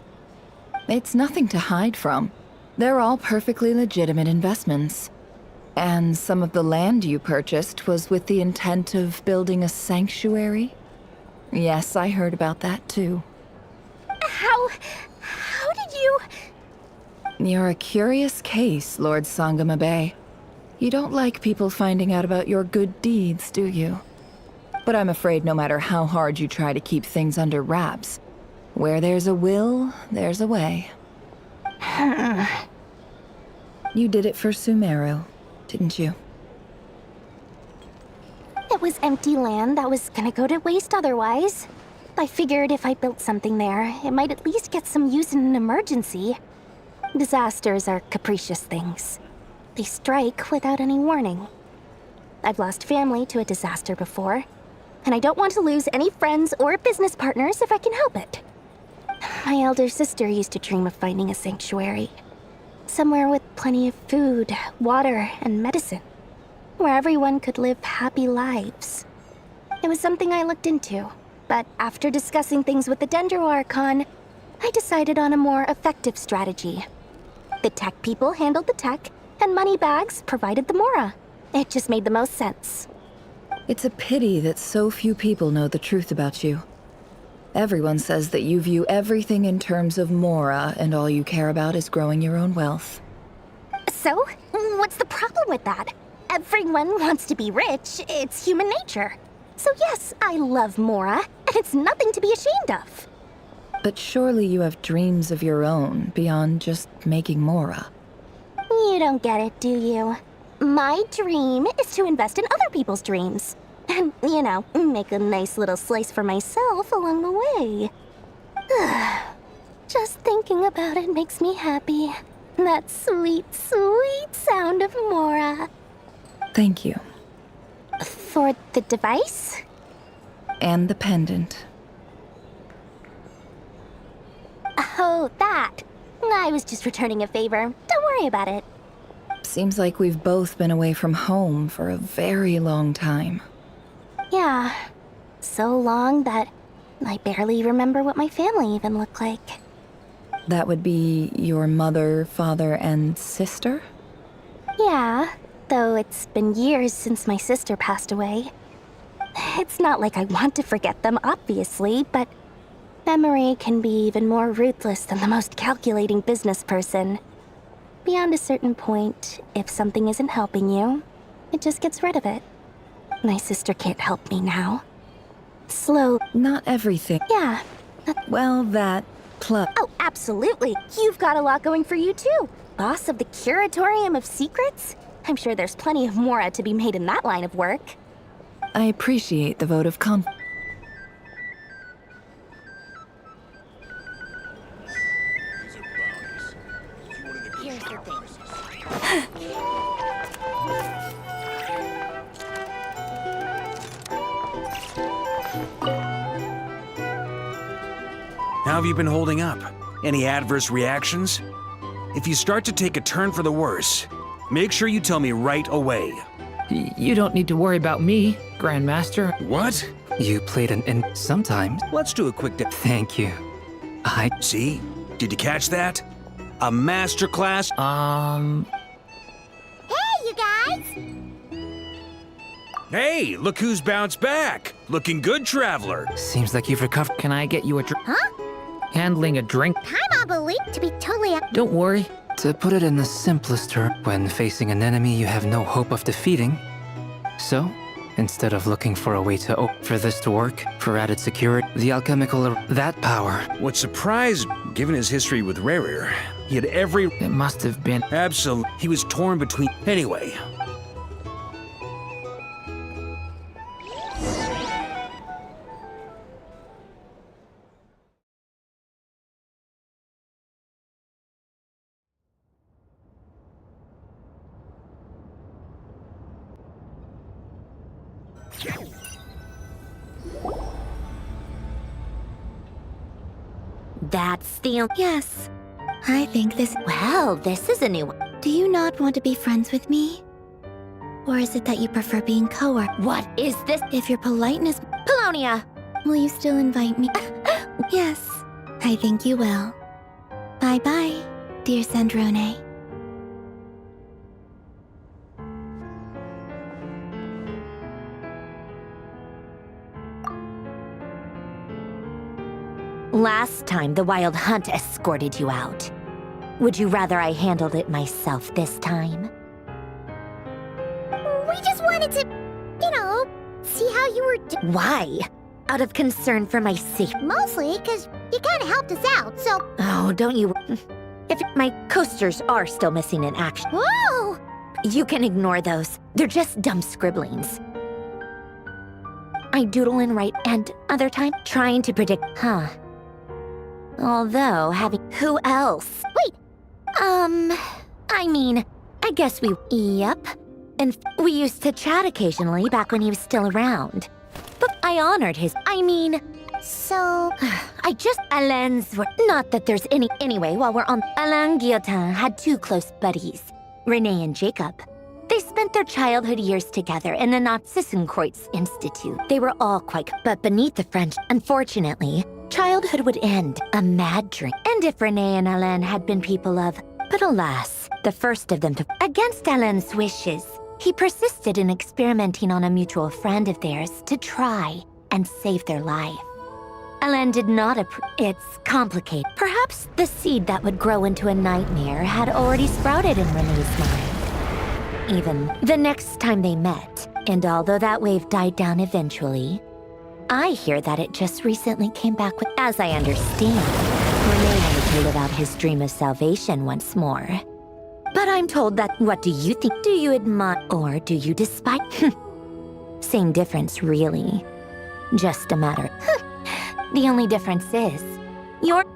It's nothing to hide from. They're all perfectly legitimate investments. And some of the land you purchased was with the intent of building a sanctuary? Yes, I heard about that too. How did you... You're a curious case, Lord Sangama Bay. You don't like people finding out about your good deeds, do you? But I'm afraid no matter how hard you try to keep things under wraps, where there's a will, there's a way. You did it for Sumeru, didn't you? It was empty land that was gonna go to waste otherwise. I figured if I built something there, it might at least get some use in an emergency. Disasters are capricious things. They strike without any warning. I've lost family to a disaster before, and I don't want to lose any friends or business partners if I can help it. My elder sister used to dream of finding a sanctuary. Somewhere with plenty of food, water, and medicine. Where everyone could live happy lives. It was something I looked into, but after discussing things with the Dendro Archon, I decided on a more effective strategy. The tech people handled the tech, and Moneybags provided the Mora. It just made the most sense. It's a pity that so few people know the truth about you. Everyone says that you view everything in terms of Mora, and all you care about is growing your own wealth. So, what's the problem with that? Everyone wants to be rich. It's human nature. So yes, I love Mora, and it's nothing to be ashamed of. But surely you have dreams of your own beyond just making Mora. You don't get it, do you? My dream is to invest in other people's dreams. And, you know, make a nice little slice for myself along the way. Just thinking about it makes me happy. That sweet, sweet sound of Mora. Thank you. For the device? And the pendant. Oh, that. I was just returning a favor. Don't worry about it. Seems like we've both been away from home for a very long time. Yeah. So long that I barely remember what my family even looked like. That would be your mother, father, and sister? Yeah, though it's been years since my sister passed away. It's not like I want to forget them, obviously, but memory can be even more ruthless than the most calculating business person. Beyond a certain point, if something isn't helping you, it just gets rid of it. My sister can't help me now. Slow. Not everything. Yeah. Well, that plus. Oh, absolutely. You've got a lot going for you, too. Boss of the Curatorium of Secrets? I'm sure there's plenty of Mora to be made in that line of work. I appreciate the vote of confidence. Here's the thing. How have you been holding up? Any adverse reactions? If you start to take a turn for the worse, make sure you tell me right away. You don't need to worry about me, Grandmaster. What? You played sometimes. Let's do a quick Thank you. See? Did you catch that? A masterclass? Hey, you guys! Hey, look who's bounced back. Looking good, traveler. Seems like you've recovered. Can I get you a drink? Huh? Handling a drink? I'm believed to be totally. Don't worry. To put it in the simplest terms, when facing an enemy you have no hope of defeating. So, instead of looking for a way to for this to work, for added security, the alchemical that power. What surprised, given his history with Rarir, he had every... It must have been... Absolutely. He was torn between... Anyway. That's the... Yes. I think this... Well, this is a new one. Do you not want to be friends with me? Or is it that you prefer being co-work? What is this? If your politeness... Polonia! Will you still invite me? Yes, I think you will. Bye-bye, dear Sandrone. Last time, the Wild Hunt escorted you out. Would you rather I handled it myself this time? We just wanted to, see how you were Why? Out of concern for my safety? Mostly because you kind of helped us out, so... Oh, don't you... If my coasters are still missing in action... Whoa! You can ignore those. They're just dumb scribblings. I doodle and write, and other time, trying to predict... Although, having... Who else? Wait! I guess we... Yep. And we used to chat occasionally back when he was still around. But I honored his... So... Alain's were... Not that there's any... Anyway, while we're on... Alain Guillotin had two close buddies, Renee and Jacob. They spent their childhood years together in the Narzissenkreuz Institute. They were all quite... But beneath the French, unfortunately, childhood would end a mad drink. And if Renee and Alain had been people of... But alas, the first of them to... Against Alain's wishes, he persisted in experimenting on a mutual friend of theirs to try and save their life. Alain did not approve. It's complicated. Perhaps the seed that would grow into a nightmare had already sprouted in Renee's mind. Even the next time they met, and although that wave died down eventually, I hear that it just recently came back with... As I understand, Renee wanted to live out his dream of salvation once more. But I'm told that... What do you think? Do you admire or do you despise? Same difference, really. Just a matter... The only difference is...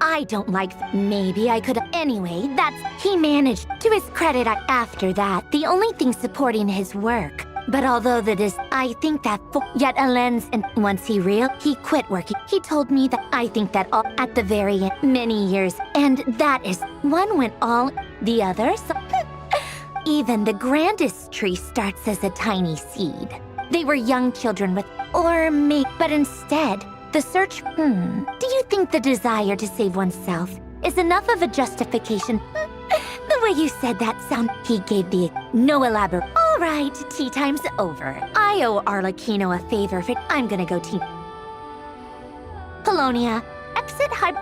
I don't like... Maybe I could... Anyway, that's... He managed. To his credit, after that, the only thing supporting his work... But although that is... I think that... Yet Alain's... And once he quit working. He told me that... I think that all... At the very end... Many years... And that is... One went all... The others... Even the grandest tree starts as a tiny seed. They were young children with... Or maybe... But instead... The search... Do you think the desire to save oneself is enough of a justification? The way you said that sound... He gave the... No elaborate... All right, tea time's over. I owe Arlecchino a favor for... I'm gonna go tea... Polonia, exit high...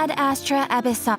Ad Astra Abyssal.